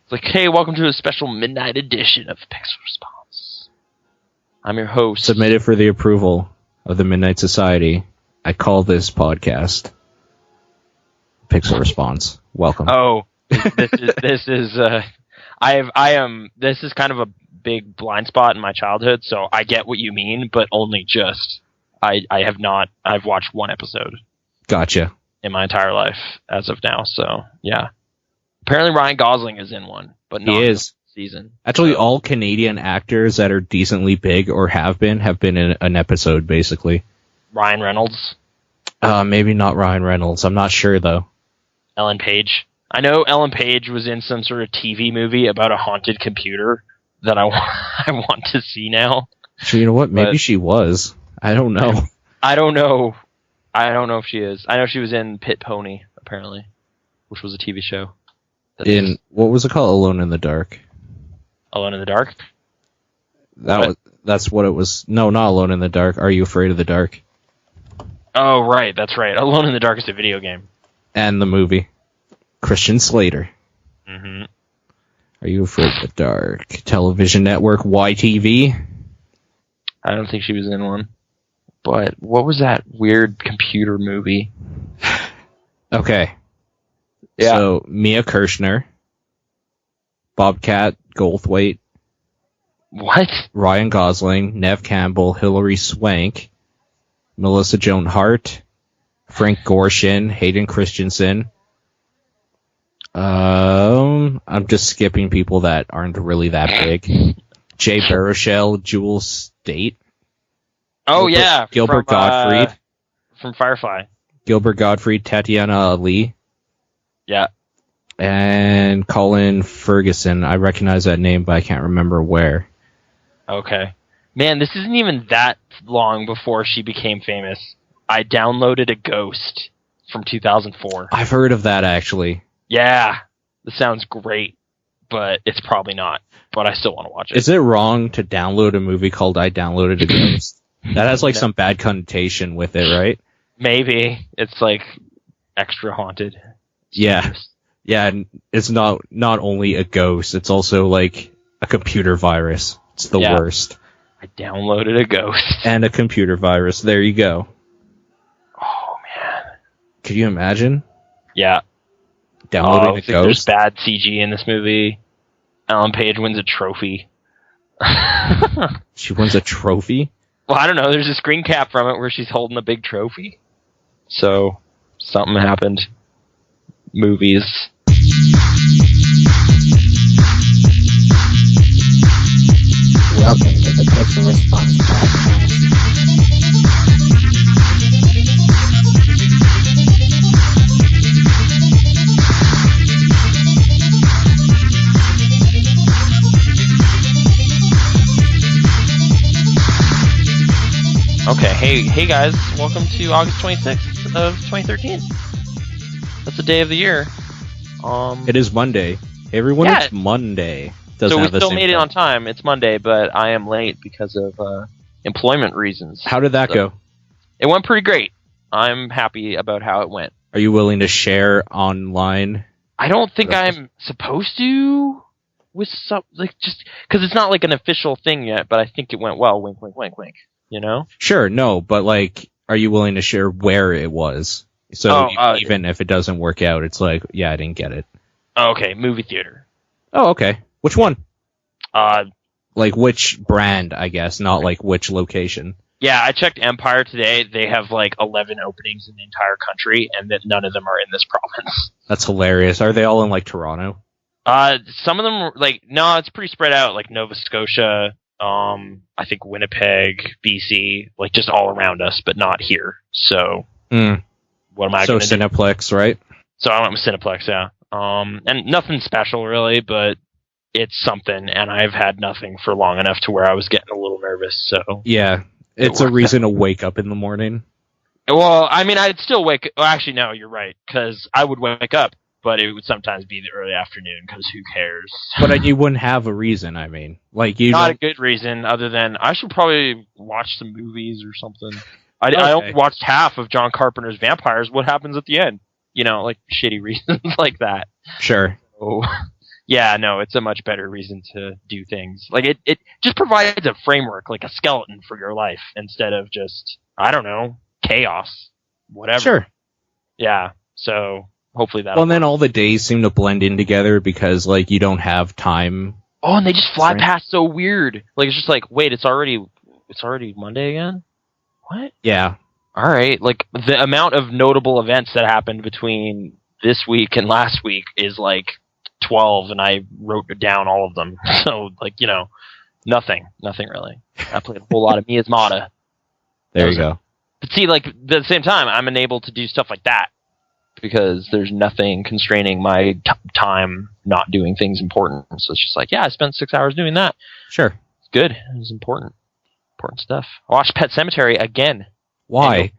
It's like, hey, welcome to a special midnight edition of Pixel Response. I'm your host. Submitted for the approval of the Midnight Society. I call this podcast Pixel Response. Welcome. Oh, this is kind of a big blind spot in my childhood, so I get what you mean, but only just. I've watched one episode. Gotcha. In my entire life as of now, so yeah. Apparently Ryan Gosling is in one, but not in the season. Actually, all Canadian actors that are decently big or have been in an episode, basically. Ryan Reynolds? Maybe not Ryan Reynolds. I'm not sure, though. Ellen Page? I know Ellen Page was in some sort of TV movie about a haunted computer that I want to see now. So you know what? Maybe she was. I don't know. I don't know if she is. I know she was in Pit Pony, apparently, which was a TV show. What was it called? Alone in the Dark. Alone in the Dark? That's what it was. No, not Alone in the Dark. Are You Afraid of the Dark? Oh, right. That's right. Alone in the Dark is a video game. And the movie. Christian Slater. Mm-hmm. Are You Afraid of the Dark? Television network, YTV. I don't think she was in one. But what was that weird computer movie? Okay. Yeah. So, Mia Kirshner, Bobcat Goldthwait. What? Ryan Gosling, Neve Campbell, Hilary Swank, Melissa Joan Hart, Frank Gorshin, Hayden Christensen. I'm just skipping people that aren't really that big. Jay Baruchel, Jewel State. Oh, Gilbert Gottfried. From Firefly. Gilbert Gottfried, Tatiana Ali. Yeah. And Colin Ferguson. I recognize that name, but I can't remember where. Okay. Man, this isn't even that long before she became famous. I downloaded a Ghost from 2004. I've heard of that, actually. Yeah. This sounds great, but it's probably not. But I still want to watch it. Is it wrong to download a movie called I Downloaded a Ghost? That has, some bad connotation with it, right? Maybe. It's, extra haunted. Yeah. Yeah, and it's not only a ghost, it's also, a computer virus. It's the worst. I downloaded a Ghost. And a computer virus. There you go. Oh, man. Could you imagine? Yeah. Downloading a ghost? There's bad CG in this movie. Ellen Page wins a trophy. She wins a trophy? Well, I don't know. There's a screen cap from it where she's holding a big trophy. So, something happened. Movies. Welcome to the Pixel Response Podcast. Okay, hey guys, welcome to August 26th of 2013. That's the day of the year. It is Monday. Hey everyone, it's Monday. So we still made it on time. It's Monday, but I am late because of employment reasons. How did that go? It went pretty great. I'm happy about how it went. Are you willing to share online? I don't think I'm supposed to with some just because it's not an official thing yet, but I think it went well. Wink, wink, wink, wink. You know? Sure, no, but are you willing to share where it was? So even if it doesn't work out, it's I didn't get it. Okay, movie theater. Oh, okay. Which one? Which brand, I guess, not which location. Yeah, I checked Empire today. They have 11 openings in the entire country, and that none of them are in this province. That's hilarious. Are they all in Toronto? Some of them no, it's pretty spread out. Nova Scotia. I think Winnipeg, BC, just all around us, but not here. So, what am I going to do? Cineplex, right? So I went with Cineplex, yeah. And nothing special really, but it's something, and I've had nothing for long enough to where I was getting a little nervous, so. Yeah, it's a reason to wake up in the morning. Well, I mean, I'd still actually, no, you're right, because I would wake up, but it would sometimes be the early afternoon, because who cares? But you wouldn't have a reason, I mean. Not a good reason, other than I should probably watch some movies or something. I only watched half of John Carpenter's Vampires. What happens at the end? Shitty reasons like that. Sure. So, Yeah, no, it's a much better reason to do things. Like it just provides a framework, like a skeleton for your life instead of just, I don't know, chaos. Whatever. Sure. Yeah. So hopefully that'll Well, and then work. all the days seem to blend in together because, like, you don't have time. Oh, and they just fly Right. past so weird. Like it's just like, wait, it's already Monday again? What? Yeah. All right. Like the amount of notable events that happened between this week and last week is like 12, and I wrote down all of them. So, like, nothing really. I played a whole lot of Miasmata. There you go. But see, like, at the same time, I'm unable to do stuff like that because there's nothing constraining my time not doing things important. So it's just like, yeah, I spent 6 hours doing that. Sure. It's good. It was important stuff. I watched Pet Sematary again. Why?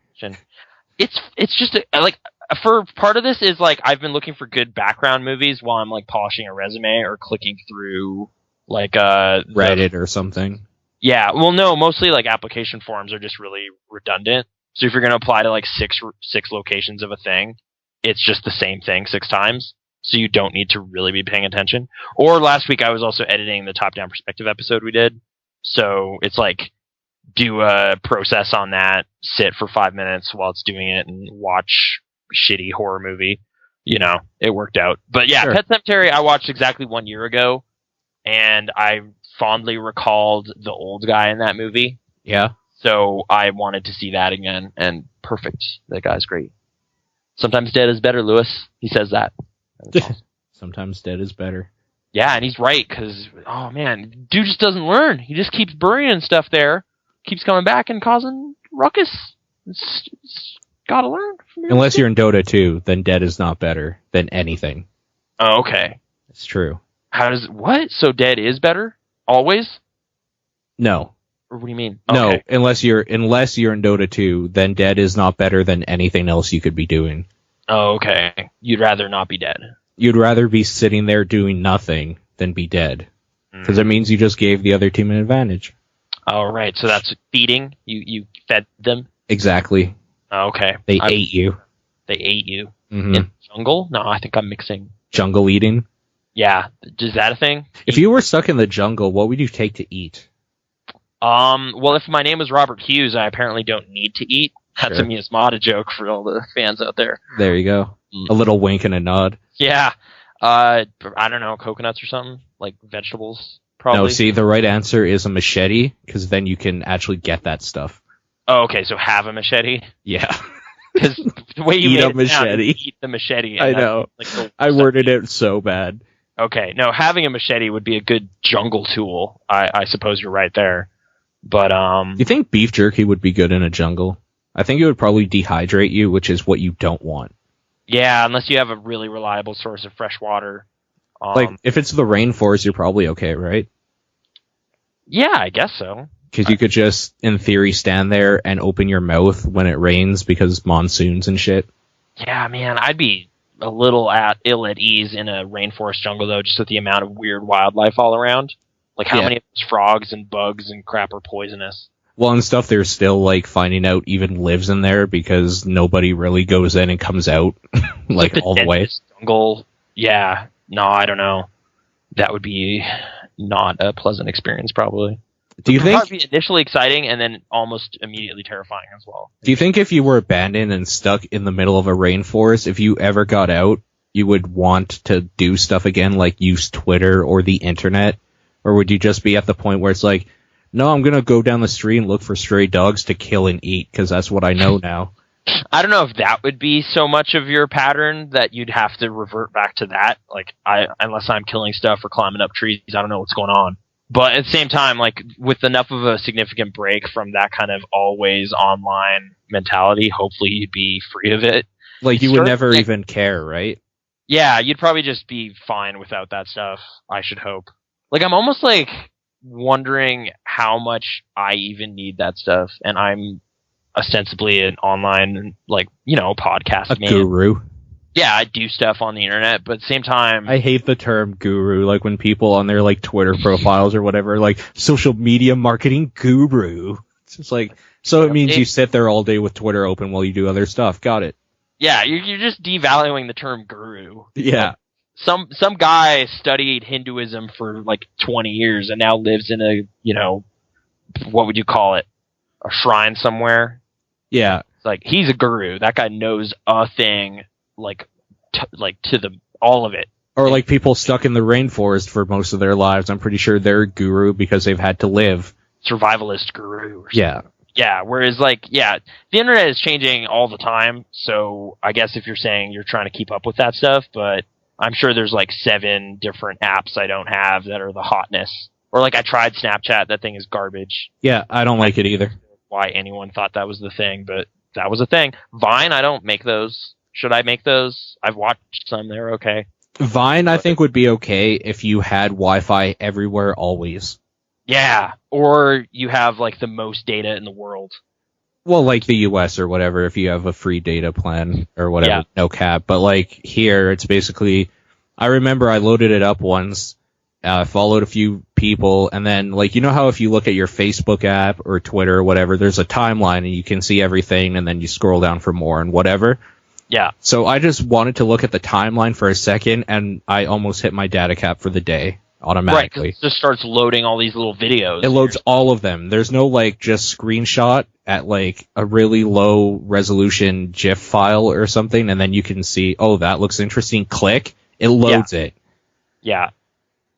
It's just like, for part of this is like I've been looking for good background movies while I'm like polishing a resume or clicking through like Reddit or something. Yeah, well, no, mostly like application forms are just really redundant. So if you're going to apply to like six locations of a thing, it's just the same thing 6 times. So you don't need to really be paying attention. Or last week I was also editing the top-down perspective episode we did. So it's like do a process on that, sit for 5 minutes while it's doing it, and watch shitty horror movie. It worked out. But yeah, Sure. Pet Sematary I watched exactly 1 year ago, and I fondly recalled the old guy in that movie. Yeah. So I wanted to see that again, and perfect. That guy's great. Sometimes dead is better, Lewis. He says that. Sometimes dead is better. Yeah, and he's right, because, oh man, dude just doesn't learn. He just keeps burying stuff there, keeps coming back and causing ruckus. It's gotta learn. Unless you're in Dota 2, then dead is not better than anything. Oh, okay. It's true. What? So dead is better? Always? No. Or what do you mean? No, Okay. unless you're in Dota 2, then dead is not better than anything else you could be doing. Oh, okay. You'd rather not be dead. You'd rather be sitting there doing nothing than be dead. Because it means you just gave the other team an advantage. Oh, right. So that's feeding? You fed them? Exactly. Oh, okay. They ate you. They ate you. Mm-hmm. In the jungle? No, I think I'm mixing. Jungle eating? Yeah. Is that a thing? If you were stuck in the jungle, what would you take to eat? Well, if my name was Robert Hughes, I apparently don't need to eat. That's Sure. a Miasmata joke for all the fans out there. There you go. A little wink and a nod. Yeah. I don't know, coconuts or something? Like vegetables, probably? No, see, the right answer is a machete, because then you can actually get that stuff. Oh, okay, so have a machete? Yeah. Because the way you Eat made a it sound, machete. you eat the machete. I and know. that's, like, I worded it so bad. Okay, no, having a machete would be a good jungle tool. I suppose you're right there. But, Do you think beef jerky would be good in a jungle? I think it would probably dehydrate you, which is what you don't want. yeah, unless you have a really reliable source of fresh water. Like, if it's the rainforest, you're probably okay, right? Yeah, I guess so. Because you could just, in theory, stand there and open your mouth when it rains because monsoons and shit. Yeah, man, I'd be a little ill at ease in a rainforest jungle, though, just with the amount of weird wildlife all around. Like, how many of those frogs and bugs and crap are poisonous? Well, and stuff they're still, like, finding out even lives in there because nobody really goes in and comes out, like all the way. Jungle, yeah. No, I don't know. That would be not a pleasant experience, probably. Do you It would think? probably be initially exciting and then almost immediately terrifying as well. Do you think if you were abandoned and stuck in the middle of a rainforest, if you ever got out, you would want to do stuff again, like use Twitter or the internet? Or would you just be at the point where it's like, no, I'm going to go down the street and look for stray dogs to kill and eat, because that's what I know now? I don't know if that would be so much of your pattern that you'd have to revert back to that. Like, unless I'm killing stuff or climbing up trees, I don't know what's going on. But at the same time, like, with enough of a significant break from that kind of always online mentality, hopefully you'd be free of it. Like, you would never even care, right? Yeah, you'd probably just be fine without that stuff, I should hope. Like, I'm almost, like, wondering how much I even need that stuff, and I'm ostensibly an online, like, podcast man. Guru. Yeah, I do stuff on the internet, but at the same time... I hate the term guru, like when people on their, like, Twitter profiles or whatever, like, social media marketing guru. It's just like, so it means you sit there all day with Twitter open while you do other stuff. Got it. Yeah, you're just devaluing the term guru. Yeah. some guy studied Hinduism for like 20 years and now lives in a, what would you call it? A shrine somewhere. Yeah. It's like, he's a guru. That guy knows a thing, all of it. Or like people stuck in the rainforest for most of their lives. I'm pretty sure they're a guru because they've had to live. Survivalist guru. Or yeah. Yeah. Whereas the internet is changing all the time. So I guess if you're saying you're trying to keep up with that stuff, but I'm sure there's like 7 different apps I don't have that are the hotness. Or like I tried Snapchat. That thing is garbage. Yeah. I don't like it either. Why anyone thought that was the thing, but that was a thing. Vine, I don't make those. Should I make those? I've watched some. They're okay. Vine, I think, would be okay if you had Wi-Fi everywhere always. Yeah, or you have like the most data in the world. Well, like the US or whatever, if you have a free data plan or whatever, no cap. But like here, it's basically, I remember I loaded it up once, followed a few people, and then like, you know how if you look at your Facebook app or Twitter or whatever, there's a timeline and you can see everything and then you scroll down for more and whatever. Yeah. So I just wanted to look at the timeline for a second, and I almost hit my data cap for the day automatically. Right, 'cause it just starts loading all these little videos. It loads all of them. There's no like just screenshot at like a really low resolution GIF file or something, and then you can see, oh, that looks interesting. Click. It loads it. Yeah.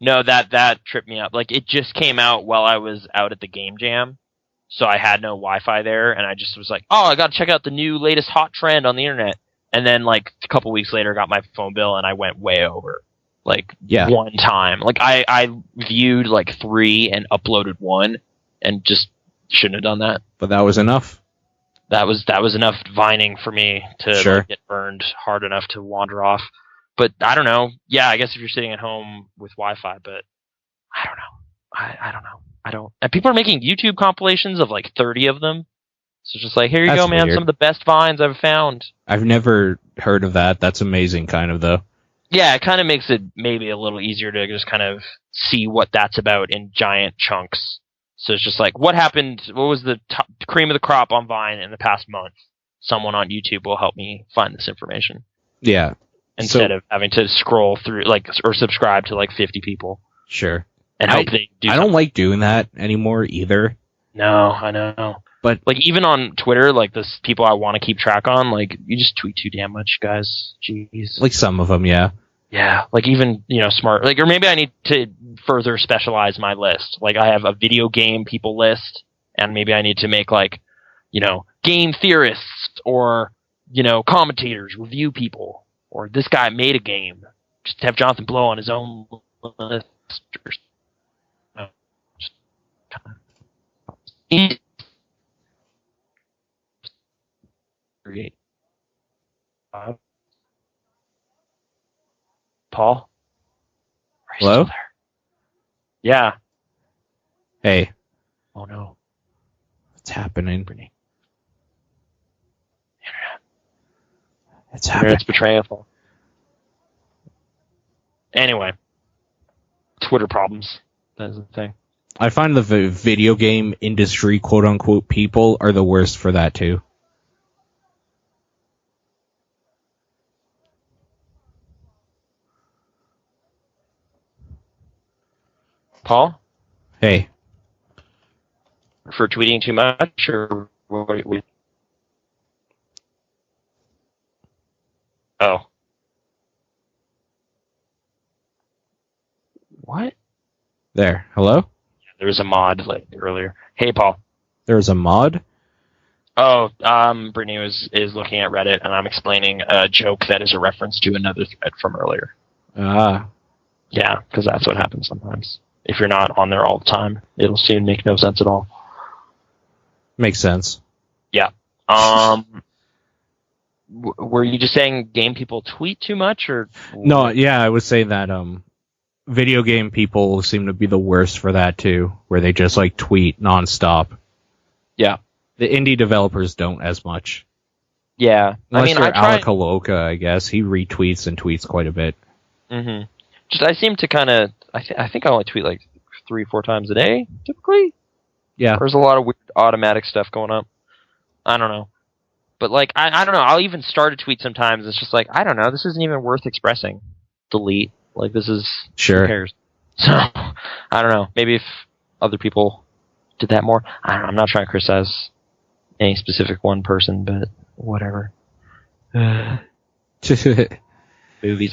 No, that tripped me up. Like, it just came out while I was out at the Game Jam. So I had no Wi-Fi there, and I just was like, oh, I gotta check out the new latest hot trend on the internet. And then, like, a couple weeks later, got my phone bill, and I went way over. Like, one time. Like, I viewed, like, 3 and uploaded 1, and just shouldn't have done that. But that was enough. That was enough vining for me to like, get burned hard enough to wander off. But I don't know. Yeah, I guess if you're sitting at home with Wi-Fi, but I don't know. I don't know. And people are making YouTube compilations of, like, 30 of them. So it's just like, here you go, man. Weird. Some of the best vines I've found. I've never heard of that. That's amazing, kind of, though. Yeah, it kind of makes it maybe a little easier to just kind of see what that's about in giant chunks. So it's just like, what happened? What was the cream of the crop on Vine in the past month? Someone on YouTube will help me find this information. Yeah. Instead of having to scroll through, like, or subscribe to like 50 people. Sure. And hope they do. I don't like doing that anymore either. No, I know. But like, even on Twitter, like, the people I want to keep track on, like, you just tweet too damn much, guys. Jeez. Like some of them, yeah. Yeah, like even, smart, like, or maybe I need to further specialize my list. Like, I have a video game people list, and maybe I need to make, like, game theorists, or, commentators, review people, or this guy made a game. Just have Jonathan Blow on his own list. Create. Paul? Hello? There? Yeah. Hey. Oh no. What's happening? Internet. It's happening. Internet's betrayal. Anyway. Twitter problems. That's the thing. I find the video game industry, quote unquote, people are the worst for that too. Paul? Hey. For tweeting too much, or what? Oh. What? There. Hello? There was a mod earlier. Hey, Paul. There's a mod? Oh, Brittany is looking at Reddit, and I'm explaining a joke that is a reference to another thread from earlier. Ah. Yeah, because that's what happens sometimes. If you're not on there all the time, it'll soon make no sense at all. Makes sense. Yeah. Were you just saying game people tweet too much, or? No, yeah, I would say that, video game people seem to be the worst for that too, where they just like tweet nonstop. Yeah. The indie developers don't as much. Yeah. Unless you're Alec Holoka, I guess. He retweets and tweets quite a bit. Mm-hmm. I seem to kind of, I think I only tweet like 3-4 times a day, typically. Yeah. There's a lot of weird automatic stuff going up. I don't know. But like, I don't know, I'll even start a tweet sometimes, it's just like, I don't know, this isn't even worth expressing. delete. Like, this is... Sure. Who cares? So, I don't know. Maybe if other people did that more. I don't know. I'm not trying to criticize any specific one person, but whatever. Movies.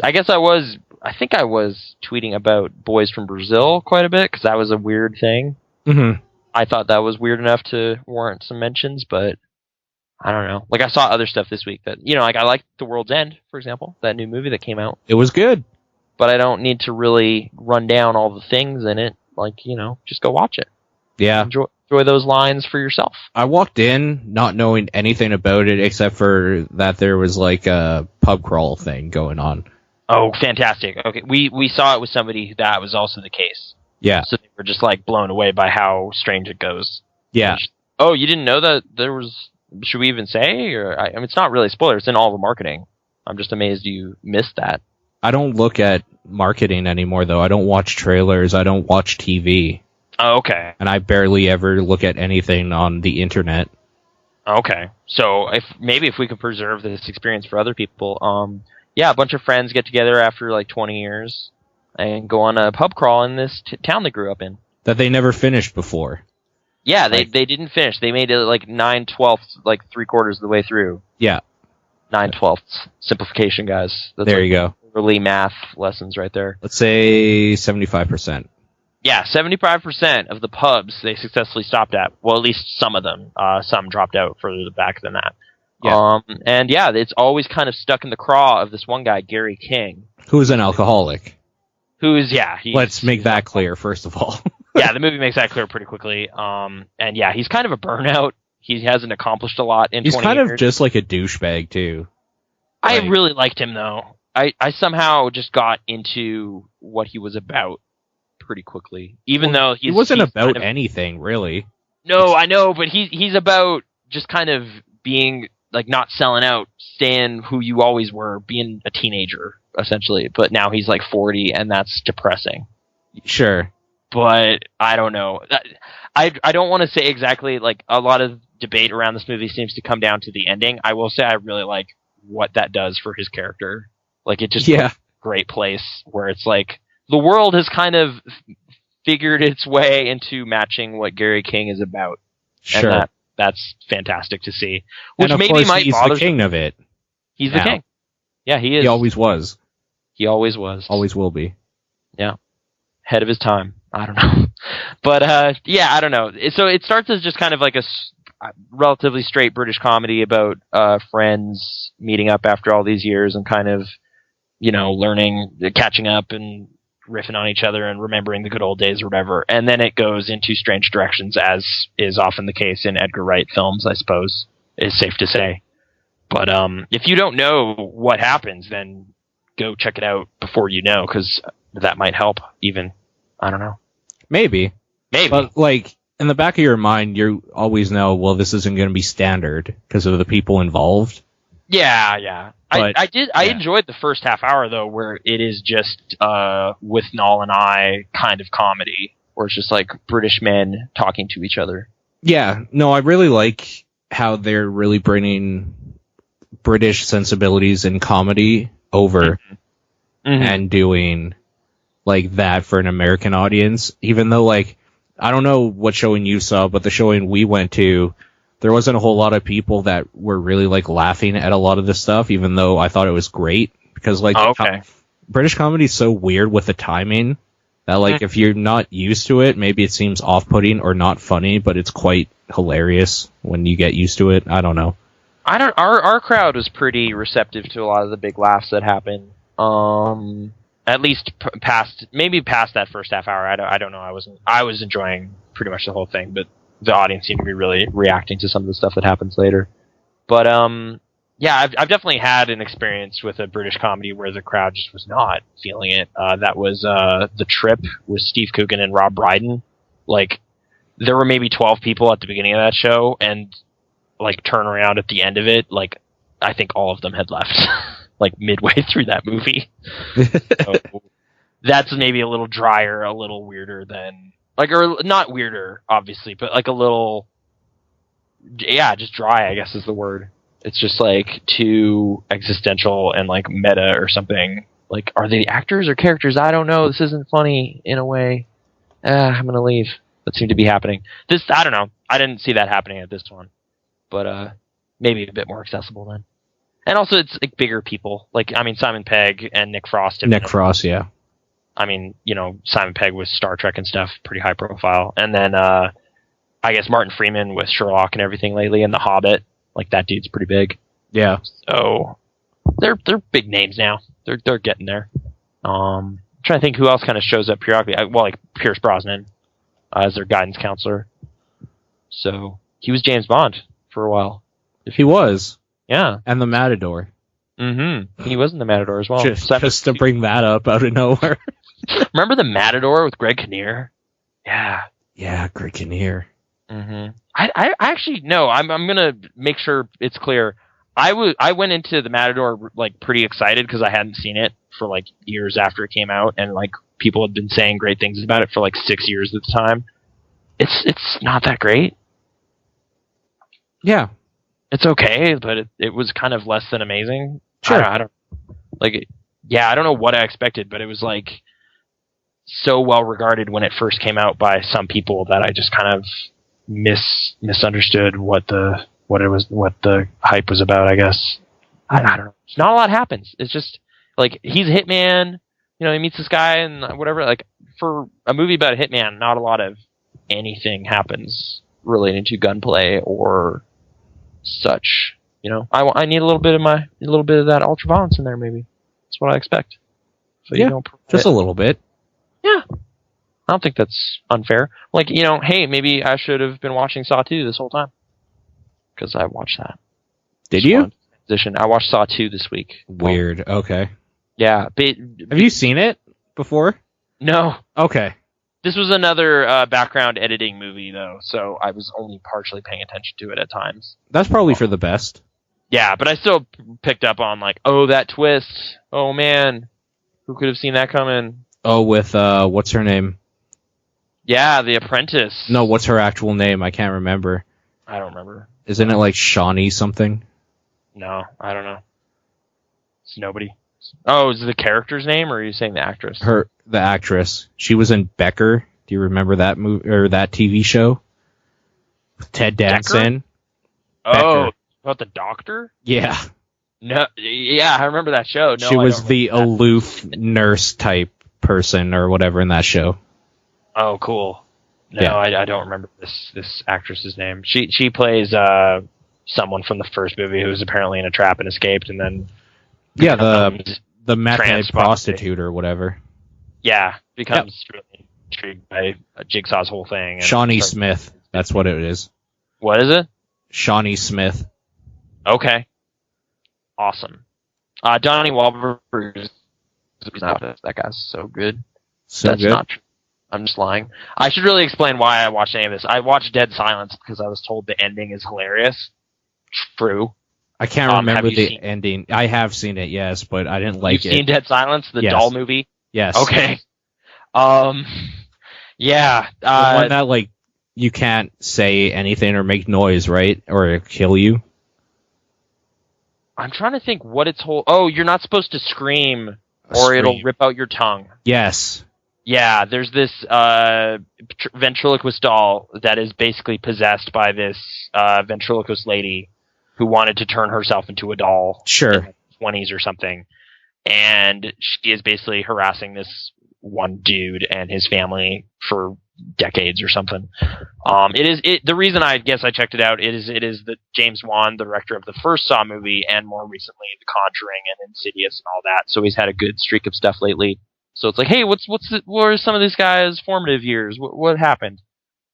I think I was tweeting about Boys from Brazil quite a bit, because that was a weird thing. Mm-hmm. I thought that was weird enough to warrant some mentions, but I don't know. Like, I saw other stuff this week that, like, I liked The World's End, for example, that new movie that came out. It was good. But I don't need to really run down all the things in it. Like, just go watch it. Yeah. Enjoy those lines for yourself. I walked in not knowing anything about it except for that there was like a pub crawl thing going on. Oh, fantastic. Okay, we saw it with somebody that was also the case. Yeah. So they were just like blown away by how strange it goes. Yeah. Oh, you didn't know that there was... Should we even say? Or I mean, it's not really a spoiler. It's in all the marketing. I'm just amazed you missed that. I don't look at marketing anymore, though. I don't watch trailers. I don't watch TV. Oh, okay. And I barely ever look at anything on the internet. Okay. So if we could preserve this experience for other people, a bunch of friends get together after like 20 years and go on a pub crawl in this town they grew up in. That they never finished before. Yeah, they didn't finish. They made it like 9/12, like 3/4 of the way through. Yeah. 9/12 simplification, guys. That's there like you go. Early math lessons right there. Let's say 75%. Yeah, 75% of the pubs they successfully stopped at. Well, at least some of them. Some dropped out further back than that. Yeah. And yeah, it's always kind of stuck in the craw of this one guy, Gary King. Who's an alcoholic. Let's make that clear, first of all. Yeah, the movie makes that clear pretty quickly. And yeah, he's kind of a burnout. He hasn't accomplished a lot in 20 years. He's kind of just like a douchebag, too. I really liked him, though. I somehow just got into what he was about pretty quickly. Even though he wasn't about anything, really. No, I know, but he's about just kind of being, like, not selling out, staying who you always were, being a teenager, essentially. But now he's, like, 40, and that's depressing. Sure. But I don't know. I don't want to say exactly, like, a lot of debate around this movie seems to come down to the ending. I will say I really like what that does for his character. Like, it just puts a great place where it's like the world has kind of figured its way into matching what Gary King is about. Sure. And that's fantastic to see. Which and of maybe course might he's bother the king of it. He's the king. Yeah, he is. He always was. He always was. Always will be. Yeah. Head of his time. I don't know. But, yeah, I don't know. So it starts as just kind of like a relatively straight British comedy about friends meeting up after all these years and kind of, learning, catching up and riffing on each other and remembering the good old days or whatever. And then it goes into strange directions, as is often the case in Edgar Wright films, I suppose, is safe to say. But if you don't know what happens, then go check it out before you know, because that might help even. I don't know. Maybe. But, like, in the back of your mind, you always know, well, this isn't going to be standard because of the people involved. Yeah. But, I enjoyed the first half hour, though, where it is just with Noel and I kind of comedy, where it's just like British men talking to each other. Yeah. No, I really like how they're really bringing British sensibilities in comedy over and doing like that for an American audience, even though, like, I don't know what showing you saw, but the showing we went to, there wasn't a whole lot of people that were really, like, laughing at a lot of this stuff, even though I thought it was great, because, like, British comedy is so weird with the timing that, like, if you're not used to it, maybe it seems off-putting or not funny, but it's quite hilarious when you get used to it. I don't know. Our crowd was pretty receptive to a lot of the big laughs that happen. At least past that first half hour. I don't know. I was enjoying pretty much the whole thing, but the audience seemed to be really reacting to some of the stuff that happens later. But yeah, I've definitely had an experience with a British comedy where the crowd just was not feeling it. That was The Trip with Steve Coogan and Rob Brydon. Like, there were maybe 12 people at the beginning of that show, and like turn around at the end of it, like I think all of them had left. Like midway through that movie. So that's maybe a little drier, a little weirder than, like, or not weirder, obviously, but like a little, just dry, I guess is the word. It's just like too existential and like meta or something Like, are they actors or characters? I don't know. This isn't funny in a way. I'm gonna leave. That seemed to be happening. This, I don't know. I didn't see that happening at this one, but maybe a bit more accessible then. And also, it's like bigger people. Like, I mean, Simon Pegg and Nick Frost. Nick Frost, yeah. I mean, Simon Pegg with Star Trek and stuff, pretty high profile. And then I guess Martin Freeman with Sherlock and everything lately, and The Hobbit. Like, that dude's pretty big. Yeah. So they're big names now. They're getting there. I'm trying to think who else kind of shows up periodically. Well, like Pierce Brosnan as their guidance counselor. So he was James Bond for a while. He was. Yeah. And the Matador. Mm-hmm. He was in the Matador as well. Just to bring that up out of nowhere. Remember the Matador with Greg Kinnear? Yeah. Yeah, Greg Kinnear. Mm-hmm. I actually no. I'm gonna make sure it's clear. I went into the Matador like pretty excited because I hadn't seen it for like years after it came out, and like people had been saying great things about it for like 6 years at the time. It's not that great. Yeah, it's okay, but it was kind of less than amazing. Sure. I don't like. Yeah, I don't know what I expected, but it was like so well regarded when it first came out by some people that I just kind of misunderstood what the hype was about, I guess. I don't know. Not a lot happens. It's just like he's a hitman, he meets this guy and whatever. Like for a movie about a hitman, not a lot of anything happens relating to gunplay or such. I need a little bit of that ultra violence in there, maybe. That's what I expect. So yeah, just a little bit. Yeah. I don't think that's unfair. Like, hey, maybe I should have been watching Saw 2 this whole time. Because I watched that. Did you? I watched Saw 2 this week. Weird. Okay. Yeah. Have you seen it before? No. Okay. This was another background editing movie, though, so I was only partially paying attention to it at times. That's probably for the best. Yeah, but I still picked up on, like, oh, that twist. Oh, man. Who could have seen that coming? Oh, with, what's her name? Yeah, The Apprentice. No, what's her actual name? I can't remember. I don't remember. Isn't it like Shawnee something? No, I don't know. It's nobody. Oh, is it the character's name, or are you saying the actress? The actress. She was in Becker. Do you remember that movie or that TV show? With Ted Danson. Oh, about the doctor? Yeah. No, yeah, I remember that show. No, she was the aloof nurse type person or whatever in that show. Oh, cool. No, yeah. I don't remember this actress's name. She plays someone from the first movie who was apparently in a trap and escaped, and then the meth head prostitute or whatever. Yeah, becomes really intrigued by Jigsaw's whole thing. Shawnee Smith, that's what it is. What is it? Shawnee Smith. Okay, awesome. Donnie Wahlberg that guy's so good. That's good. Not true. I'm just lying. I should really explain why I watched any of this. I watched Dead Silence because I was told the ending is hilarious. True. I can't remember the ending. I have seen it, yes, but I didn't like it. You've seen Dead Silence, the doll movie? Yes. Okay. Yeah. The one that, like, you can't say anything or make noise, right? Or it'll kill you. I'm trying to think what its whole... Oh, you're not supposed to scream or it'll rip out your tongue. Yes. Yeah, there's this ventriloquist doll that is basically possessed by this ventriloquist lady who wanted to turn herself into a doll. Sure. In the 20s or something. And she is basically harassing this one dude and his family for decades or something. The reason I guess I checked it out is the James Wan, the director of the first Saw movie, and more recently The Conjuring and Insidious and all that. So he's had a good streak of stuff lately. So it's like, hey, what are some of these guys' formative years? What happened?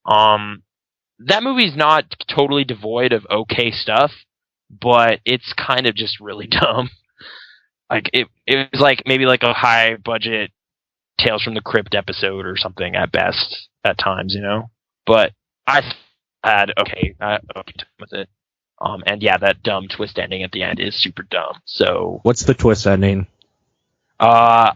That movie's not totally devoid of okay stuff, but it's kind of just really dumb. Like it was like maybe like a high budget Tales from the Crypt episode or something at best at times, But I had okay time with it. And yeah, that dumb twist ending at the end is super dumb. So what's the twist ending? Yeah,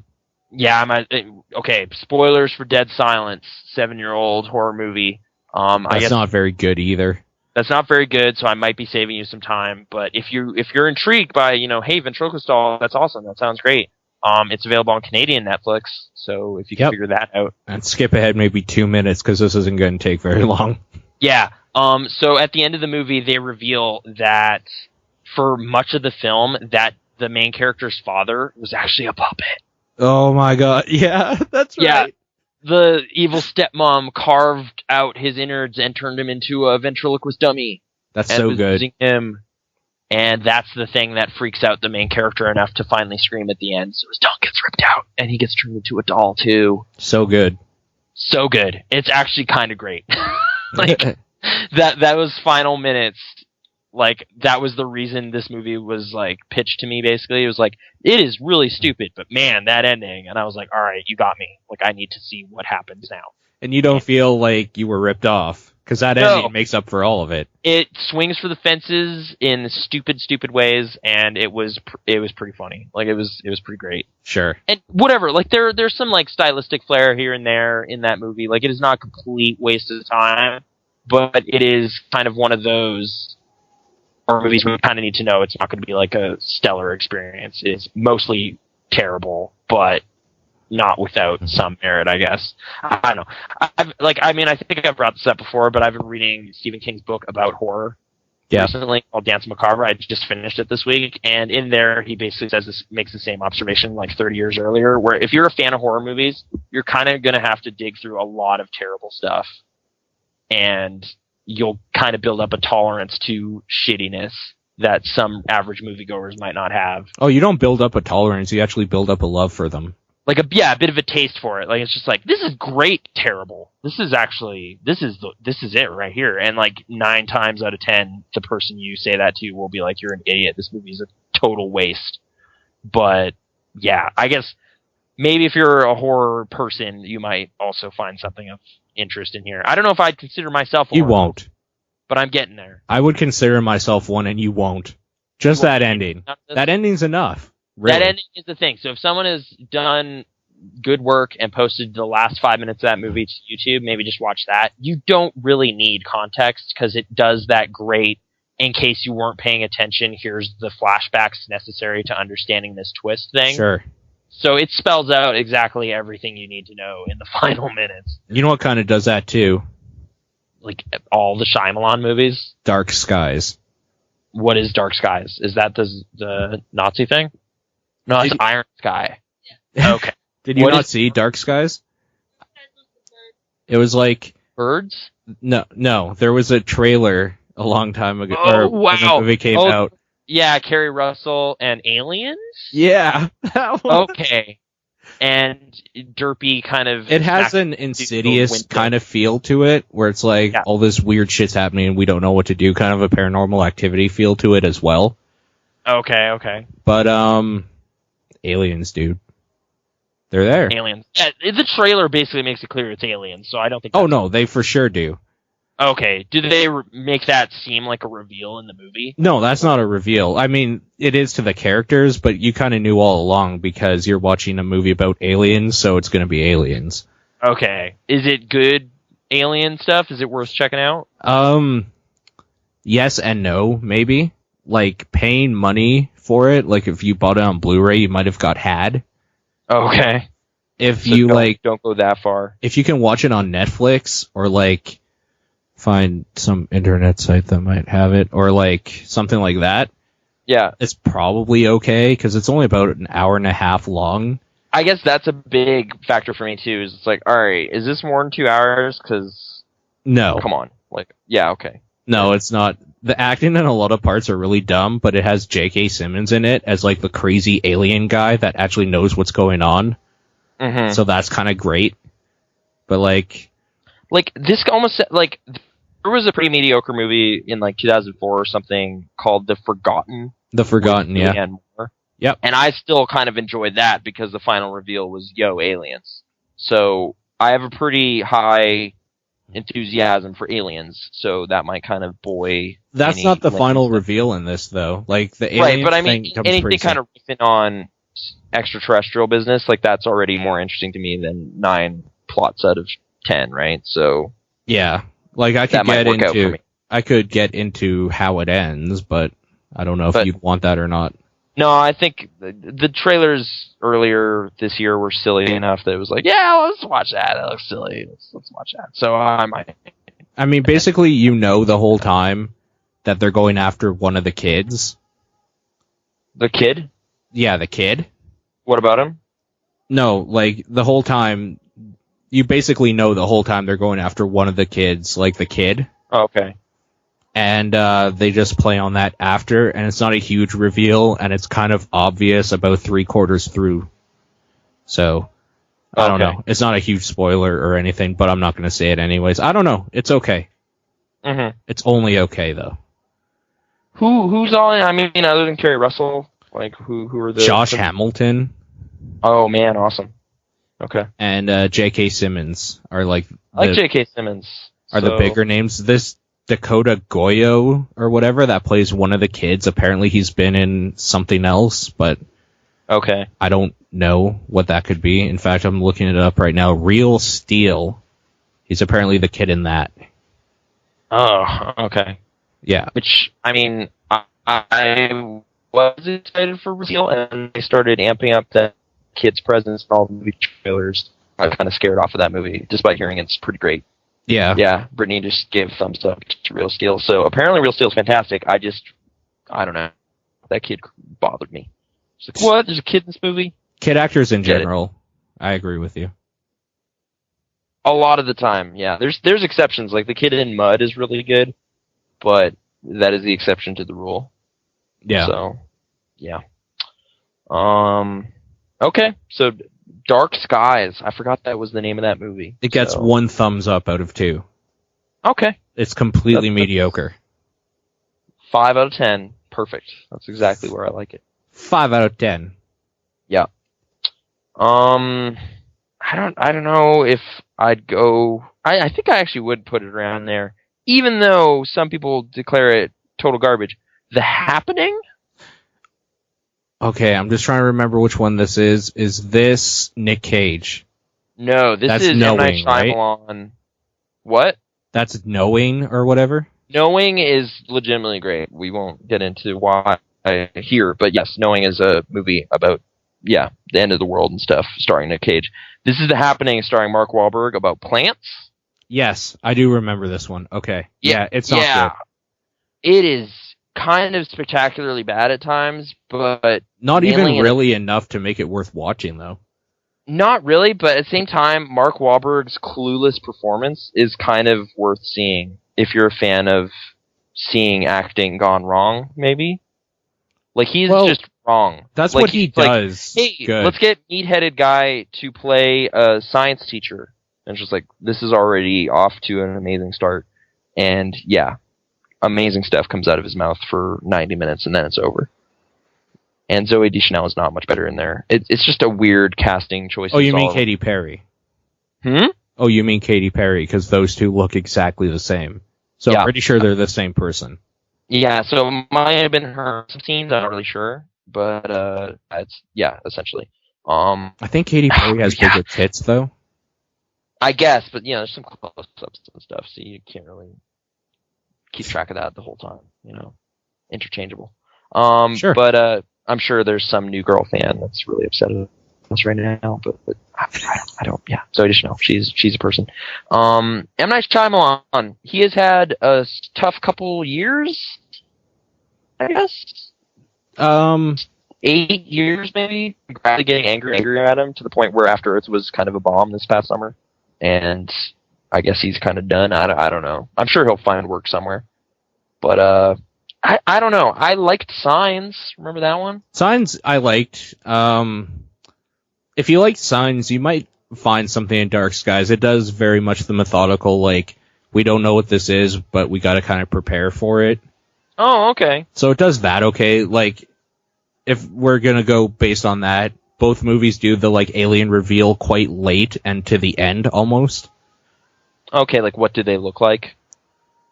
okay. Spoilers for Dead Silence, 7-year-old horror movie. I guess not very good either. That's not very good, so I might be saving you some time. But if you're intrigued by, hey, ventriloquist doll, that's awesome. That sounds great. It's available on Canadian Netflix, so if you can figure that out. And skip ahead maybe 2 minutes, because this isn't going to take very long. Yeah. So at the end of the movie, they reveal that for much of the film, that the main character's father was actually a puppet. Oh my god, yeah, that's right. Yeah, the evil stepmom carved out his innards and turned him into a ventriloquist dummy. That's so good. Using him. And that's the thing that freaks out the main character enough to finally scream at the end. So his tongue gets ripped out, and he gets turned into a doll too. So good. So good. It's actually kind of great. Like that was final minutes. Like that was the reason this movie was like pitched to me. Basically, it was like it is really stupid, but man, that ending. And I was like, all right, you got me. Like I need to see what happens now. And you don't feel like you were ripped off, because that ending makes up for all of it. It swings for the fences in stupid ways, and it was pretty funny. Like it was pretty great. Sure. And whatever, like there's some like stylistic flair here and there in that movie. Like it is not a complete waste of time, but it is kind of one of those horror movies where you kind of need to know it's not going to be like a stellar experience. It's mostly terrible, but not without some merit, I guess. I don't know. I think I've brought this up before, but I've been reading Stephen King's book about horror recently called Dance Macabre. I just finished it this week, and in there he basically makes the same observation like 30 years earlier, where if you're a fan of horror movies, you're kind of going to have to dig through a lot of terrible stuff, and you'll kind of build up a tolerance to shittiness that some average moviegoers might not have. Oh, you don't build up a tolerance, you actually build up a love for them. Like a bit of a taste for it. Like it's just like, this is great, terrible. This is it right here. And like 9 times out of 10, the person you say that to will be like, you're an idiot. This movie is a total waste. But yeah, I guess maybe if you're a horror person, you might also find something of interest in here. I don't know if I'd consider myself a You horror, won't. But I'm getting there. I would consider myself one, and you won't. Just that ending. That ending's enough. Really. That ending is the thing. So if someone has done good work and posted the last 5 minutes of that movie to YouTube, maybe just watch that. You don't really need context because it does that great, in case you weren't paying attention, here's the flashbacks necessary to understanding this twist thing. Sure. So it spells out exactly everything you need to know in the final minutes. You know what kind of does that too? Like all the Shyamalan movies? Dark Skies. What is Dark Skies? Is that the Nazi thing? No, it's Iron Sky. Yeah. Okay. Did you not see Dark Skies? It was like birds? No. There was a trailer a long time ago. Oh, wow. When the movie came out. Yeah, Kerry Russell and Aliens? Yeah. Okay. And derpy kind of... It has an Insidious kind of feel to it, where it's like all this weird shit's happening and we don't know what to do, kind of a Paranormal Activity feel to it as well. Okay. But, Aliens, dude. They're there. Aliens. Yeah, the trailer basically makes it clear it's aliens, so I don't think... Oh, no, they for sure do. Okay. Do they make that seem like a reveal in the movie? No, that's not a reveal. I mean, it is to the characters, but you kind of knew all along because you're watching a movie about aliens, so it's going to be aliens. Okay. Is it good alien stuff? Is it worth checking out? Yes and no, maybe. Like, paying money for it, like if you bought it on Blu-ray, you might have got had. Okay. If so you don't go that far. If you can watch it on Netflix or like find some internet site that might have it or like something like that. Yeah. It's probably okay because it's only about an hour and a half long. I guess that's a big factor for me too. Is it's like, all right, is this more than 2 hours? Because no, come on, like, yeah, okay. No, it's not. The acting in a lot of parts are really dumb, but it has J.K. Simmons in it as like the crazy alien guy that actually knows what's going on. Mm-hmm. So that's kind of great. But like this almost like there was a pretty mediocre movie in like 2004 or something called The Forgotten. The Forgotten, yeah. And more. Yep. And I still kind of enjoyed that because the final reveal was aliens. So I have a pretty high enthusiasm for aliens, so that might kind of buoy. That's not the final reveal in this, though. Like the alien right, but I mean, anything kind of riffing on extraterrestrial business, like that's already more interesting to me than 9 plots out of 10, right? So yeah, like I could get into how it ends, but I don't know if you'd want that or not. No, I think the trailers earlier this year were silly enough that it was like, yeah, let's watch that. That looks silly. Let's watch that. So I might. I mean, basically, the whole time that they're going after one of the kids. The kid? Yeah, the kid. What about him? No, like, the whole time, you basically know the whole time they're going after one of the kids, like the kid. Oh, okay. And they just play on that after, and it's not a huge reveal, and it's kind of obvious about 3/4 through. So, I don't know. It's not a huge spoiler or anything, but I'm not going to say it anyways. I don't know. It's okay. Mm-hmm. It's only okay, though. Who's all in? I mean, other than Kerry Russell, like who are the Josh Hamilton. Oh man, awesome. Okay. And J.K. Simmons are like I like J.K. Simmons. Are the bigger names. This Dakota Goyo or whatever that plays one of the kids. Apparently he's been in something else, but okay. I don't know what that could be. In fact, I'm looking it up right now. Real Steel. He's apparently the kid in that. Oh, okay. Yeah. Which, I mean, I was excited for Real, and they started amping up that kid's presence in all the movie trailers. I was kind of scared off of that movie, despite hearing it's pretty great. Yeah. Yeah, Brittany just gave thumbs up to Real Steel. So apparently Real Steel's fantastic. I don't know. That kid bothered me. It's like, what? There's a kid in this movie? Kid actors in general. I agree with you. A lot of the time, yeah. There's exceptions. Like the kid in Mud is really good, but that is the exception to the rule. Yeah. So, yeah. Okay. So, Dark Skies. I forgot that was the name of that movie. It gets 1 thumbs up out of 2. Okay. It's completely mediocre. 5 out of 10. Perfect. That's exactly where I like it. 5 out of 10. Yeah. I don't know if I'd go. I think I actually would put it around there, even though some people declare it total garbage. The Happening. Okay, I'm just trying to remember which one this is. Is this Nick Cage? No, this is Knowing, M. Night Shyamalan. Right? What? That's Knowing or whatever? Knowing is legitimately great. We won't get into why here, but yes, Knowing is a movie about, the end of the world and stuff, starring Nick Cage. This is The Happening, starring Mark Wahlberg, about plants. Yes, I do remember this one. Okay. Yeah, it's not good. It is kind of spectacularly bad at times, but not even really enough to make it worth watching, though. Not really, but at the same time, Mark Wahlberg's clueless performance is kind of worth seeing if you're a fan of seeing acting gone wrong, maybe. Like, he's just wrong. That's like, what he does. Like, hey, let's get meat-headed guy to play a science teacher. And it's just like, this is already off to an amazing start. And, amazing stuff comes out of his mouth for 90 minutes, and then it's over. And Zooey Deschanel is not much better in there. It's just a weird casting choice. Oh, you mean Katy Perry? Oh, you mean Katy Perry, because those two look exactly the same. So I'm pretty sure they're the same person. Yeah, so it might have been her scenes, I'm not really sure. But, it's, essentially. I think Katy Perry has bigger tits, though. I guess, but, there's some close-ups and stuff, so you can't really keep track of that the whole time, interchangeable. Sure. But I'm sure there's some new girl fan that's really upset at us right now, but I don't, so I just know she's a person. M. Night Shyamalan, he has had a tough couple years, I guess. 8 years maybe, gradually getting angrier at him to the point where After Earth was kind of a bomb this past summer, and I guess he's kind of done. I don't know. I'm sure he'll find work somewhere. But, I don't know. I liked Signs. Remember that one? Signs I liked. If you liked Signs, you might find something in Dark Skies. It does very much the methodical, like, we don't know what this is, but we gotta kind of prepare for it. Oh, okay. So it does that okay. Like, if we're gonna go based on that, both movies do the, like, alien reveal quite late and to the end, almost. Okay, like, what do they look like?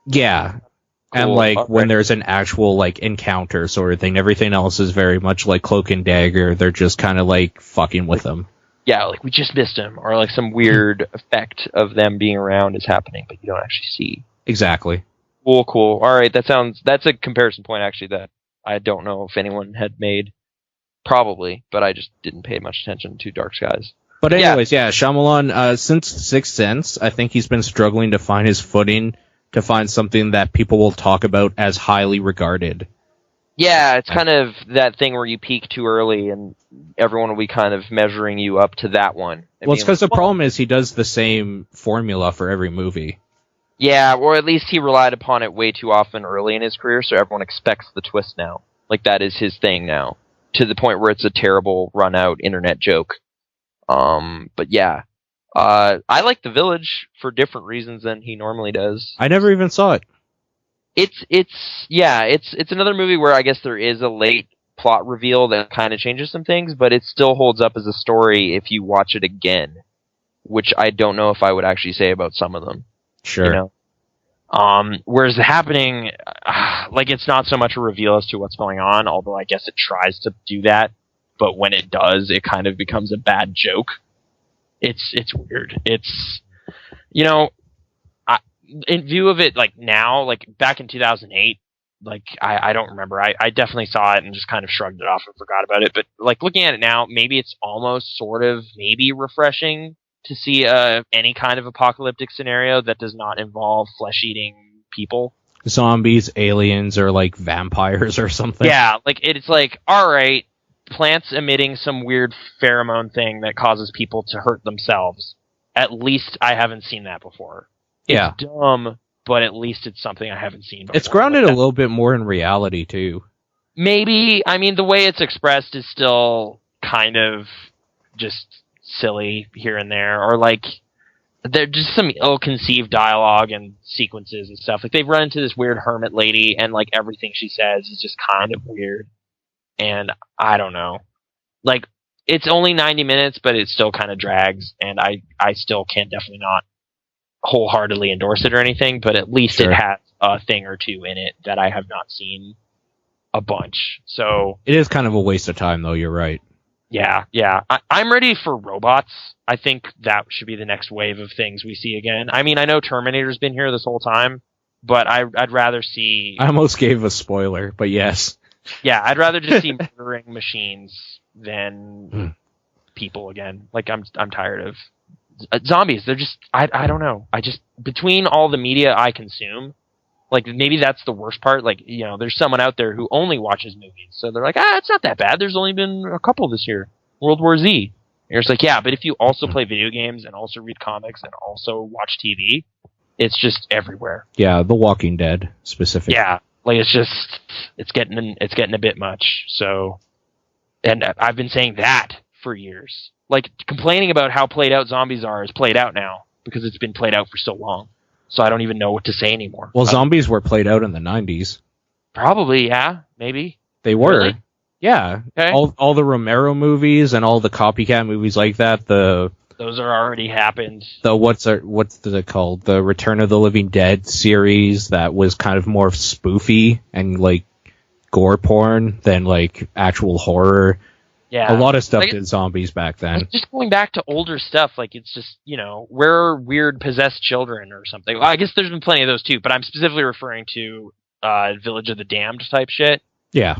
Yeah. Cool. And, like, when there's an actual, like, encounter sort of thing, everything else is very much like Cloak and Dagger. They're just kind of, like, fucking with them. Yeah, like, we just missed him, or, like, some weird effect of them being around is happening, but you don't actually see. Exactly. Cool. Alright, that's a comparison point, actually, that I don't know if anyone had made. Probably, but I just didn't pay much attention to Dark Skies. But anyways, Shyamalan, since Sixth Sense, I think he's been struggling to find his footing, to find something that people will talk about as highly regarded. Yeah, it's kind of that thing where you peak too early and everyone will be kind of measuring you up to that one. Well, it's because the problem is he does the same formula for every movie. Yeah, or at least he relied upon it way too often early in his career, so everyone expects the twist now. Like, that is his thing now. To the point where it's a terrible, run-out internet joke. But yeah. I like The Village for different reasons than he normally does. I never even saw it. It's another movie where I guess there is a late plot reveal that kind of changes some things, but it still holds up as a story if you watch it again. Which I don't know if I would actually say about some of them. Sure. You know? Whereas The Happening, like, it's not so much a reveal as to what's going on, although I guess it tries to do that. But when it does, it kind of becomes a bad joke. It's weird. It's, you know, in view of it, like, now, like, back in 2008, like, I don't remember. I definitely saw it and just kind of shrugged it off and forgot about it. But, like, looking at it now, maybe it's almost sort of maybe refreshing to see any kind of apocalyptic scenario that does not involve flesh-eating people. Zombies, aliens, or, like, vampires or something. Yeah, like, it's like, alright, plants emitting some weird pheromone thing that causes people to hurt themselves. At least I haven't seen that before. Yeah. It's dumb, but at least it's something I haven't seen before. It's grounded a little bit more in reality, too. Maybe. I mean, the way it's expressed is still kind of just silly here and there. Or, like, there's just some ill-conceived dialogue and sequences and stuff. Like, they've run into this weird hermit lady, and, like, everything she says is just kind of weird. And I don't know. Like, it's only 90 minutes, but it still kind of drags, and I still can't definitely not wholeheartedly endorse it or anything, but at least Sure. It has a thing or two in it that I have not seen a bunch. So It is kind of a waste of time, though, you're right. yeah. I'm ready for robots. I think that should be the next wave of things we see again. I mean, I know Terminator's been here this whole time, but I'd rather see... I almost gave a spoiler, but yes. Yeah, I'd rather just see murdering machines than people again. Like, I'm tired of zombies. They're just, I don't know. I just, between all the media I consume, like, maybe that's the worst part. Like, you know, there's someone out there who only watches movies. So they're like, it's not that bad. There's only been a couple this year. World War Z. And it's like, yeah, but if you also play video games and also read comics and also watch TV, it's just everywhere. Yeah, The Walking Dead, specifically. Yeah. Like, it's getting a bit much. So, and I've been saying that for years. Like, complaining about how played out zombies are is played out now because it's been played out for so long. So I don't even know what to say anymore. Well, zombies were played out in the 90s. Probably, yeah, maybe. They were. Really? Yeah. Okay. All the Romero movies and all the copycat movies like that, Those are already happened. what's it called? The Return of the Living Dead series that was kind of more spoofy and, like, gore porn than, like, actual horror. Yeah. A lot of stuff Like, did zombies back then. like, just going back to older stuff, like, it's just, you know, where weird possessed children or something. Well, I guess there's been plenty of those too, but I'm specifically referring to Village of the Damned type shit. Yeah.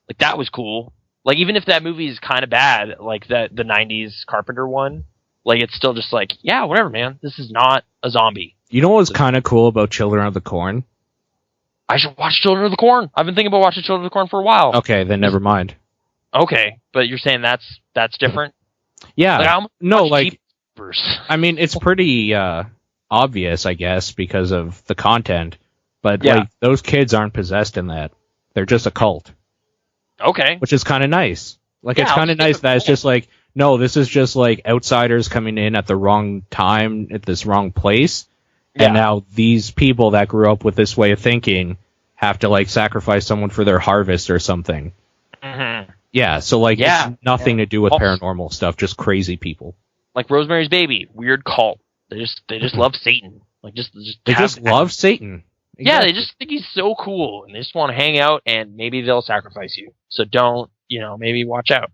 Like, that was cool. Like, even if that movie is kind of bad, like the 90s Carpenter one, like, it's still just like, yeah, whatever, man. This is not a zombie. You know what was kind of cool about Children of the Corn? I should watch Children of the Corn. I've been thinking about watching Children of the Corn for a while. Okay, then never mind. Okay, but you're saying that's different? Yeah. Like, I'm No, watch like, Jeepers. I mean, it's pretty obvious, I guess, because of the content. But, Yeah. like, those kids aren't possessed in that. They're just a cult. Okay. Which is kind of nice. Like, Yeah, it's kind of I'll nice stick that with it's just like, no, this is just like outsiders coming in at the wrong time, at this wrong place. Yeah. And now these people that grew up with this way of thinking have to, like, sacrifice someone for their harvest or something. Mm-hmm. Yeah, so, like, Yeah. it's nothing to do with Also- paranormal stuff, just crazy people. Like Rosemary's Baby, weird cult. They just love Satan. Like, They have- just love Satan. Yeah, they just think he's so cool, and they just want to hang out, and maybe they'll sacrifice you. So don't, you know, maybe watch out.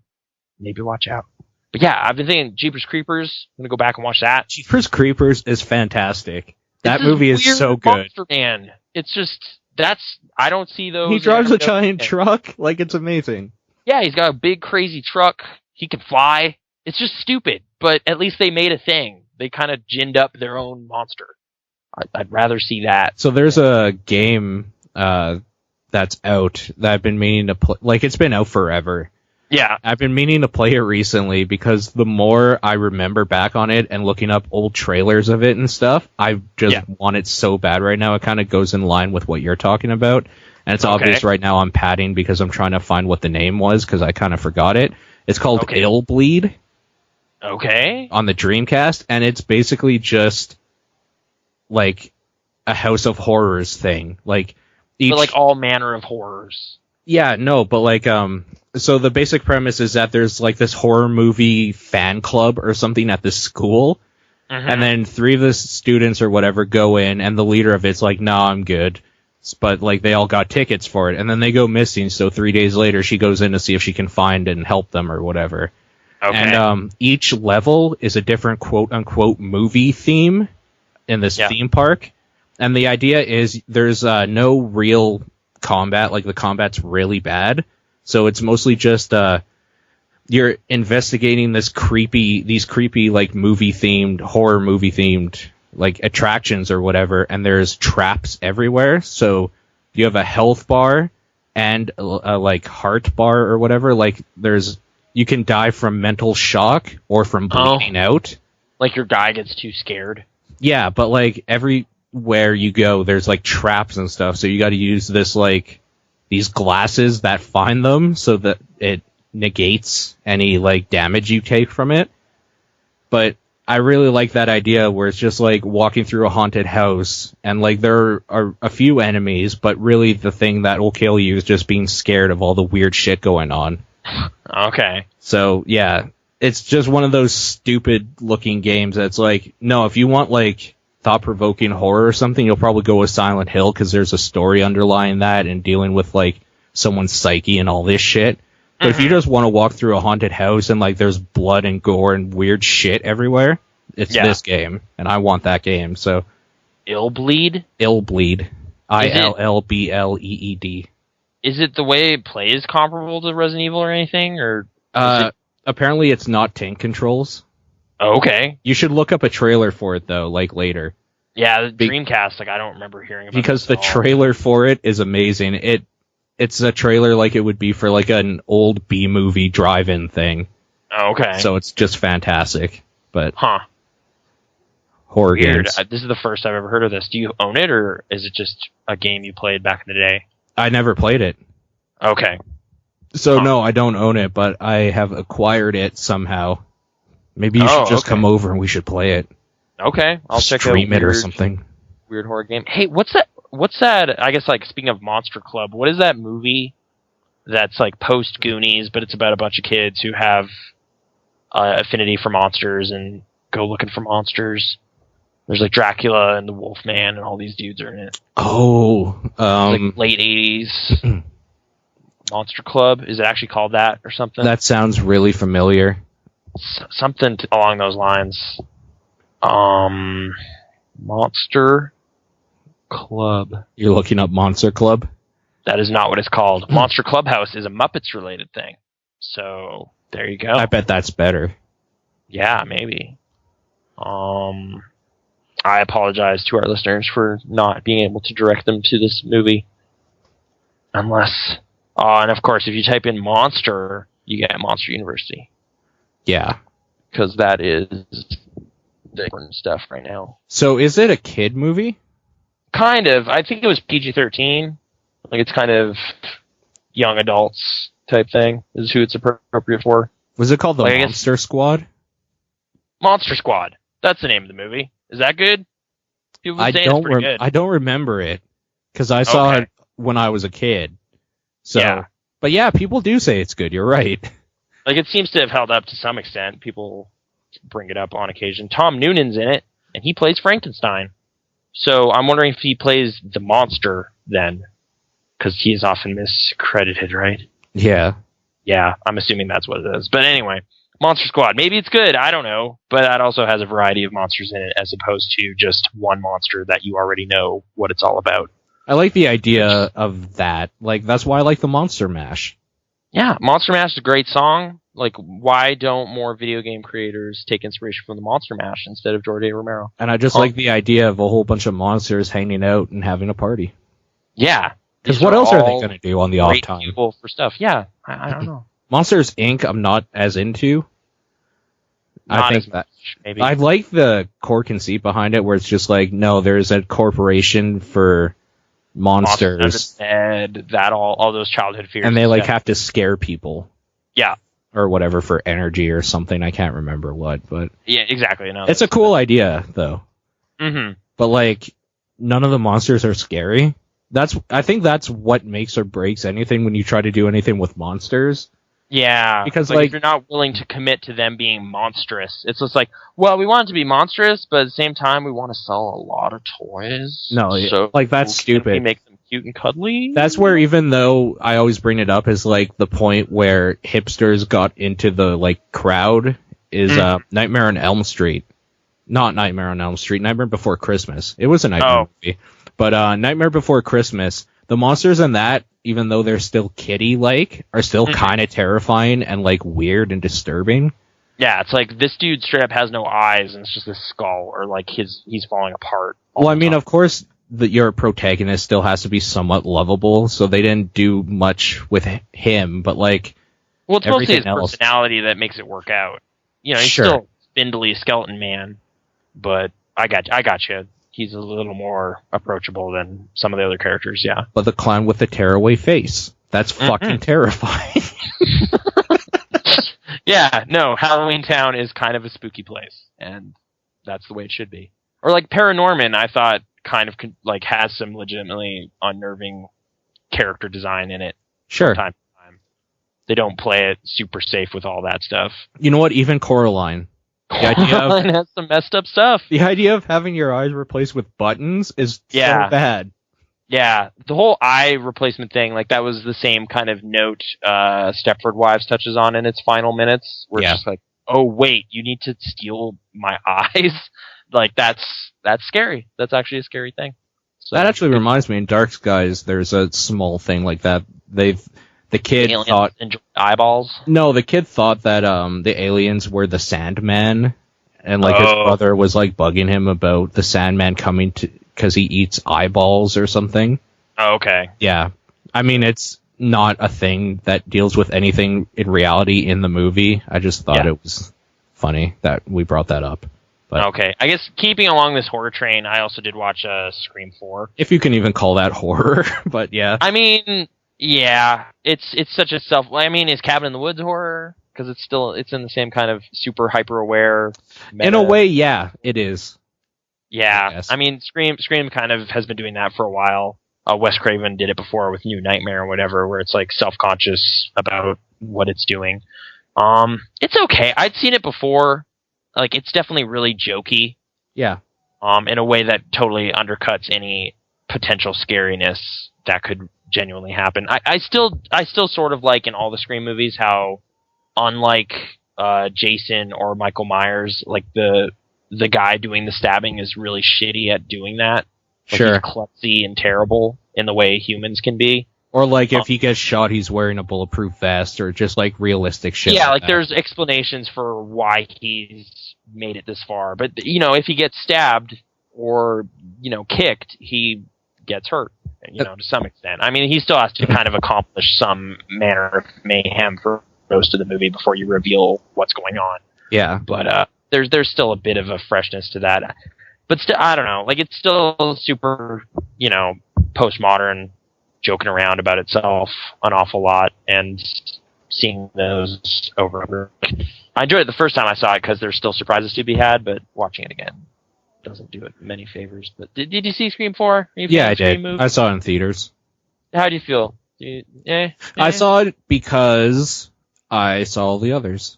Maybe watch out. But yeah, I've been thinking Jeepers Creepers. I'm gonna go back and watch that. Jeepers Creepers is fantastic. That It's this movie is weird so good. Monster Man. It's just, I don't see those. He drives a anecdotes. giant truck. Like, it's amazing. Yeah, he's got a big crazy truck. He can fly. It's just stupid, but at least they made a thing. They kind of ginned up their own monster. I'd rather see that. So there's a game that's out that I've been meaning to play. Like, it's been out forever. Yeah. I've been meaning to play it recently because the more I remember back on it and looking up old trailers of it and stuff, I just want it so bad right now. It kind of goes in line with what you're talking about. And it's obvious right now I'm padding because I'm trying to find what the name was because I kind of forgot it. It's called Ill Bleed. Okay. On the Dreamcast. And it's basically just like a House of Horrors thing. Like, but like all manner of horrors. Yeah, no, but like, so the basic premise is that there's like this horror movie fan club or something at this school, and then 3 of the students or whatever go in, and the leader of it's like, nah, I'm good. But like, they all got tickets for it, and then they go missing, so 3 days later she goes in to see if she can find and help them or whatever. Okay. And each level is a different quote-unquote movie theme in this theme park, and the idea is there's no real combat, like the combat's really bad, so it's mostly just you're investigating these creepy like horror movie themed like attractions or whatever, and there's traps everywhere. So you have a health bar and a like heart bar or whatever. Like you can die from mental shock or from bleeding out. Like your guy gets too scared. Yeah, but like everywhere you go, there's like traps and stuff, so you got to use this like these glasses that find them so that it negates any like damage you take from it. But I really like that idea where it's just like walking through a haunted house and like there are a few enemies, but really the thing that will kill you is just being scared of all the weird shit going on. Okay. So yeah, it's just one of those stupid looking games that's like, no, if you want like thought-provoking horror or something, you'll probably go with Silent Hill because there's a story underlying that and dealing with like someone's psyche and all this shit. But if you just want to walk through a haunted house and like there's blood and gore and weird shit everywhere, it's this game, and I want that game. So Ill Bleed? Ill Bleed. ILLBLEED. Is it the way it plays comparable to Resident Evil or anything, or apparently it's not tank controls. Okay. You should look up a trailer for it though, like later. Yeah, the Dreamcast, like I don't remember hearing about it. Because the trailer for it is amazing. It's a trailer like it would be for like an old B-movie drive-in thing. Okay. So it's just fantastic. But horror Weird. games. This is the first I've ever heard of this. Do you own it, or is it just a game you played back in the day? I never played it. Okay. So no, I don't own it, but I have acquired it somehow. Maybe you should just come over and we should play it. Okay, I'll check out stream it or something. Weird horror game. Hey, what's that? I guess like speaking of Monster Club, what is that movie that's like post Goonies, but it's about a bunch of kids who have affinity for monsters and go looking for monsters? There's like Dracula and the Wolfman and all these dudes are in it. Oh, like late 80s Monster Club. Is it actually called that or something? That sounds really familiar. Something along those lines. Monster Club. You're looking up Monster Club? That is not what it's called. Monster Clubhouse is a Muppets related thing. So there you go. I bet that's better. Yeah, maybe. I apologize to our listeners for not being able to direct them to this movie. Unless, and of course, if you type in Monster, you get Monster University. Yeah. Because that is the important stuff right now. So is it a kid movie? Kind of. I think it was PG-13. Like, it's kind of young adults type thing is who it's appropriate for. Was it called The Monster Squad? Monster Squad. That's the name of the movie. Is that good? People say it's pretty good. I don't remember it because I saw it when I was a kid. So, yeah. But yeah, people do say it's good. You're right. Like, it seems to have held up to some extent. People bring it up on occasion. Tom Noonan's in it, and he plays Frankenstein. So I'm wondering if he plays the monster then, because he is often miscredited, right? Yeah. Yeah, I'm assuming that's what it is. But anyway, Monster Squad. Maybe it's good. I don't know. But that also has a variety of monsters in it as opposed to just one monster that you already know what it's all about. I like the idea of that. Like, that's why I like the Monster Mash. Yeah, Monster Mash is a great song. Like, why don't more video game creators take inspiration from the Monster Mash instead of George A. Romero? And I just like the idea of a whole bunch of monsters hanging out and having a party. Yeah. Because what else are they going to do on the off time? People for stuff. Yeah, I don't know. Monsters Inc. I'm not as into. Not I think as that much, maybe. I like the core conceit behind it, where it's just like, no, there's a corporation for monsters, that all those childhood fears, and they like have to scare people. Yeah. Or whatever for energy or something. I can't remember what, but yeah, exactly. No, it's a cool idea though. Mm-hmm. But like, none of the monsters are scary. I think that's what makes or breaks anything when you try to do anything with monsters. Yeah, because like if you're not willing to commit to them being monstrous, it's just like, well, we want it to be monstrous, but at the same time, we want to sell a lot of toys. No, so like that's stupid. We make them cute and cuddly. That's where, even though I always bring it up as like the point where hipsters got into the like crowd is Nightmare on Elm Street. Not Nightmare on Elm Street, Nightmare Before Christmas. It was a nightmare movie. But Nightmare Before Christmas, the monsters in that, even though they're still kitty-like, are still kind of terrifying and like weird and disturbing. Yeah, it's like this dude straight up has no eyes and it's just a skull, or like he's falling apart. Well, I mean, of course, your protagonist still has to be somewhat lovable, so they didn't do much with him, but like, well, it's mostly his else. personality that makes it work out. You know, he's still spindly skeleton man, but I got you. He's a little more approachable than some of the other characters, yeah. But the clown with the tearaway face, that's fucking terrifying. Yeah, no, Halloween Town is kind of a spooky place, and that's the way it should be. Or like Paranorman, I thought kind of like has some legitimately unnerving character design in it. Sure. From time to time. They don't play it super safe with all that stuff. You know what? Even Coraline. Coraline has some messed up stuff. The idea of having your eyes replaced with buttons is so bad. Yeah, the whole eye replacement thing, like that was the same kind of note Stepford Wives touches on in its final minutes, where it's just like, oh wait, you need to steal my eyes? Like that's scary. That's actually a scary thing. So, that actually reminds me, in Dark Skies, there's a small thing like that. The kid thought eyeballs. No, the kid thought that the aliens were the Sandman, and like his brother was like bugging him about the Sandman coming to because he eats eyeballs or something. Oh, okay. Yeah, I mean, it's not a thing that deals with anything in reality in the movie. I just thought it was funny that we brought that up. But okay, I guess keeping along this horror train, I also did watch Scream 4. If you can even call that horror, but yeah. I mean, yeah, it's such a it's Cabin in the Woods horror because it's in the same kind of super hyper aware. In a way, yeah, it is. Yeah, I mean, Scream kind of has been doing that for a while. Wes Craven did it before with New Nightmare or whatever, where it's like self-conscious about what it's doing. It's okay. I'd seen it before. Like, it's definitely really jokey. Yeah. In a way that totally undercuts any potential scariness that could genuinely happen. I still sort of like in all the Scream movies how, unlike Jason or Michael Myers, like the guy doing the stabbing is really shitty at doing that. Like, sure. He's klutzy and terrible in the way humans can be. Or like if he gets shot, he's wearing a bulletproof vest, or just like realistic shit. Yeah, like that. There's explanations for why he's made it this far. But, if he gets stabbed or, kicked, he gets hurt, to some extent. I mean, he still has to kind of accomplish some manner of mayhem for most of the movie before you reveal what's going on. Yeah. But there's still a bit of a freshness to that. But still, I don't know. Like, it's still super, postmodern, joking around about itself an awful lot, and seeing those over and over. I enjoyed it the first time I saw it because there's still surprises to be had, but watching it again doesn't do it many favors. But did you see Scream 4? Yeah, I did. I saw it in theaters. How do you feel? I saw it because I saw all the others.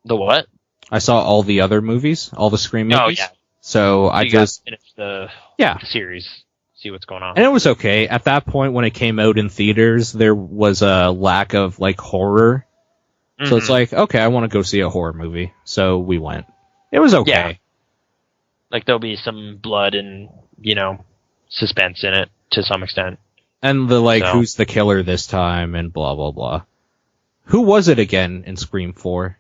The what? I saw all the other movies, all the Scream movies. Oh, yeah. So I just finished the series. See what's going on. And it was okay. At that point, when it came out in theaters, there was a lack of like horror. Mm-hmm. So it's like, okay, I want to go see a horror movie. So we went. It was okay. Yeah. Like there'll be some blood and, suspense in it to some extent. And who's the killer this time, and blah, blah, blah. Who was it again in Scream 4?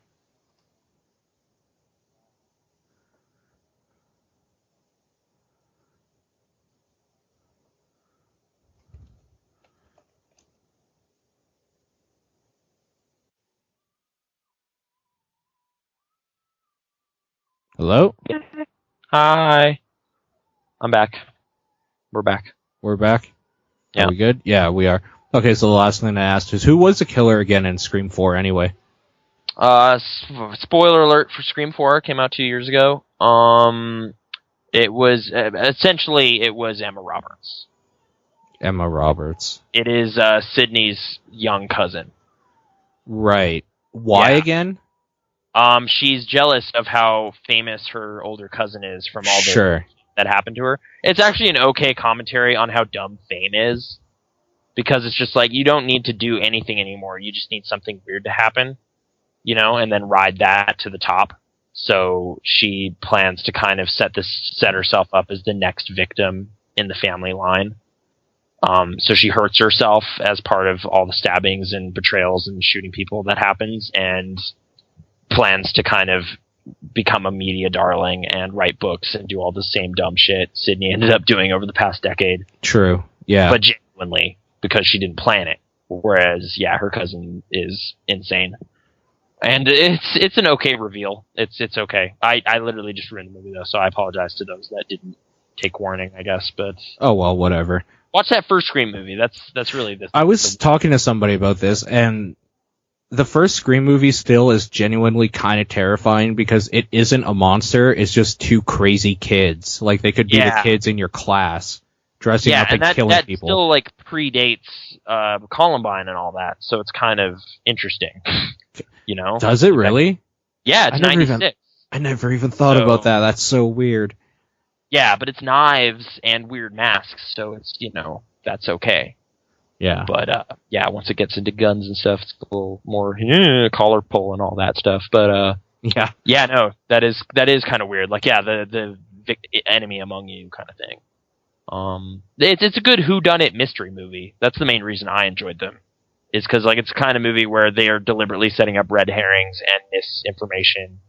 Hello? Hi. I'm back. We're back. We're back? Yeah. Are we good? Yeah, we are. Okay, so the last thing I asked is, who was the killer again in Scream 4 anyway? Spoiler alert for Scream 4, came out 2 years ago. It was, essentially, it was Emma Roberts. Emma Roberts. It is, Sydney's young cousin. Right. Why Yeah. again? She's jealous of how famous her older cousin is from all the Sure. that happened to her. It's actually an okay commentary on how dumb fame is. Because it's just like, you don't need to do anything anymore. You just need something weird to happen, and then ride that to the top. So she plans to kind of set herself up as the next victim in the family line. So she hurts herself as part of all the stabbings and betrayals and shooting people that happens, and plans to kind of become a media darling and write books and do all the same dumb shit Sydney ended up doing over the past decade. True. Yeah. But genuinely, because she didn't plan it. Whereas, yeah, her cousin is insane. And it's an okay reveal. It's okay. I literally just ruined the movie though, so I apologize to those that didn't take warning, I guess. But oh well, whatever. Watch that first Scream movie. That's really the. I was talking to somebody about this, and the first Scream movie still is genuinely kind of terrifying because it isn't a monster. It's just two crazy kids. Like, they could be the kids in your class dressing up and killing people. Still predates Columbine and all that, so it's kind of interesting. Does it really? Yeah, it's 96. I never even thought about that. That's so weird. Yeah, but it's knives and weird masks, so it's, that's okay. Yeah. But, once it gets into guns and stuff, it's a little more collar pull and all that stuff. But, yeah, no, that is kind of weird. Like, the enemy among you kind of thing. It's a good whodunit mystery movie. That's the main reason I enjoyed them. Is because, it's the kind of movie where they are deliberately setting up red herrings and misinformation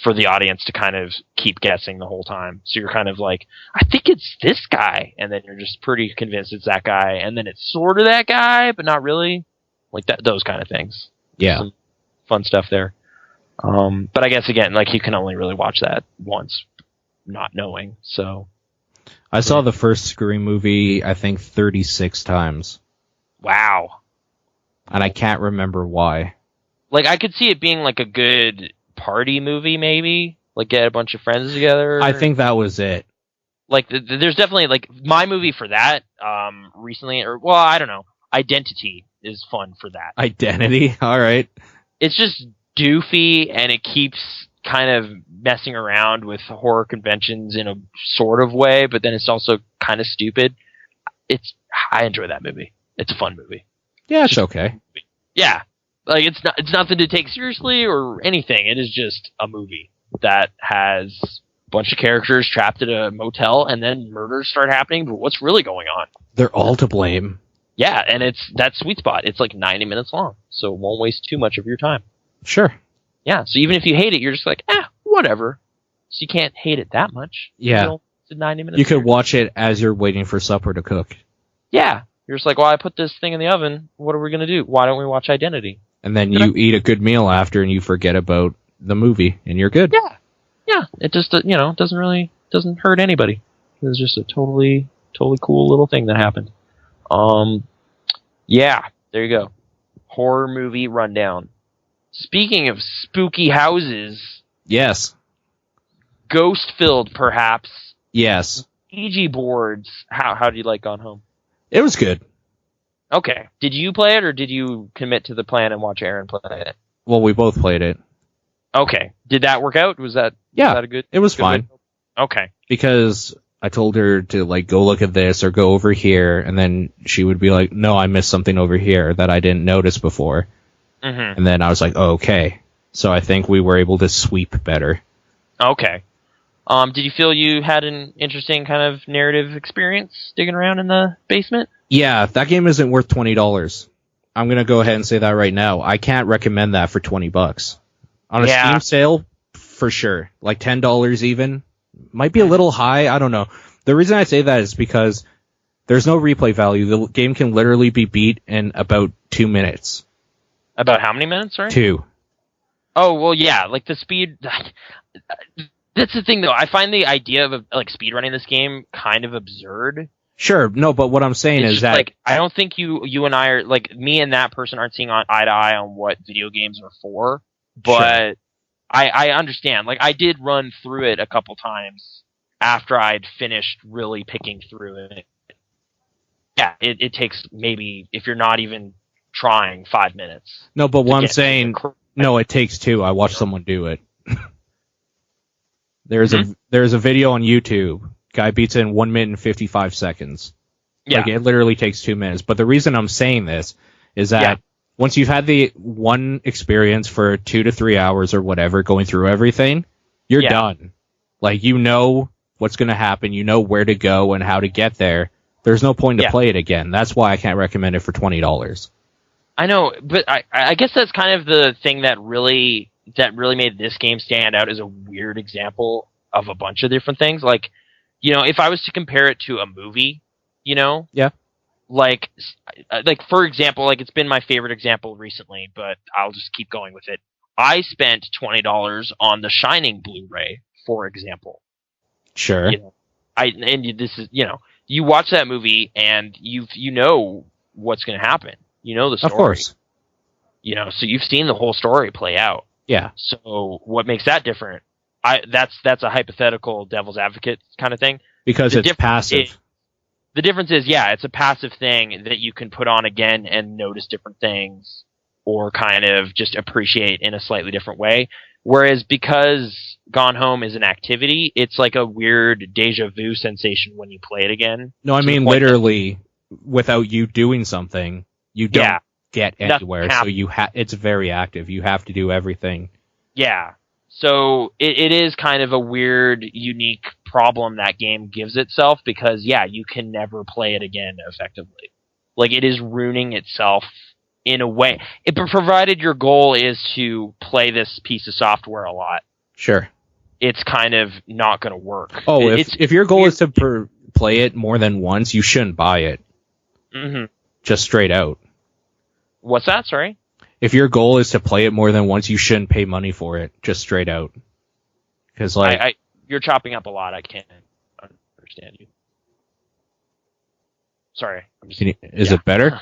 for the audience to kind of keep guessing the whole time. So you're kind of like, I think it's this guy, and then you're just pretty convinced it's that guy, and then it's sort of that guy, but not really. Like those kind of things. Yeah. Some fun stuff there. But I guess, again, you can only really watch that once, not knowing, so. I saw the first Scream movie, I think, 36 times. Wow. And I can't remember why. I could see it being, a good party movie, maybe? Get a bunch of friends together? I think that was it. There's definitely, my movie for that, recently, I don't know. Identity is fun for that. Identity? Alright. It's just doofy, and it keeps kind of messing around with horror conventions in a sort of way, but then it's also kind of stupid. I enjoy that movie. It's a fun movie. Yeah, it's okay. Yeah. It's nothing to take seriously or anything. It is just a movie that has a bunch of characters trapped at a motel, and then murders start happening, but what's really going on? They're all to blame. Yeah, and it's that sweet spot. It's 90 minutes long, so it won't waste too much of your time. Sure. Yeah, so even if you hate it, you're just whatever. So you can't hate it that much. Yeah. It's 90 minutes. You could watch it as you're waiting for supper to cook. Yeah. You're just I put this thing in the oven. What are we going to do? Why don't we watch Identity? And then you eat a good meal after, and you forget about the movie, and you're good. Yeah. Yeah. It just, doesn't hurt anybody. It's just a totally cool little thing that happened. Yeah. There you go. Horror movie rundown. Speaking of spooky houses. Yes. Ghost-filled, perhaps. Yes. Ouija boards. How do you like Gone Home? It was good. Okay. Did you play it, or did you commit to the plan and watch Aaron play it? Well, we both played it. Okay. Did that work out? Was that a good? It was good fine. way? Okay. Because I told her to go look at this or go over here, and then she would be like, no, I missed something over here that I didn't notice before. Mm-hmm. And then I was like, oh, okay. So I think we were able to sweep better. Okay. Did you feel you had an interesting kind of narrative experience digging around in the basement? Yeah, that game isn't worth $20. I'm gonna go ahead and say that right now. I can't recommend that for $20 on a Steam sale for sure. Like $10 even might be a little high. I don't know. The reason I say that is because there's no replay value. The game can literally be beat in about 2 minutes. About how many minutes? Sorry. 2. Oh well, yeah. Like the speed. That's the thing, though. I find the idea of like speedrunning this game kind of absurd. Sure, no, but what I'm saying is that like I don't think you and I are like me and that person aren't seeing eye to eye on what video games are for. But sure. I understand. Like I did run through it a couple times after I'd finished really picking through it. Yeah, it takes maybe if you're not even trying 5 minutes. No, but what I'm saying, no, it takes 2. I watched someone do it. There's a video on YouTube. Guy beats it in 1 minute and 55 seconds. Yeah. Like, it literally takes 2 minutes. But the reason I'm saying this is that once you've had the one experience for 2 to 3 hours or whatever, going through everything, you're done. Like, you know what's going to happen. You know where to go and how to get there. There's no point to play it again. That's why I can't recommend it for $20. I know, but I guess that's kind of the thing that really made this game stand out as a weird example of a bunch of different things. Like, you know, if I was to compare it to a movie, you know, like for example, like it's been my favorite example recently, but I'll just keep going with it. I spent $20 on The Shining Blu-ray, for example. Sure. You know, this is, you know, you watch that movie and you know what's going to happen. You know the story. Of course. You know, so you've seen the whole story play out. Yeah. So what makes that different? That's a hypothetical devil's advocate kind of thing. Because it's passive. The difference is, it's a passive thing that you can put on again and notice different things or kind of just appreciate in a slightly different way. Whereas because Gone Home is an activity, it's like a weird deja vu sensation when you play it again. No, I mean literally without you doing something, you don't get anywhere. So it's very active. You have to do everything. Yeah. So it is kind of a weird, unique problem that game gives itself because, you can never play it again effectively. Like, it is ruining itself in a way. Provided your goal is to play this piece of software a lot. Sure. It's kind of not going to work. Oh, if your goal is to play it more than once, you shouldn't buy it. Mm-hmm. Just straight out. What's that? Sorry? If your goal is to play it more than once, you shouldn't pay money for it. Just straight out. Because you're chopping up a lot. I can't understand you. Sorry. Is it better?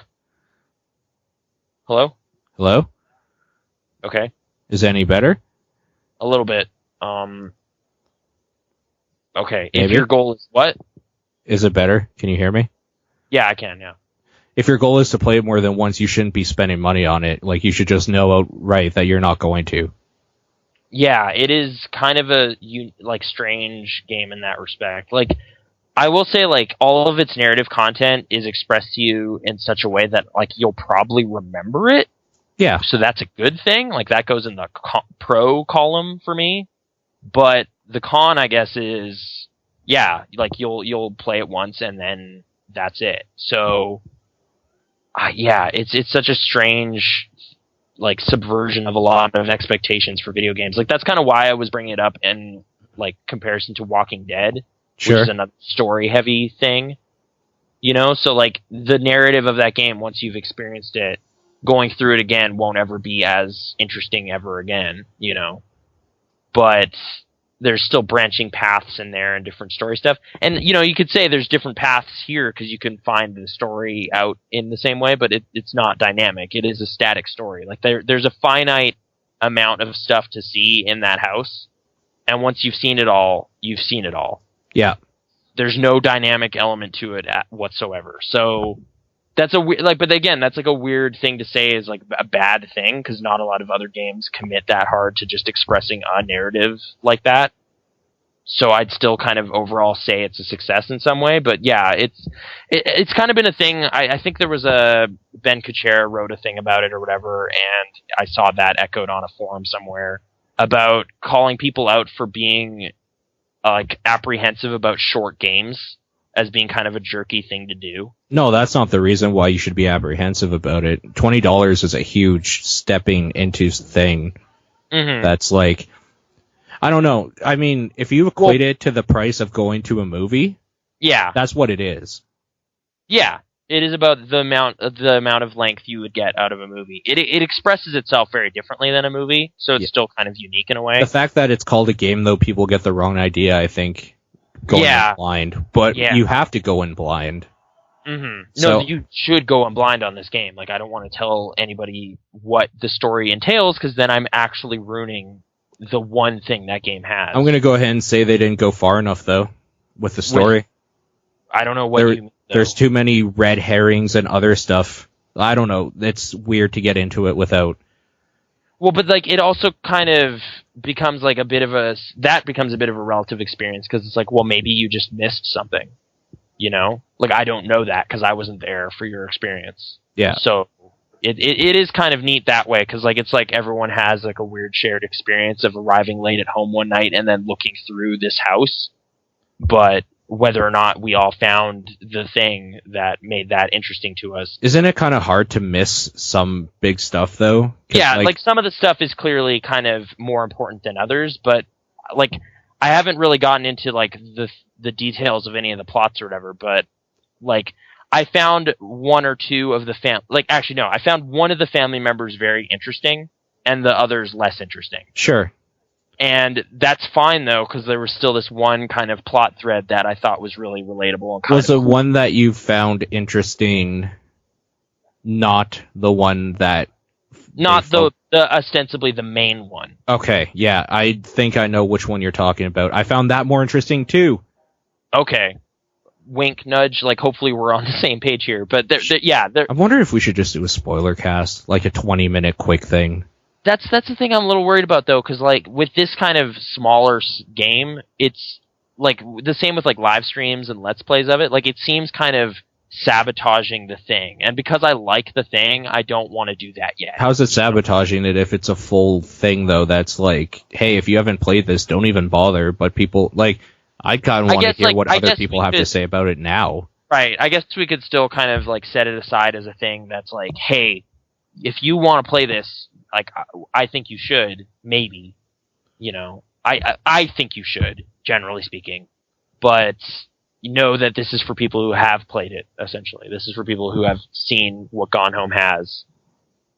Hello? Hello? Okay. Is it any better? A little bit. Okay. Maybe? If your goal is what? Is it better? Can you hear me? Yeah, I can, yeah. If your goal is to play it more than once, you shouldn't be spending money on it. Like, you should just know outright that you're not going to. Yeah, it is kind of a strange game in that respect. Like, I will say, like, all of its narrative content is expressed to you in such a way that, like, you'll probably remember it. Yeah. So that's a good thing. Like, that goes in the pro column for me. But the con, I guess, is, like, you'll play it once and then that's it. So, it's such a strange, like, subversion of a lot of expectations for video games. Like, that's kind of why I was bringing it up in, like, comparison to Walking Dead, which is another story-heavy thing. You know? So, like, the narrative of that game, once you've experienced it, going through it again won't ever be as interesting ever again, you know? But there's still branching paths in there and different story stuff. And, you know, you could say there's different paths here because you can find the story out in the same way, but it's not dynamic. It is a static story. Like, there's a finite amount of stuff to see in that house. And once you've seen it all, you've seen it all. Yeah. There's no dynamic element to it whatsoever. So that's but again, that's like a weird thing to say is like a bad thing because not a lot of other games commit that hard to just expressing a narrative like that. So I'd still kind of overall say it's a success in some way, but it's kind of been a thing. I think there was Ben Kuchera wrote a thing about it or whatever, and I saw that echoed on a forum somewhere about calling people out for being like apprehensive about short games as being kind of a jerky thing to do. No, that's not the reason why you should be apprehensive about it. $20 is a huge stepping into thing. Mm-hmm. That's like, I don't know. I mean, if you equate it to the price of going to a movie, yeah, that's what it is. Yeah, it is about the amount of length you would get out of a movie. It expresses itself very differently than a movie, so it's still kind of unique in a way. The fact that it's called a game, though, people get the wrong idea, I think, going in blind. But you have to go in blind. Mm-hmm. So, no, you should go in blind on this game. Like, I don't want to tell anybody what the story entails, because then I'm actually ruining the one thing that game has. I'm going to go ahead and say they didn't go far enough, though, with the story. I don't know what you mean, though. There's too many red herrings and other stuff. I don't know. It's weird to get into it without... Well, but like it also kind of becomes like a bit of a relative experience, because it's like, well, maybe you just missed something, you know? Like, I don't know that because I wasn't there for your experience. Yeah. So it is kind of neat that way, because like it's like everyone has like a weird shared experience of arriving late at home one night and then looking through this house, but whether or not we all found the thing that made that interesting to us. Isn't it kind of hard to miss some big stuff, though? Yeah, like some of the stuff is clearly kind of more important than others, but like I haven't really gotten into like the details of any of the plots or whatever, but like I found one or two of the I found one of the family members very interesting and the others less interesting. Sure. And that's fine, though, because there was still this one kind of plot thread that I thought was really relatable. And was the one that you found interesting not the one that... Not the ostensibly the main one. Okay, yeah, I think I know which one you're talking about. I found that more interesting, too. Okay. Wink, nudge, like, hopefully we're on the same page here. But, I'm wondering if we should just do a spoiler cast, like a 20-minute quick thing. That's the thing I'm a little worried about, though, because like with this kind of smaller game, it's like the same with like live streams and let's plays of it. Like it seems kind of sabotaging the thing, and because I like the thing, I don't want to do that yet. How's it sabotaging it if it's a full thing though? That's like, hey, if you haven't played this, don't even bother. But people like, I kind of want to hear what other people have to say about it now. Right. I guess we could still kind of like set it aside as a thing that's like, hey, if you want to play this. Like, I think you should, maybe, you know, I think you should, generally speaking, but you know that this is for people who have played it, essentially. This is for people who have seen what Gone Home has,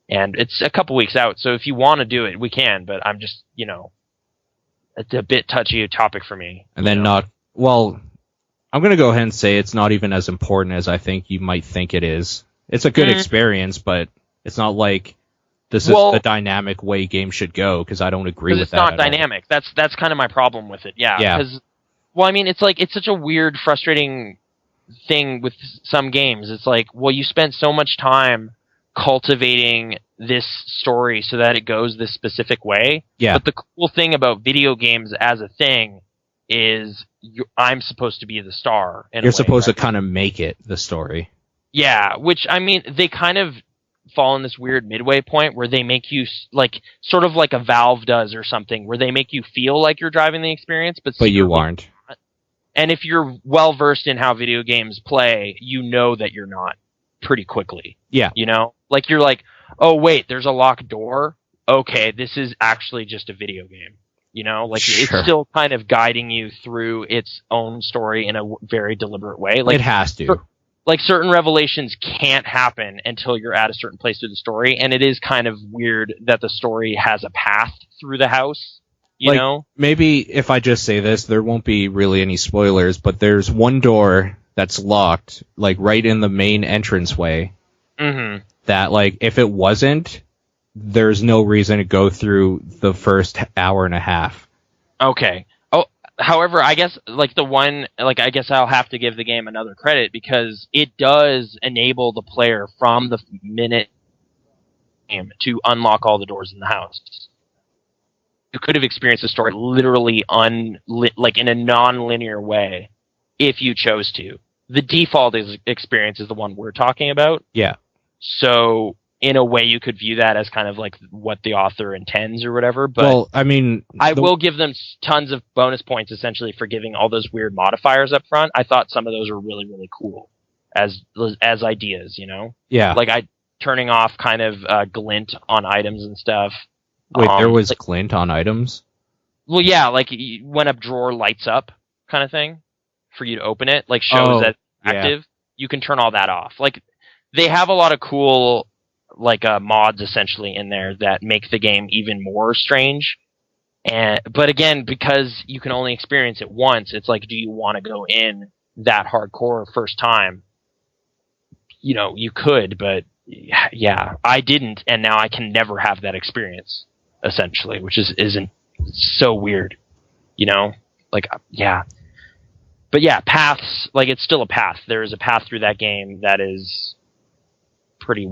and it's a couple weeks out, so if you want to do it, we can, but I'm just, you know, it's a bit touchy topic for me. And then I'm going to go ahead and say it's not even as important as I think you might think it is. It's a good experience, but it's not like... This is the dynamic way games should go, because I don't agree with that. It's not dynamic. That's kind of my problem with it. Yeah. Because, well, I mean, it's like it's such a weird, frustrating thing with some games. It's like, well, you spent so much time cultivating this story so that it goes this specific way. Yeah. But the cool thing about video games as a thing is I'm supposed to be the star. You're supposed to kind of make it the story. Yeah, which, I mean, they kind of fall in this weird midway point where they make you like sort of like a Valve does or something, where they make you feel like you're driving the experience, but you aren't. And if you're well versed in how video games play, you know that you're not pretty quickly. Yeah. You know, like you're like, oh wait, there's a locked door. Okay, this is actually just a video game. You know, like It's still kind of guiding you through its own story in a very deliberate way. Like it has to. Like certain revelations can't happen until you're at a certain place through the story, and it is kind of weird that the story has a path through the house, you know? Maybe if I just say this, there won't be really any spoilers, but there's one door that's locked, like right in the main entranceway, that like if it wasn't, there's no reason to go through the first hour and a half. Okay. However, I guess I guess I'll have to give the game another credit, because it does enable the player from the minute to unlock all the doors in the house. You could have experienced the story literally like in a non-linear way if you chose to. The default experience is the one we're talking about. Yeah. So in a way you could view that as kind of like what the author intends or whatever. But well, I mean, I will give them tons of bonus points essentially for giving all those weird modifiers up front. I thought some of those were really, really cool as ideas, you know? Yeah. Like turning off kind of glint on items and stuff. Wait, there was glint on items? Well, yeah, like when a drawer lights up kind of thing for you to open it, like shows that active, you can turn all that off. Like they have a lot of cool like mods essentially in there that make the game even more strange. But again, because you can only experience it once, it's like, do you want to go in that hardcore first time? You know, you could, but yeah, I didn't, and now I can never have that experience essentially, which isn't so weird, you know? Like, yeah. But yeah, paths, like it's still a path. There is a path through that game that is pretty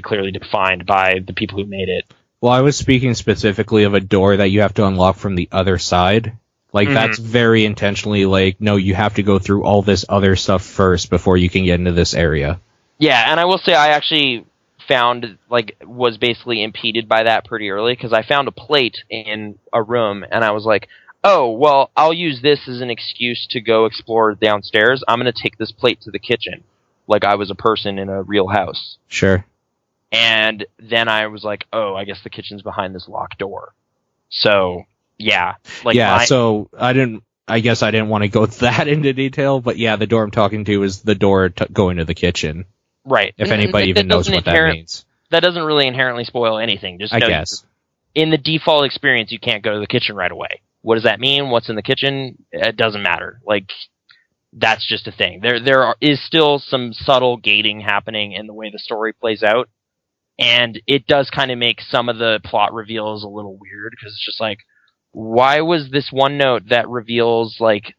clearly defined by the people who made it. Well, I was speaking specifically of a door that you have to unlock from the other side. Like, that's very intentionally like, no, you have to go through all this other stuff first before you can get into this area. Yeah, and I will say I actually found, like, was basically impeded by that pretty early, because I found a plate in a room, and I was like, oh, well, I'll use this as an excuse to go explore downstairs. I'm going to take this plate to the kitchen, like I was a person in a real house. Sure. And then I was like, oh, I guess the kitchen's behind this locked door. So, yeah. Like so I guess I didn't want to go that into detail, but yeah, the door I'm talking to is the door going to the kitchen. Right. If anybody even knows what that means. That doesn't really inherently spoil anything. Just I guess. In the default experience, you can't go to the kitchen right away. What does that mean? What's in the kitchen? It doesn't matter. Like, that's just a thing. There is still some subtle gating happening in the way the story plays out. And it does kind of make some of the plot reveals a little weird, because it's just like, why was this one note that reveals, like,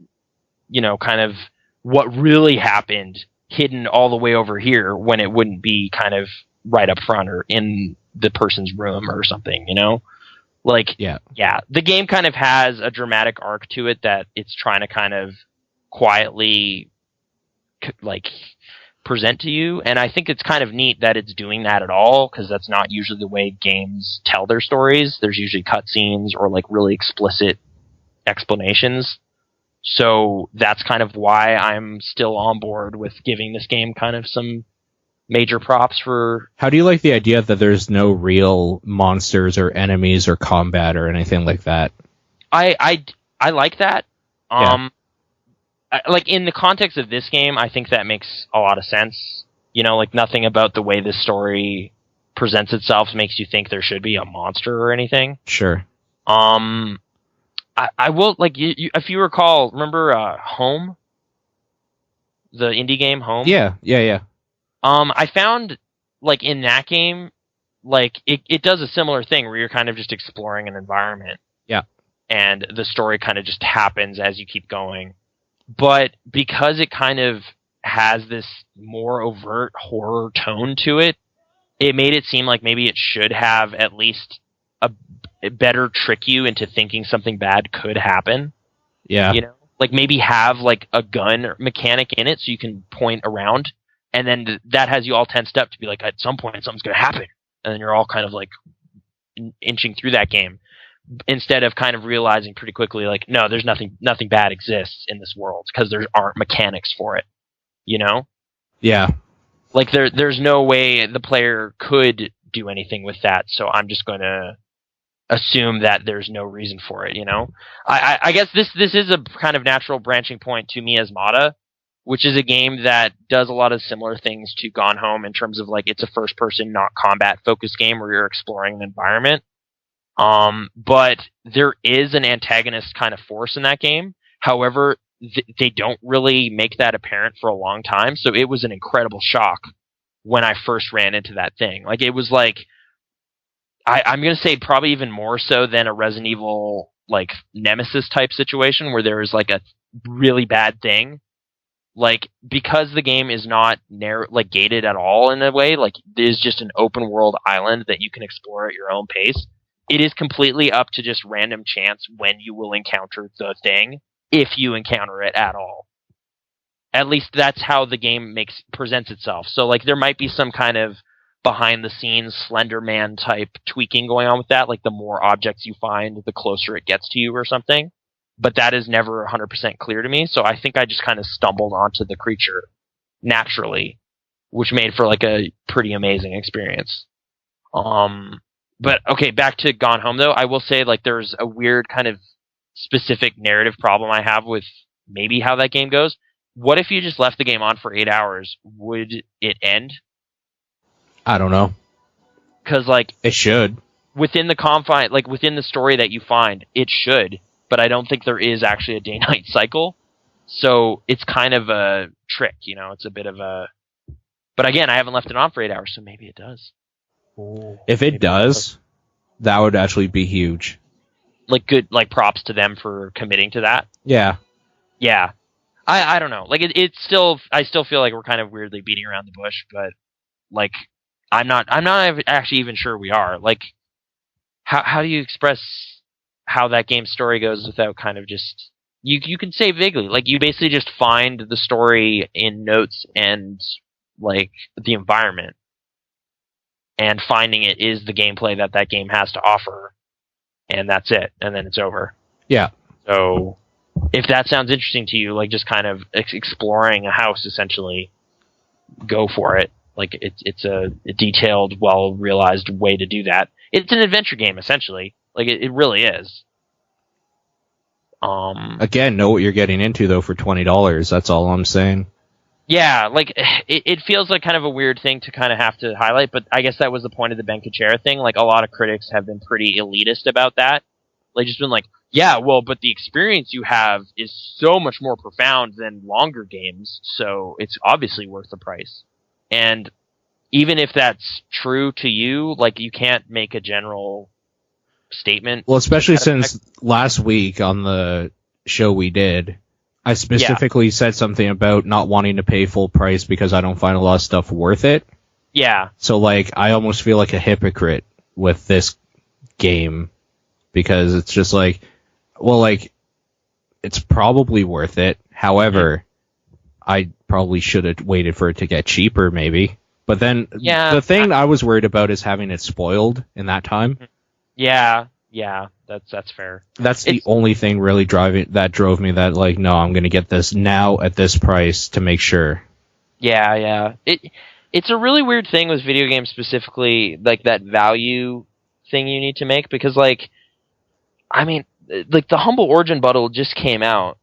you know, kind of what really happened hidden all the way over here when it wouldn't be kind of right up front or in the person's room or something, you know? Like, yeah, the game kind of has a dramatic arc to it that it's trying to kind of quietly, like, present to you, and I think it's kind of neat that it's doing that at all, because that's not usually the way games tell their stories. There's usually cutscenes or like really explicit explanations. So that's kind of why I'm still on board with giving this game kind of some major props for... How do you like the idea that there's no real monsters or enemies or combat or anything like that? I like that. Like, in the context of this game, I think that makes a lot of sense. You know, like, nothing about the way this story presents itself makes you think there should be a monster or anything. Sure. I will, like, you if you recall, remember Home? The indie game Home? Yeah. I found, like, in that game, like, it does a similar thing where you're kind of just exploring an environment. Yeah. And the story kind of just happens as you keep going. But because it kind of has this more overt horror tone to it, it made it seem like maybe it should have at least a better trick you into thinking something bad could happen. Yeah. You know? Like, maybe have, like, a gun mechanic in it so you can point around, and then that has you all tensed up to be like, at some point something's going to happen. And then you're all kind of, like, inching through that game. Instead of kind of realizing pretty quickly, like, no, there's nothing bad exists in this world, because there aren't mechanics for it, you know? Yeah. Like, there's no way the player could do anything with that, so I'm just going to assume that there's no reason for it, you know? I guess this is a kind of natural branching point to Miasmata, which is a game that does a lot of similar things to Gone Home in terms of, like, it's a first-person, not combat-focused game where you're exploring an environment. But there is an antagonist kind of force in that game. However, they don't really make that apparent for a long time. So it was an incredible shock when I first ran into that thing. Like, it was like, I'm going to say probably even more so than a Resident Evil, like, Nemesis type situation where there is, like, a really bad thing. Like, because the game is not gated at all in a way, like, there's just an open world island that you can explore at your own pace. It is completely up to just random chance when you will encounter the thing, if you encounter it at all. At least that's how the game presents itself. So, like, there might be some kind of behind the scenes Slender Man type tweaking going on with that. Like the more objects you find, the closer it gets to you or something. But that is never 100% clear to me. So I think I just kind of stumbled onto the creature naturally, which made for like a pretty amazing experience. But okay, back to Gone Home though. I will say like there's a weird kind of specific narrative problem I have with maybe how that game goes. What if you just left the game on for 8 hours? Would it end? I don't know. Because like it should within the confine, like within the story that you find, it should. But I don't think there is actually a day-night cycle, so it's kind of a trick. You know, it's a bit of a. But again, I haven't left it on for 8 hours, so maybe it does. Ooh, if it does, that would actually be huge. Like good, like props to them for committing to that. Yeah. Yeah. I don't know. Like it's still, I still feel like we're kind of weirdly beating around the bush, but like I'm not actually even sure we are. Like how do you express how that game's story goes without kind of just you can say vaguely, like you basically just find the story in notes and like the environment, and finding it is the gameplay that game has to offer, and that's it, and then it's over. Yeah. So if that sounds interesting to you, like just kind of exploring a house, essentially, go for it. Like it's a detailed, well realized way to do that. It's an adventure game, essentially. Like it really is. Again, know what you're getting into though for $20. That's all I'm saying. Yeah, like it feels like kind of a weird thing to kind of have to highlight, but I guess that was the point of the Ben Kuchera thing. Like a lot of critics have been pretty elitist about that. Like just been like, yeah, well, but the experience you have is so much more profound than longer games, so it's obviously worth the price. And even if that's true to you, like you can't make a general statement. Well, especially since last week on the show we did, I specifically said something about not wanting to pay full price because I don't find a lot of stuff worth it. Yeah. So, like, I almost feel like a hypocrite with this game because it's just like, well, like, it's probably worth it. However, I probably should have waited for it to get cheaper, maybe. But then the thing I was worried about is having it spoiled in that time. Yeah, that's fair. That's the only thing really drove me that, like, no, I'm going to get this now at this price to make sure. Yeah. It's a really weird thing with video games specifically, like that value thing you need to make, because, like, I mean, like the Humble Origin bundle just came out,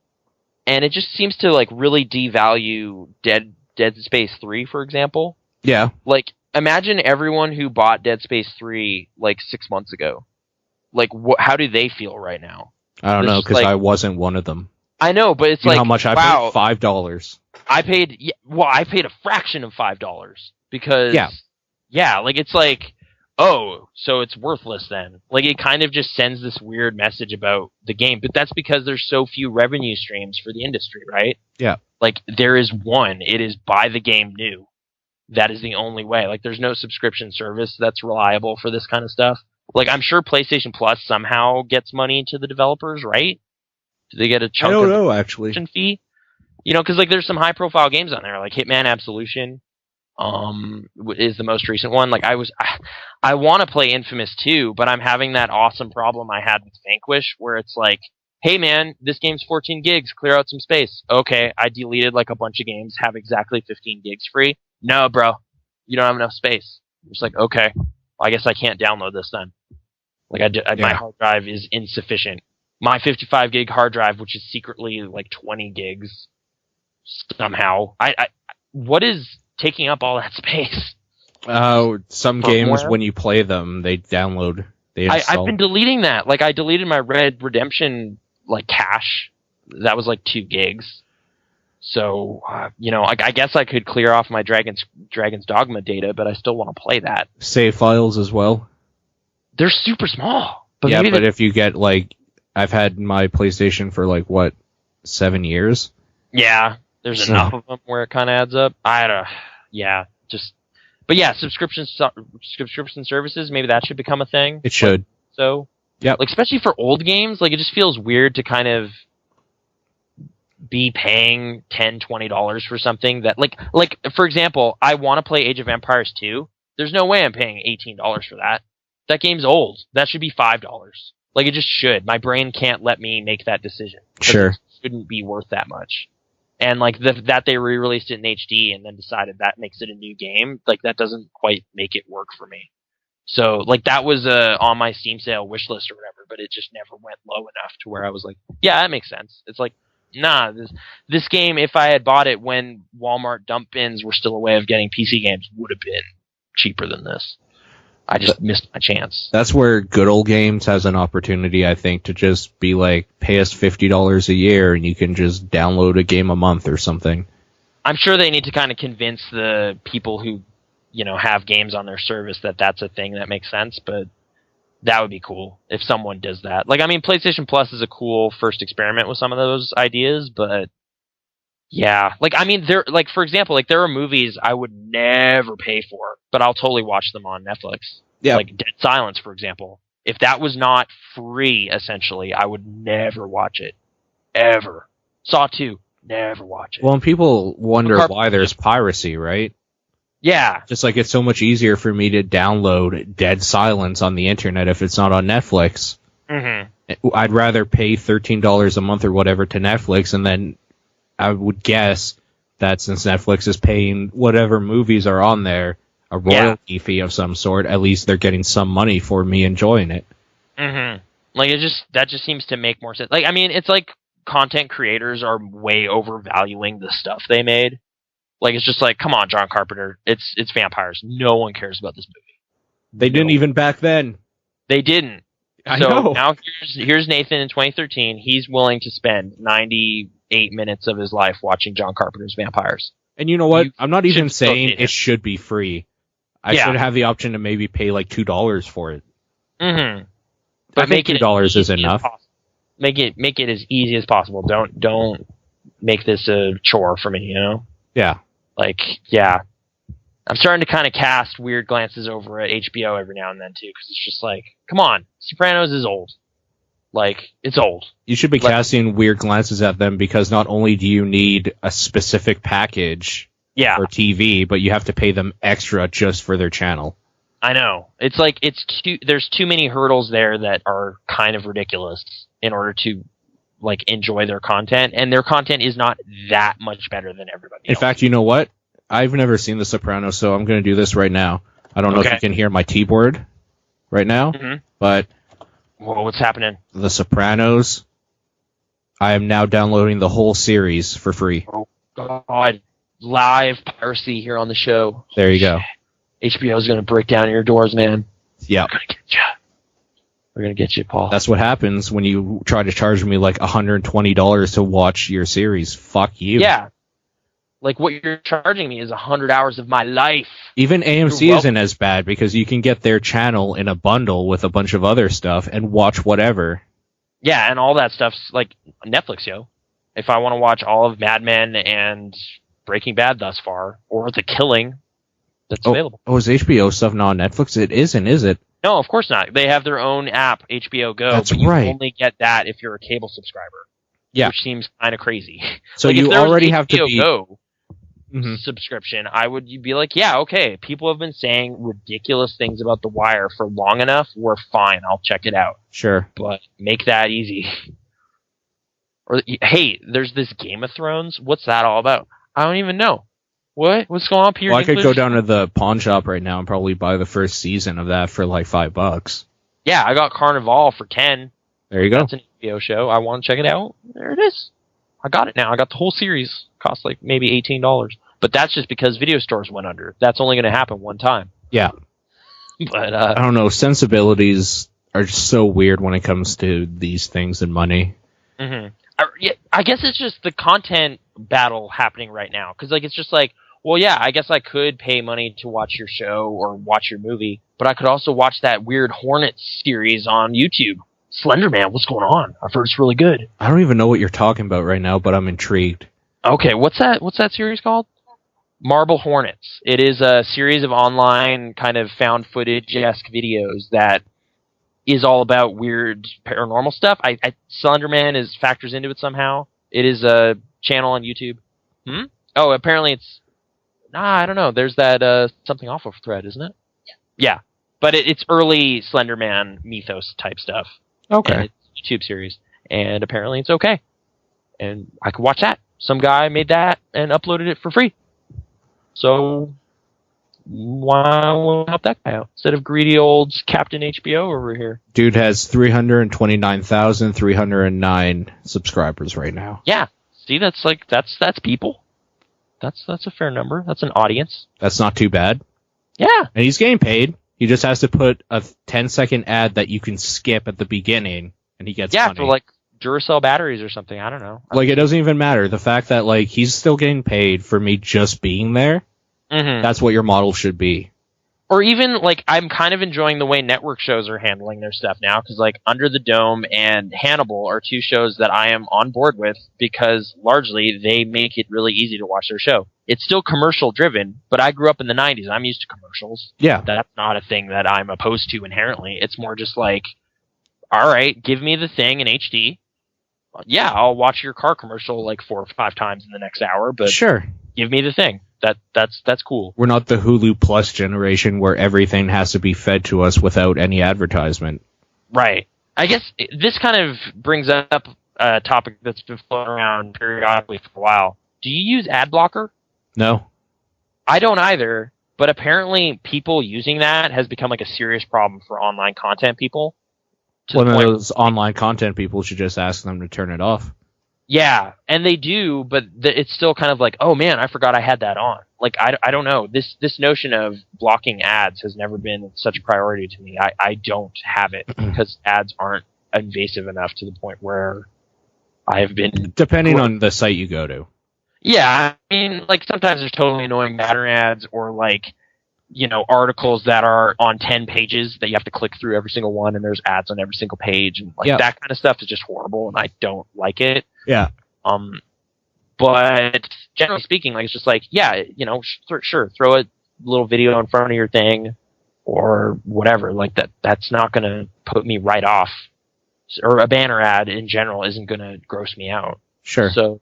and it just seems to like really devalue Dead Space 3, for example. Yeah. Like, imagine everyone who bought Dead Space 3 like 6 months ago. Like, how do they feel right now? I don't know, because like, I wasn't one of them. I know, but it's you like, know how much I paid? $5. I paid a fraction of $5 because like it's like, oh, so it's worthless then. Like it kind of just sends this weird message about the game, but that's because there's so few revenue streams for the industry, right? Yeah. Like there is one, it is buy the game new. That is the only way. Like there's no subscription service that's reliable for this kind of stuff. Like I'm sure PlayStation Plus somehow gets money to the developers, right? Do they get a chunk of the subscription fee? You know, because like there's some high profile games on there, like Hitman Absolution. Is the most recent one. Like I want to play Infamous 2, but I'm having that awesome problem I had with Vanquish, where it's like, hey man, this game's 14 gigs, clear out some space. Okay, I deleted like a bunch of games, have exactly 15 gigs free. No, bro, you don't have enough space. I'm just like, okay, well, I guess I can't download this then. Like my hard drive is insufficient. My 55 gig hard drive, which is secretly like 20 gigs, somehow. What is taking up all that space? Some games, when you play them, they download. I've been deleting that. Like, I deleted my Red Redemption, like, cache. That was, like, 2 gigs. So, you know, I guess I could clear off my Dragon's Dogma data, but I still want to play that. Save files as well? They're super small. But if you get, like, I've had my PlayStation for, like, 7 years? Yeah. There's enough of them where it kind of adds up. But yeah, subscription services, maybe that should become a thing. It should. Like, so, yeah, like especially for old games, like it just feels weird to kind of be paying $10, $20 for something that, like for example, I want to play Age of Empires 2. There's no way I'm paying $18 for that. That game's old. That should be $5. Like, it just should. My brain can't let me make that decision. Sure. It shouldn't be worth that much. And, like, that they re-released it in HD and then decided that makes it a new game, like, that doesn't quite make it work for me. So, like, that was on my Steam sale wish list or whatever, but it just never went low enough to where I was like, yeah, that makes sense. It's like, nah, this game, if I had bought it when Walmart dump bins were still a way of getting PC games, would have been cheaper than this. I just missed my chance. That's where Good Old Games has an opportunity, I think, to just be like, pay us $50 a year and you can just download a game a month or something. I'm sure they need to kind of convince the people who, you know, have games on their service that that's a thing that makes sense, but that would be cool if someone does that. Like, I mean, PlayStation Plus is a cool first experiment with some of those ideas, but yeah, like, I mean, there, like, for example, like, there are movies I would never pay for, but I'll totally watch them on Netflix. Yeah. Like Dead Silence, for example. If that was not free, essentially, I would never watch it. Ever. Saw 2, never watch it. Well, and people wonder why there's piracy, right? Yeah. Just like it's so much easier for me to download Dead Silence on the internet if it's not on Netflix. Mm-hmm. I'd rather pay $13 a month or whatever to Netflix, and then I would guess that since Netflix is paying whatever movies are on there a royalty fee of some sort, at least they're getting some money for me enjoying it. Mm-hmm. Like, that just seems to make more sense. Like, I mean, it's like content creators are way overvaluing the stuff they made. Like, it's just like, come on, John Carpenter. It's vampires. No one cares about this movie. They didn't even back then. They didn't. I know. Now here's Nathan in 2013. He's willing to spend 98 minutes of his life watching John Carpenter's Vampires. And you know what? I'm not even saying it it should be free. I should have the option to maybe pay like $2 for it. Mm-hmm. But I think $2 is enough. Make it as easy as possible. Don't make this a chore for me, you know? Yeah. Like, yeah. I'm starting to kind of cast weird glances over at HBO every now and then, too, because it's just like, come on, Sopranos is old. Like, it's old. You should be casting weird glances at them because not only do you need a specific package for TV, but you have to pay them extra just for their channel. I know. It's like, there's too many hurdles there that are kind of ridiculous in order to, like, enjoy their content, and their content is not that much better than everybody else. In fact, you know what? I've never seen The Sopranos, so I'm going to do this right now. I don't know if you can hear my keyboard right now, but whoa, what's happening? The Sopranos, I am now downloading the whole series for free. Oh, God. Live piracy here on the show. There you go. HBO is going to break down your doors, man. Yeah. We're going to get you, Paul. That's what happens when you try to charge me like $120 to watch your series. Fuck you. Yeah. Like, what you're charging me is 100 hours of my life. Even AMC isn't as bad because you can get their channel in a bundle with a bunch of other stuff and watch whatever. Yeah, and all that stuff's like Netflix, yo. If I want to watch all of Mad Men and Breaking Bad thus far, or The Killing, that's available. Oh, is HBO stuff not on Netflix? It isn't, is it? No, of course not. They have their own app, HBO Go, That's but you right. only get that if you're a cable subscriber. Yeah. Which seems kind of crazy. So like, you already have to HBO be... Go subscription, I would be like, yeah, okay, people have been saying ridiculous things about The Wire for long enough, we're fine, I'll check it out. Sure. But make that easy. Or, hey, there's this Game of Thrones, what's that all about? I don't even know. What's going on, Peter? Well, I could go down to the pawn shop right now and probably buy the first season of that for like $5. Yeah, I got Carnival for 10. There you go. That's an HBO show. I want to check it out. There it is. I got it now. I got the whole series. Cost like maybe $18. But that's just because video stores went under. That's only going to happen one time. Yeah. But I don't know. Sensibilities are just so weird when it comes to these things and money. Mm-hmm. I guess it's just the content battle happening right now. Because like, it's just like, well, yeah, I guess I could pay money to watch your show or watch your movie, but I could also watch that weird Hornets series on YouTube. Slender Man, what's going on? I've heard it's really good. I don't even know what you're talking about right now, but I'm intrigued. Okay, what's that series called? Marble Hornets. It is a series of online kind of found footage-esque videos that is all about weird paranormal stuff. Slender Man factors into it somehow. It is a channel on YouTube. Oh, apparently it's... I don't know. There's that Something Awful thread, isn't it? Yeah, but it's early Slenderman mythos type stuff. Okay. And it's a YouTube series, and apparently it's okay, and I could watch that. Some guy made that and uploaded it for free, so why won't help that guy out instead of greedy old Captain HBO over here? Dude has 329,309 subscribers right now. Yeah, see, that's people. That's a fair number. That's an audience. That's not too bad. Yeah, And he's getting paid. He just has to put a 10-second ad that you can skip at the beginning, and he gets money. for like Duracell batteries or something. I don't know. Like, it doesn't even matter. The fact that, like, he's still getting paid for me just being there, that's what your model should be. Or even, like, I'm kind of enjoying the way network shows are handling their stuff now, because, like, Under the Dome and Hannibal are two shows that I am on board with, because largely they make it really easy to watch their show. It's still commercial-driven, but I grew up in the 90s. I'm used to commercials. Yeah. That's not a thing that I'm opposed to inherently. It's more just like, all right, give me the thing in HD. Yeah, I'll watch your car commercial, like, 4 or 5 times in the next hour, but Sure. give me the thing. That's cool. We're not the Hulu Plus generation where everything has to be fed to us without any advertisement. Right. I guess this kind of brings up a topic that's been floating around periodically for a while. Do you use ad blocker? No. I don't either, but apparently people using that has become like a serious problem for online content people. One of those online content people should just ask them to turn it off. Yeah, and they do, but it's still kind of like, oh man, I forgot I had that on. Like, I don't know. This notion of blocking ads has never been such a priority to me. I don't have it because ads aren't invasive enough to the point where I have been... Depending on the site you go to. Yeah, I mean, like, sometimes there's totally annoying banner ads or, like, you know, articles that are on 10 pages that you have to click through every single one, and there's ads on every single page, and, like, that kind of stuff is just horrible, and I don't like it. Yeah. But generally speaking, like, it's just like, yeah, you know, sure, throw a little video in front of your thing or whatever. Like, that's not going to put me right off. Or a banner ad in general isn't going to gross me out. Sure. So,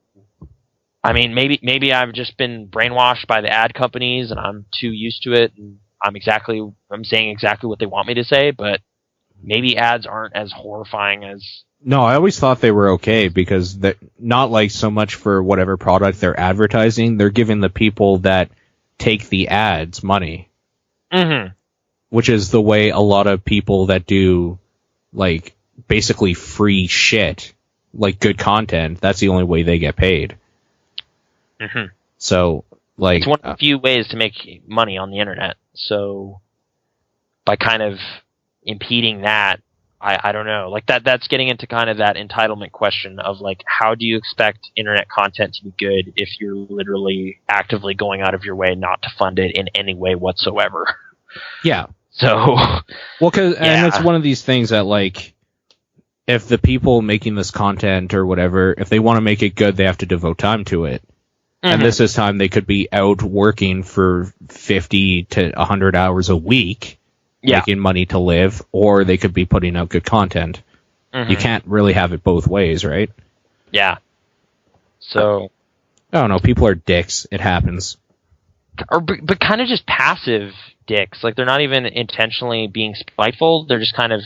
I mean, maybe I've just been brainwashed by the ad companies and I'm too used to it. And I'm saying exactly what they want me to say, but maybe ads aren't as horrifying as... No, I always thought they were okay because they're not like so much for whatever product they're advertising. They're giving the people that take the ads money. Mm-hmm. Which is the way a lot of people that do, like, basically free shit, like good content, that's the only way they get paid. Mm-hmm. So, like... It's one of the few ways to make money on the internet. So, by kind of impeding that, I don't know. Like, that's getting into kind of that entitlement question of, like, how do you expect internet content to be good if you're literally actively going out of your way not to fund it in any way whatsoever? Yeah. So... Well, and it's one of these things that, like, if the people making this content or whatever, if they want to make it good, they have to devote time to it. Mm-hmm. And this is time they could be out working for 50 to 100 hours a week, making money to live, or they could be putting out good content. Mm-hmm. You can't really have it both ways, right? Yeah. So... I don't know. People are dicks. It happens. But kind of just passive dicks. Like, they're not even intentionally being spiteful. They're just kind of,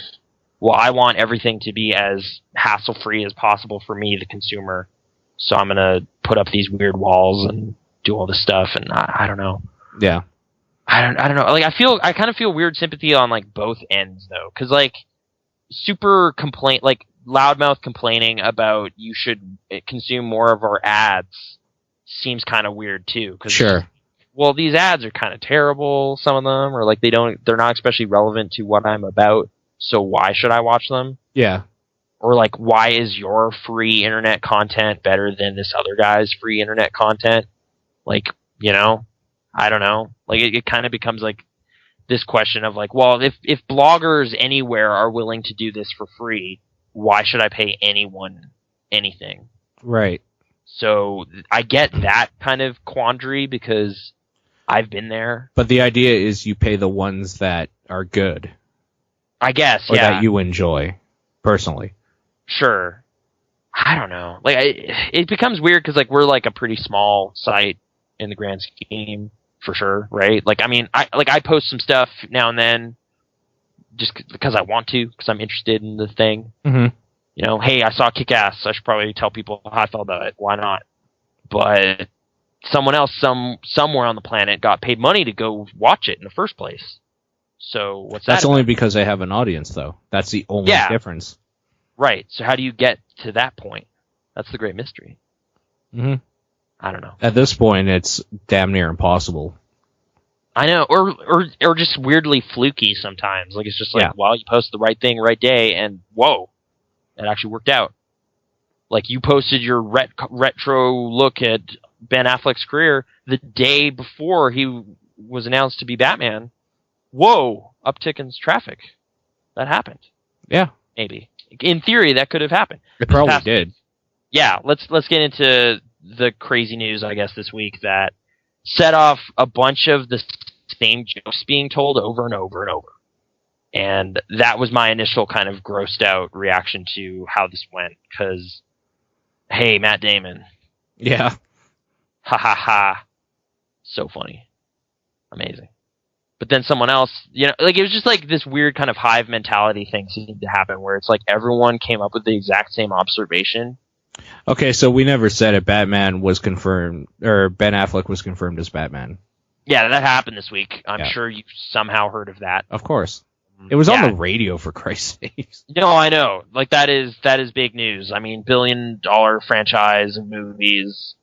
well, I want everything to be as hassle-free as possible for me, the consumer. So I'm going to put up these weird walls and do all this stuff. And I don't know. Yeah. I don't know. Like, I kind of feel weird sympathy on, like, both ends, though. Because, like, loudmouth complaining about you should consume more of our ads seems kind of weird, too. Sure. Well, these ads are kind of terrible, some of them, or, like, they're not especially relevant to what I'm about, so why should I watch them? Yeah. Or, like, why is your free internet content better than this other guy's free internet content? Like, you know? I don't know. Like, it kind of becomes, like, this question of, like, well, if bloggers anywhere are willing to do this for free, why should I pay anyone anything? Right. So, I get that kind of quandary because I've been there. But the idea is you pay the ones that are good. I guess, or that you enjoy, personally. Sure. I don't know. Like, it becomes weird because, like, we're, like, a pretty small site in the grand scheme for sure, right? Like, I mean, I post some stuff now and then just because I want to, because I'm interested in the thing. Mm-hmm. You know, hey, I saw Kick-Ass. I should probably tell people how I felt about it. Why not? But someone else somewhere on the planet got paid money to go watch it in the first place. So what's that? That's only because they have an audience, though. That's the only difference. Right. So how do you get to that point? That's the great mystery. Mm-hmm. I don't know. At this point, it's damn near impossible. I know, or just weirdly fluky sometimes. Like, it's just like, well, you post the right thing right day, and whoa, it actually worked out. Like, you posted your retro look at Ben Affleck's career the day before he was announced to be Batman. Whoa, uptick in traffic. That happened. Yeah. Maybe. In theory, that could have happened. It probably did. Yeah, let's get into the crazy news, I guess, this week that set off a bunch of the same jokes being told over and over and over. And that was my initial kind of grossed out reaction to how this went. Because, hey, Matt Damon. Yeah. Ha ha ha. So funny. Amazing. But then someone else, you know, like, it was just like this weird kind of hive mentality thing seemed to happen where it's like everyone came up with the exact same observation. Okay, so we never said it. Batman was confirmed, or Ben Affleck was confirmed as Batman. Yeah, that happened this week. I'm sure you somehow heard of that. Of course. It was on the radio, for Christ's sake. No, I know. Like, that is big news. I mean, $1 billion franchise of movies.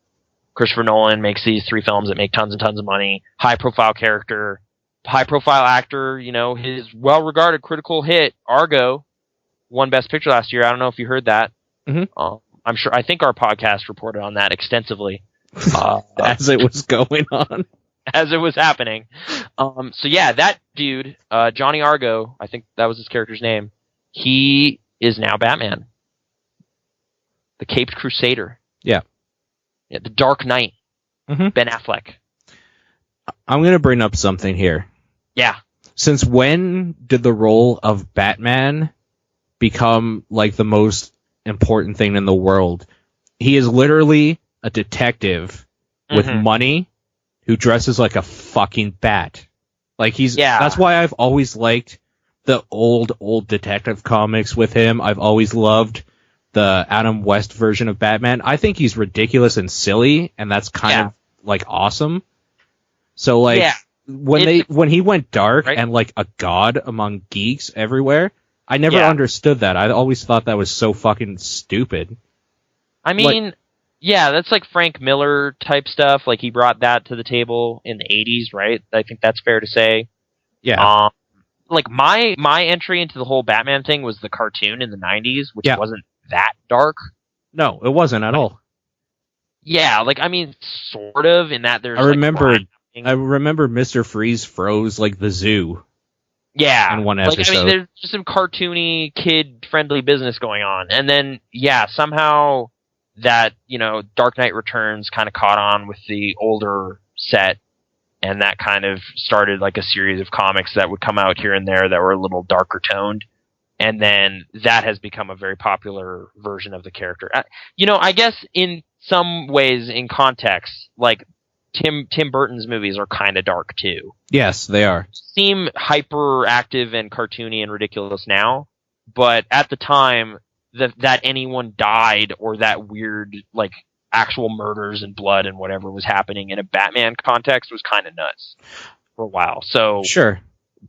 Christopher Nolan makes these 3 films that make tons and tons of money. High-profile character. High-profile actor. You know, his well-regarded critical hit, Argo, won Best Picture last year. I don't know if you heard that. Mm-hmm. I'm sure. I think our podcast reported on that extensively. As it was going on. As it was happening. So yeah, that dude, Johnny Argo, I think that was his character's name, he is now Batman. The Caped Crusader. Yeah. The Dark Knight. Mm-hmm. Ben Affleck. I'm going to bring up something here. Yeah. Since when did the role of Batman become like the most important thing in the world? He is literally a detective with money who dresses like a fucking bat. Like, that's why I've always liked the old detective comics with him. I've always loved the Adam West version of Batman. I think he's ridiculous and silly, and that's kind of like awesome. So like when he went dark and like a god among geeks everywhere, I never understood that. I always thought that was so fucking stupid. I mean, that's like Frank Miller type stuff. Like, he brought that to the table in the 80s, right? I think that's fair to say. Yeah. Like, my entry into the whole Batman thing was the cartoon in the 90s, which wasn't that dark. No, it wasn't at all. Yeah, like, I mean, sort of, in that there's I remember Mr. Freeze froze like the zoo. Yeah. In one episode. Like, I mean, there's just some cartoony, kid-friendly business going on. And then, somehow that, you know, Dark Knight Returns kind of caught on with the older set, and that kind of started like a series of comics that would come out here and there that were a little darker toned. And then that has become a very popular version of the character. You know, I guess in some ways, in context, like, Tim Burton's movies are kind of dark too. Yes, they are. Seem hyperactive and cartoony and ridiculous now, but at the time that anyone died or that weird, like, actual murders and blood and whatever was happening in a Batman context was kind of nuts for a while. So sure.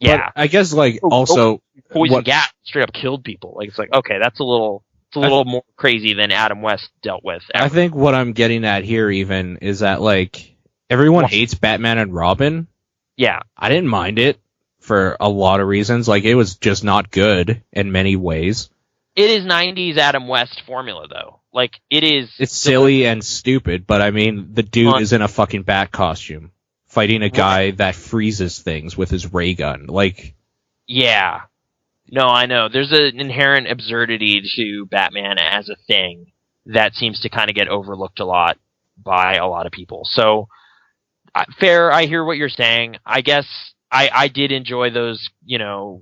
Yeah. But I guess, like, also poison gas straight up killed people. Like, it's like, okay, that's a little more crazy than Adam West dealt with. I think what I'm getting at here even is that, like, everyone hates Batman and Robin. Yeah. I didn't mind it for a lot of reasons. Like, it was just not good in many ways. It is 90s Adam West formula, though. Like, it is... It's silly and stupid, but I mean, the dude is in a fucking bat costume, fighting a guy that freezes things with his ray gun. Like... Yeah. No, I know. There's an inherent absurdity to Batman as a thing that seems to kind of get overlooked a lot by a lot of people. So, fair, I hear what you're saying. I guess I did enjoy those, the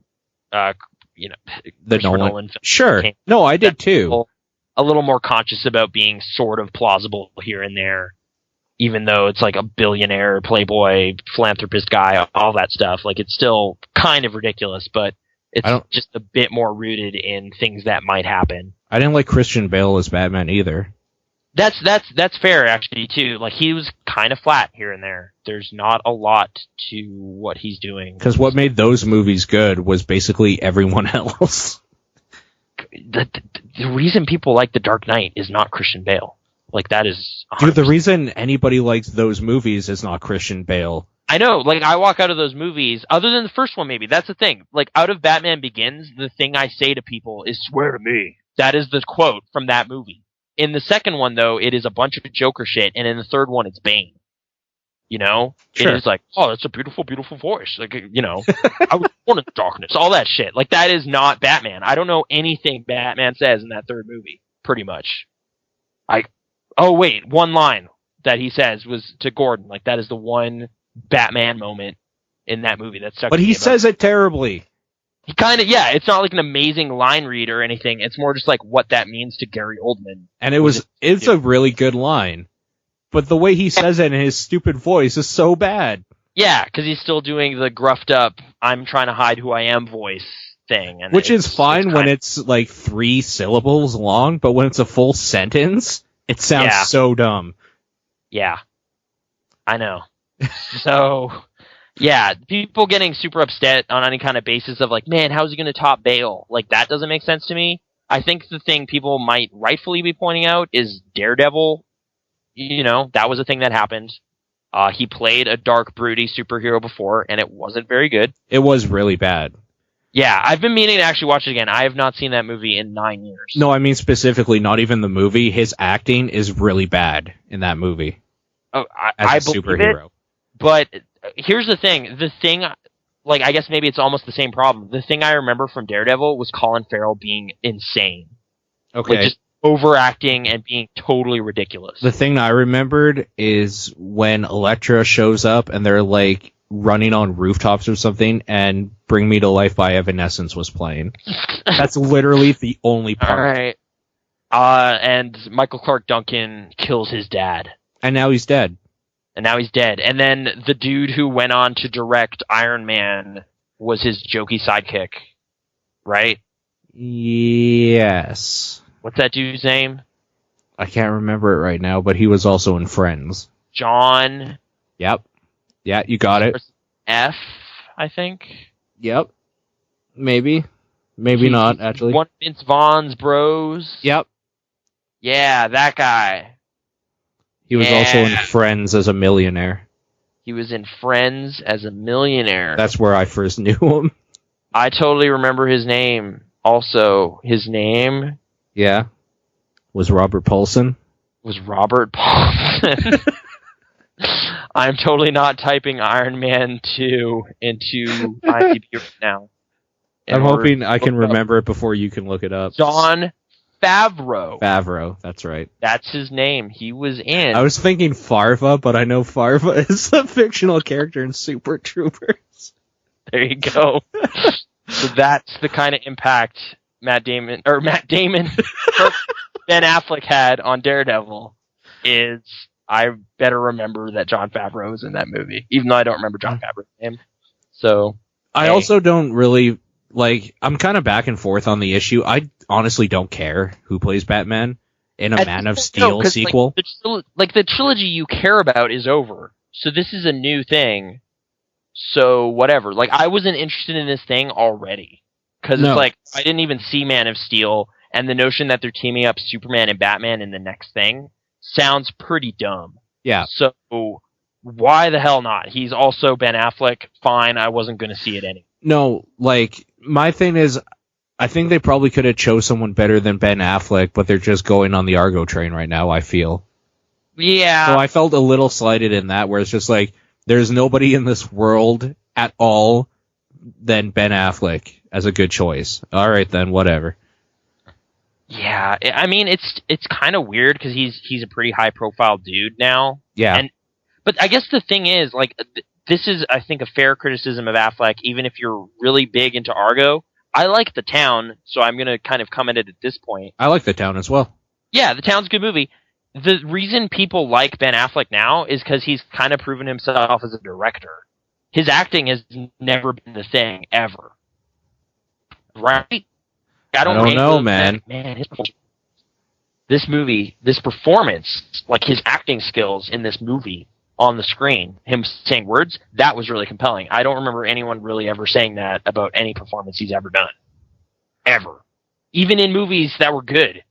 Nolan films. Sure. No, I did too. A little more conscious about being sort of plausible here and there. even though it's like a billionaire, playboy, philanthropist guy, all that stuff. Like, it's still kind of ridiculous, but it's just a bit more rooted in things that might happen. I didn't like Christian Bale as Batman either. That's fair, actually, too. Like, he was kind of flat here and there. There's not a lot to what he's doing. Because what made those movies good was basically everyone else. The reason people like The Dark Knight is not Christian Bale. Like, that is 100%. Dude, the reason anybody likes those movies is not Christian Bale. I know. Like, I walk out of those movies, other than the first one, maybe. That's the thing. Like, out of Batman Begins, the thing I say to people is, swear to me. That is the quote from that movie. In the second one, though, it is a bunch of Joker shit, and in the third one, it's Bane. You know? Sure. It is like, oh, that's a beautiful, beautiful voice. Like, you know, I was born in the darkness. All that shit. Like, that is not Batman. I don't know anything Batman says in that third movie, pretty much. Oh, wait, one line that he says was to Gordon. Like, that is the one Batman moment in that movie that stuck. But he says it terribly. He kind of, yeah, it's not like an amazing line read or anything. It's more just like what that means to Gary Oldman. And it's a really good line. But the way he says it in his stupid voice is so bad. Yeah, because he's still doing the gruffed up, I'm trying to hide who I am voice thing. And which is fine when it's like 3 syllables long, but when it's a full sentence, it sounds so dumb. Yeah. I know. So, yeah, people getting super upset on any kind of basis of like, man, how's he going to top Bale? Like, that doesn't make sense to me. I think the thing people might rightfully be pointing out is Daredevil. You know, that was a thing that happened. He played a dark, broody superhero before, and it wasn't very good. It was really bad. Yeah, I've been meaning to actually watch it again. I have not seen that movie in 9 years. No, I mean specifically, not even the movie. His acting is really bad in that movie. Oh, I believe superhero. It, but here's the thing. The thing, like, I guess maybe it's almost the same problem. The thing I remember from Daredevil was Colin Farrell being insane. Okay. Like, just overacting and being totally ridiculous. The thing I remembered is when Elektra shows up and they're like running on rooftops or something, and Bring Me to Life by Evanescence was playing. That's literally the only part. All right. And Michael Clark Duncan kills his dad. And now he's dead. And then the dude who went on to direct Iron Man was his jokey sidekick, right? Yes. What's that dude's name? I can't remember it right now, but he was also in Friends. John. Yep. Yeah, you got it. F, I think. Yep. Maybe. Maybe not, actually. One of Vince Vaughn's bros. Yep. Yeah, that guy. He was also in Friends as a millionaire. He was in Friends as a millionaire. That's where I first knew him. I totally remember his name. Also, his name... Yeah. Was Robert Paulson? Was Robert Paulson. I'm totally not typing Iron Man 2 into IMDb right now. I'm hoping I can remember it before you can look it up. John Favreau. Favreau, that's right. That's his name. He was in... I was thinking Farva, but I know Farva is a fictional character in Super Troopers. There you go. So that's the kind of impact Ben Affleck had on Daredevil. Is I better remember that Jon Favreau was in that movie, even though I don't remember Jon Favreau's name. So I also don't really like. I'm kind of back and forth on the issue. I honestly don't care who plays Batman in a Man of Steel sequel. Like the trilogy you care about is over, so this is a new thing. So whatever. Like I wasn't interested in this thing already. Because it's like, I didn't even see Man of Steel, and the notion that they're teaming up Superman and Batman in the next thing sounds pretty dumb. Yeah. So, why the hell not? He's also Ben Affleck. Fine, I wasn't going to see it anyway. No, like, my thing is, I think they probably could have chose someone better than Ben Affleck, but they're just going on the Argo train right now, I feel. Yeah. So I felt a little slighted in that, where it's just like, there's nobody in this world at all than Ben Affleck as a good choice. All right, then, whatever. Yeah, I mean, it's kind of weird because he's a pretty high profile dude now. Yeah. But I guess the thing is, like, this is, I think, a fair criticism of Affleck, even if you're really big into Argo. I like The Town, so I'm going to kind of come at it at this point. I like The Town as well. Yeah, The Town's a good movie. the reason people like Ben Affleck now is because he's kind of proven himself as a director. His acting has never been the thing, ever. Right? I don't know, man. This movie, this performance, like his acting skills in this movie on the screen, him saying words, that was really compelling. I don't remember anyone really ever saying that about any performance he's ever done. Ever. Even in movies that were good.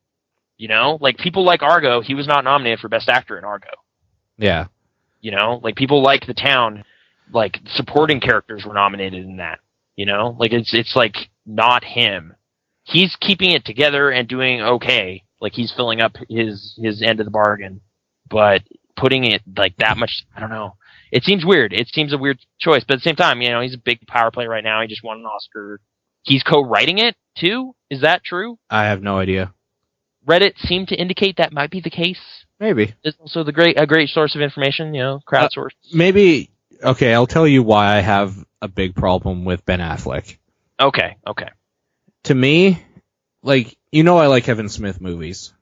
You know? Like, people like Argo, he was not nominated for Best Actor in Argo. Yeah. You know? Like, people like The Town, like, supporting characters were nominated in that. You know? Like, it's like, not him. He's keeping it together and doing okay. Like, he's filling up his end of the bargain. But putting it, like, that much, I don't know. It seems weird. It seems a weird choice. But at the same time, you know, he's a big power play right now. He just won an Oscar. He's co-writing it, too? Is that true? I have no idea. Reddit seemed to indicate that might be the case. Maybe. It's also a great source of information, you know, crowdsourced. Maybe, okay, I'll tell you why I have a big problem with Ben Affleck. Okay. To me, like, you know I like Kevin Smith movies.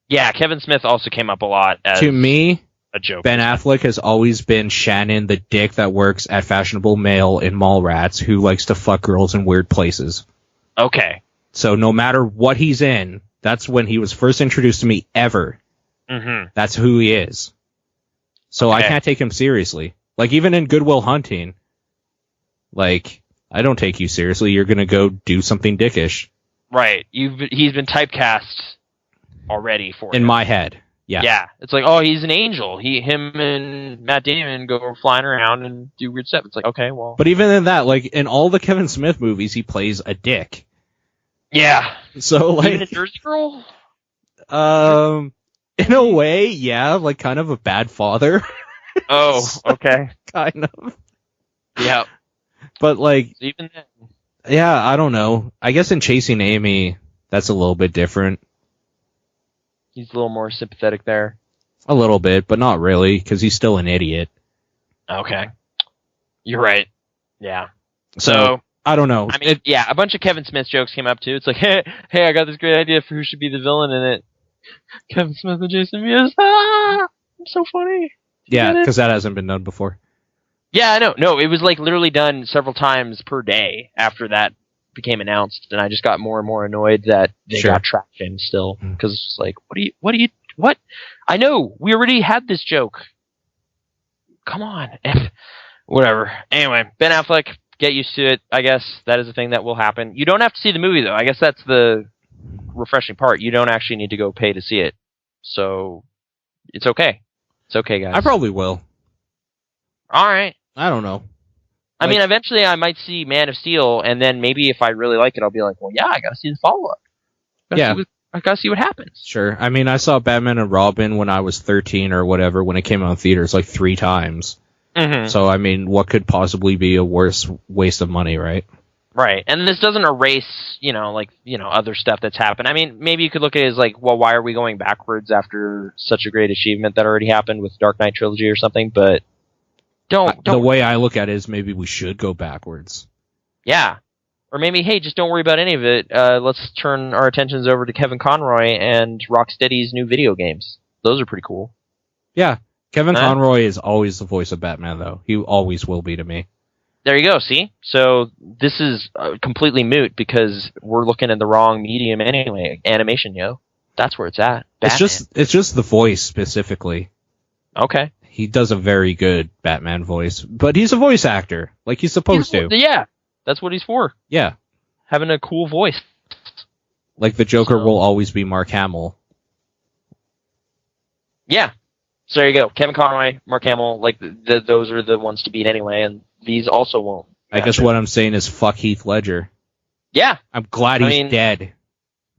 Yeah, Kevin Smith also came up a lot as to me, a joke. Ben Affleck has always been Shannon, the dick that works at Fashionable Male in Mallrats, who likes to fuck girls in weird places. Okay. So no matter what he's in, that's when he was first introduced to me ever. Mm-hmm. That's who he is. So I can't take him seriously. Like, even in Good Will Hunting, like, I don't take you seriously. You're going to go do something dickish. Right. He's been typecast already for in my head. Yeah. Yeah. It's like, oh, he's an angel. Him and Matt Damon go flying around and do weird stuff. It's like, okay, well. But even in that, like, in all the Kevin Smith movies, he plays a dick. Yeah. So, like, even a Jersey Girl? in a way, yeah, like, kind of a bad father. Oh, okay. Kind of. Yeah. But, like, even then. Yeah, I don't know. I guess in Chasing Amy, that's a little bit different. He's a little more sympathetic there. A little bit, but not really, because he's still an idiot. Okay. You're right. Yeah. So I don't know. I mean, yeah, a bunch of Kevin Smith jokes came up too. It's like, hey, I got this great idea for who should be the villain in it. Kevin Smith and Jason Mewes. Ah, I'm so funny. Yeah, because that hasn't been done before. Yeah, I know. No, it was like literally done several times per day after that became announced, and I just got more and more annoyed that they got traction still. Because it's like, what? I know, we already had this joke. Come on. Whatever. Anyway, Ben Affleck, get used to it. I guess that is a thing that will happen. You don't have to see the movie, though. I guess that's the refreshing part. You don't actually need to go pay to see it. So, it's okay. It's okay, guys. I probably will. All right. I don't know. I mean, eventually I might see Man of Steel, and then maybe if I really like it, I'll be like, well, yeah, I gotta see the follow-up. I gotta see what happens. Sure. I mean, I saw Batman and Robin when I was 13 or whatever, when it came out in theaters, like 3 times. Mm-hmm. So, I mean, what could possibly be a worse waste of money, right? Right. And this doesn't erase, other stuff that's happened. I mean, maybe you could look at it as like, well, why are we going backwards after such a great achievement that already happened with Dark Knight Trilogy or something, but don't. The way I look at it is maybe we should go backwards. Yeah. Or maybe, hey, just don't worry about any of it. Let's turn our attentions over to Kevin Conroy and Rocksteady's new video games. Those are pretty cool. Yeah. Kevin Conroy is always the voice of Batman, though. He always will be to me. There you go, see? So this is completely moot because we're looking at the wrong medium anyway. Animation, That's where it's at. Batman. It's just the voice specifically. Okay. He does a very good Batman voice, but he's a voice actor, like he's supposed to. Yeah, that's what he's for. Yeah. Having a cool voice. Like the Joker will always be Mark Hamill. Yeah. So there you go. Kevin Conroy, Mark Hamill, like those are the ones to beat anyway, and these also won't. I guess what I'm saying is fuck Heath Ledger. Yeah. I'm glad he's dead.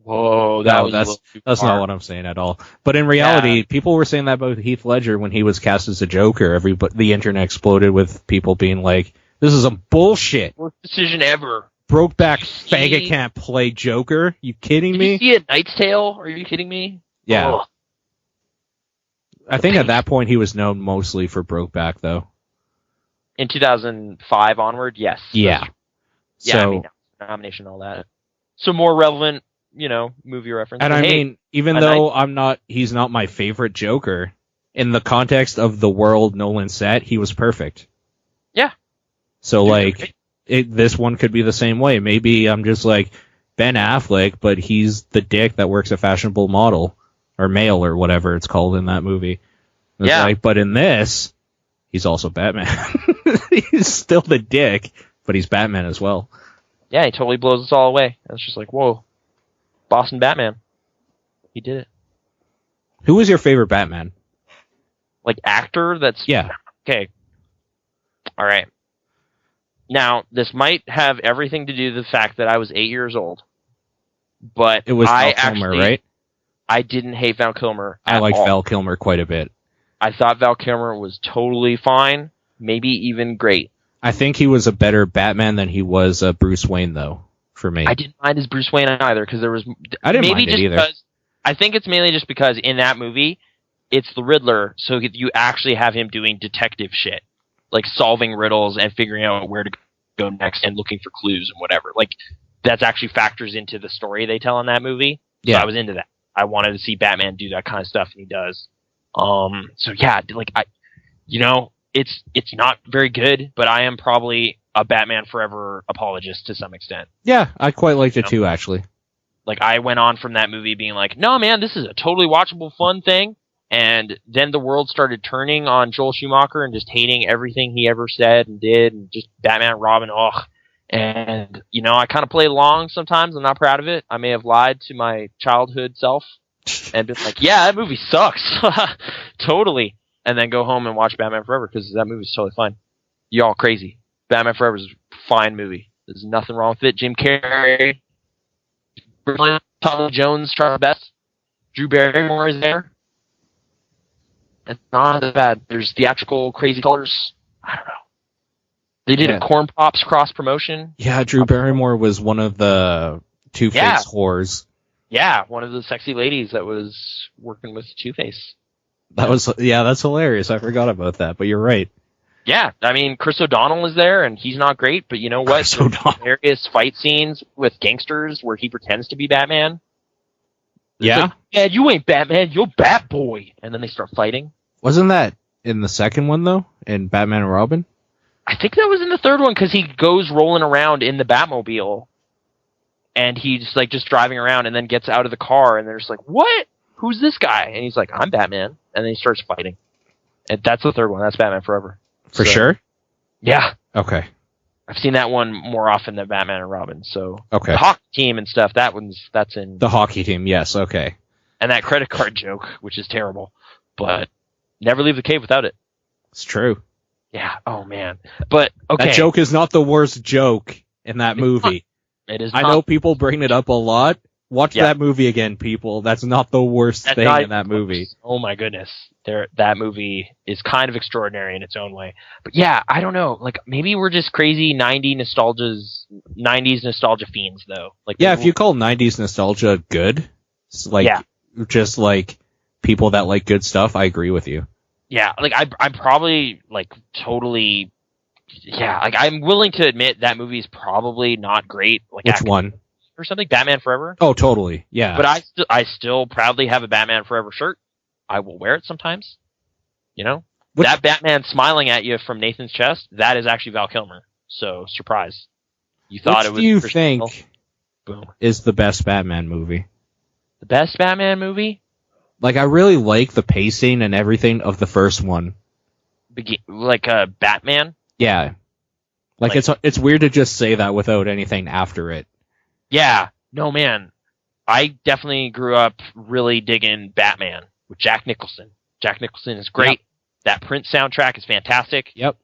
Whoa, that's not what I'm saying at all. But in reality, people were saying that about Heath Ledger when he was cast as the Joker. The internet exploded with people being like, "This is some bullshit. Worst decision ever. Brokeback faggot can't play Joker. You kidding me? Did you see A Knight's Tale? Are you kidding me? Yeah. Ugh. I think at that point he was known mostly for Brokeback, though. In 2005 onward, yes. Yeah. Yeah, so, I mean, nomination and all that. So more relevant, movie reference. And But I hey, mean, even though he's not my favorite Joker, in the context of the world Nolan set, he was perfect. Yeah. So, Dude, this one could be the same way. Maybe I'm just like Ben Affleck, but he's the dick that works a fashionable model, or male, or whatever it's called in that movie. It's Yeah. but in this, he's also Batman. He's still the dick, but he's Batman as well. yeah, he totally blows us all away. It's just like, whoa, Boston Batman. He did it. Who was your favorite Batman? Like actor that's... Yeah. Okay. All right. Now, this might have everything to do with the fact that I was 8 years old. But It was Val Kilmer, right? I didn't hate Val Kilmer I at like all. Val Kilmer quite a bit. I thought Val Kilmer was totally fine, maybe even great. I think he was a better Batman than he was Bruce Wayne, though, for me. I didn't mind his Bruce Wayne either, because there was... I didn't maybe mind it just either. Because, I think it's mainly just because in that movie, it's the Riddler, so you actually have him doing detective shit. Like solving riddles and figuring out where to go next and looking for clues and whatever. Like, that's actually factors into the story they tell in that movie. Yeah. So I was into that. I wanted to see Batman do that kind of stuff, and he does. So yeah, it's not very good, but I am probably a Batman Forever apologist to some extent. Yeah, I quite liked it too, actually. Like, I went on from that movie being like, no, man, this is a totally watchable, fun thing. And then the world started turning on Joel Schumacher and just hating everything he ever said and did, and just Batman, Robin, ugh. And, I kind of play along sometimes. I'm not proud of it. I may have lied to my childhood self and been like, yeah, that movie sucks. Totally. And then go home and watch Batman Forever, because that movie's totally fine. Y'all crazy. Batman Forever is a fine movie. There's nothing wrong with it. Jim Carrey, Tommy Jones try the best. Drew Barrymore is there. It's not that bad. There's theatrical crazy colors. I don't know. They did a Corn Pops cross promotion. Yeah, Drew Barrymore was one of the Two-Face whores. Yeah, one of the sexy ladies that was working with Two-Face. That's hilarious. I forgot about that, but you're right. Yeah, I mean, Chris O'Donnell is there, and he's not great, but you know what? Chris O'Donnell. Various fight scenes with gangsters where he pretends to be Batman. Yeah? Like, man, you ain't Batman, you're Batboy. And then they start fighting. Wasn't that in the second one, though? In Batman and Robin? I think that was in the third one, because he goes rolling around in the Batmobile, and he's just driving around, and then gets out of the car, and they're just like, what? Who's this guy? And he's like, I'm Batman. And then he starts fighting. And that's the third one. That's Batman Forever. For sure? Yeah. Okay. I've seen that one more often than Batman and Robin. So okay. The hockey team and stuff, that's in the hockey team. Yes. Okay. And that credit card joke, which is terrible, but never leave the cave without it. It's true. Yeah. Oh man. But okay. That joke is not the worst joke in that movie. It is. I know people bring it up a lot. Watch that movie again, people. That's not the worst thing in that movie. Oh my goodness. That movie is kind of extraordinary in its own way. But yeah, I don't know. Like, maybe we're just crazy 90s nostalgia fiends, though. Like, yeah, if you call 90s nostalgia good, just like people that like good stuff, I agree with you. Yeah, like, I'm probably, like, totally... Yeah, like, I'm willing to admit that movie is probably not great. Like, which one? Or something, Batman Forever. Oh, totally. Yeah. But I still proudly have a Batman Forever shirt. I will wear it sometimes. That Batman smiling at you from Nathan's chest, that is actually Val Kilmer. So, surprise. You thought it was... What do you think Boom. Is the best Batman movie? The best Batman movie? Like, I really like the pacing and everything of the first one. Batman? Yeah. Like, it's weird to just say that without anything after it. Yeah. No, man. I definitely grew up really digging Batman with Jack Nicholson. Jack Nicholson is great. Yep. That Prince soundtrack is fantastic. Yep.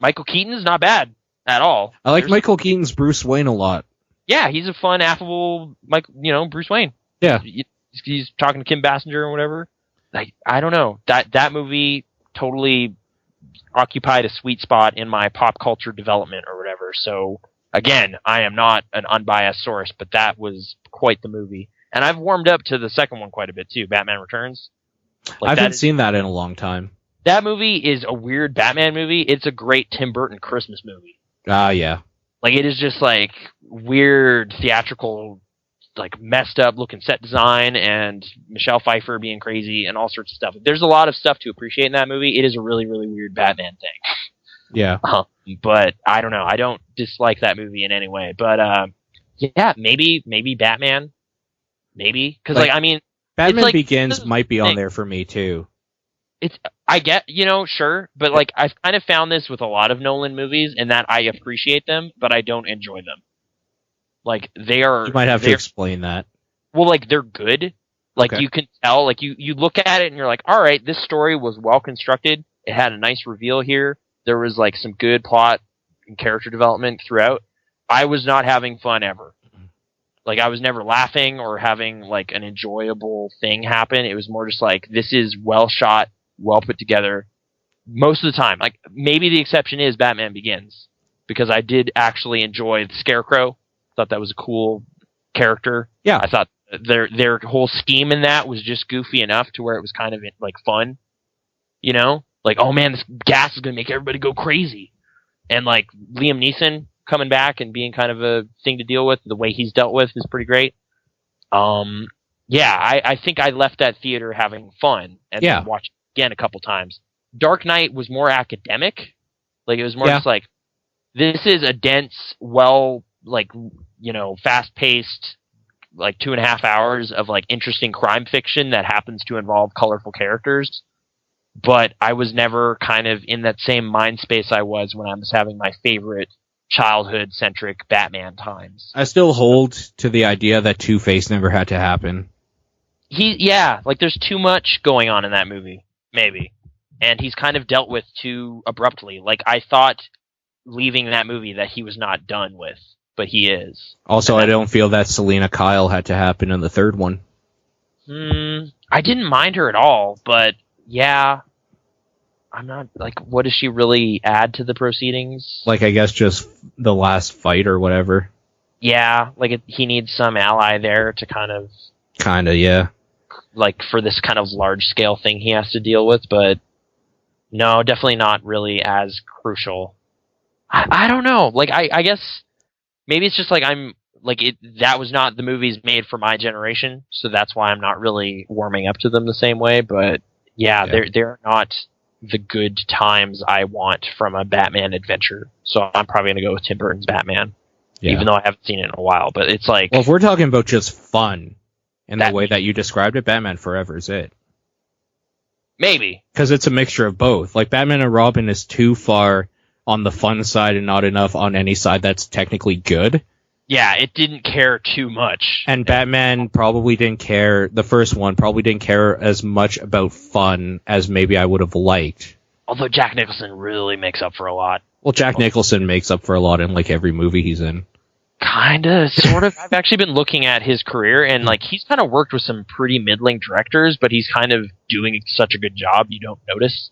Michael Keaton is not bad at all. I like Michael Keaton's Bruce Wayne a lot. Yeah, he's a fun, affable, Bruce Wayne. Yeah. He's talking to Kim Basinger or whatever. Like, I don't know. That movie totally occupied a sweet spot in my pop culture development or whatever. So, again, I am not an unbiased source, but that was quite the movie. And I've warmed up to the second one quite a bit, too, Batman Returns. I haven't seen that in a long time. That movie is a weird Batman movie. It's a great Tim Burton Christmas movie. Yeah. Like, it is just, like, weird theatrical like messed up looking set design and Michelle Pfeiffer being crazy and all sorts of stuff. There's a lot of stuff to appreciate in that movie. It is a really, really weird Batman thing. Yeah. But I don't know. I don't dislike that movie in any way. But yeah, maybe Batman. Maybe. Because, like, I mean... Batman Begins might be on there for me, too. I get, sure. But, like, I've kind of found this with a lot of Nolan movies in that I appreciate them, but I don't enjoy them. Like, they are... You might have to explain that. Well, like, they're good. Like, you can tell. Like, you look at it and you're like, all right, this story was well constructed. It had a nice reveal here. There was, like, some good plot and character development throughout. I was not having fun ever. Like, I was never laughing or having, like, an enjoyable thing happen. It was more just like, this is well shot, well put together. Most of the time. Like, maybe the exception is Batman Begins. Because I did actually enjoy the Scarecrow. Thought that was a cool character. Yeah. I thought their whole scheme in that was just goofy enough to where it was kind of, like, fun. Like, oh man, this gas is going to make everybody go crazy. And, like, Liam Neeson coming back and being kind of a thing to deal with, the way he's dealt with is pretty great. Yeah, I think I left that theater having fun and then watched it again a couple times. Dark Knight was more academic. Like, it was more just like, this is a dense, fast-paced, like 2.5 hours of, like, interesting crime fiction that happens to involve colorful characters. But I was never kind of in that same mind space I was when I was having my favorite childhood-centric Batman times. I still hold to the idea that Two-Face never had to happen. There's too much going on in that movie, maybe. And he's kind of dealt with too abruptly. Like, I thought leaving that movie that he was not done with, but he is. Also, I don't feel that Selena Kyle had to happen in the third one. I didn't mind her at all, but yeah... I'm not, like, what does she really add to the proceedings? Like, I guess just the last fight or whatever. Yeah, like, he needs some ally there to Kinda, yeah. Like, for this kind of large-scale thing he has to deal with, but no, definitely not really as crucial. I don't know. Like, I guess maybe it's just like that was not the movies made for my generation, so that's why I'm not really warming up to them the same way, but yeah. they're not the good times I want from a Batman adventure. So I'm probably going to go with Tim Burton's Batman, even though I haven't seen it in a while. But it's like... Well, if we're talking about just fun, in the way that you described it, Batman Forever is it. Maybe. Because it's a mixture of both. Like, Batman and Robin is too far on the fun side and not enough on any side that's technically good. Yeah, it didn't care too much. And Batman probably didn't care, the first one probably didn't care as much about fun as maybe I would have liked. Although Jack Nicholson really makes up for a lot. Well, Jack Nicholson makes up for a lot in, like, every movie he's in. Kinda, sort of. I've actually been looking at his career, and, like, he's kind of worked with some pretty middling directors, but he's kind of doing such a good job you don't notice.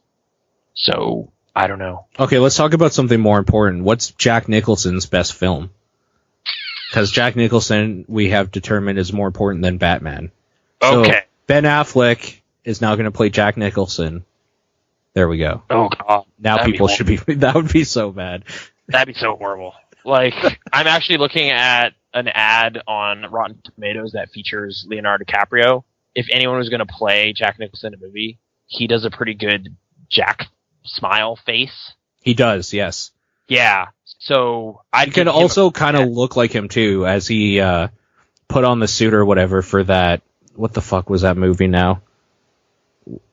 So, I don't know. Okay, let's talk about something more important. What's Jack Nicholson's best film? Because Jack Nicholson, we have determined, is more important than Batman. Okay. So Ben Affleck is now going to play Jack Nicholson. There we go. Oh, God. Now people should be... That would be so bad. That'd be so horrible. Like, I'm actually looking at an ad on Rotten Tomatoes that features Leonardo DiCaprio. If anyone was going to play Jack Nicholson in a movie, he does a pretty good Jack smile face. He does, yes. Yeah. So I could also kind of look like him too, as he put on the suit or whatever for that. What the fuck was that movie now?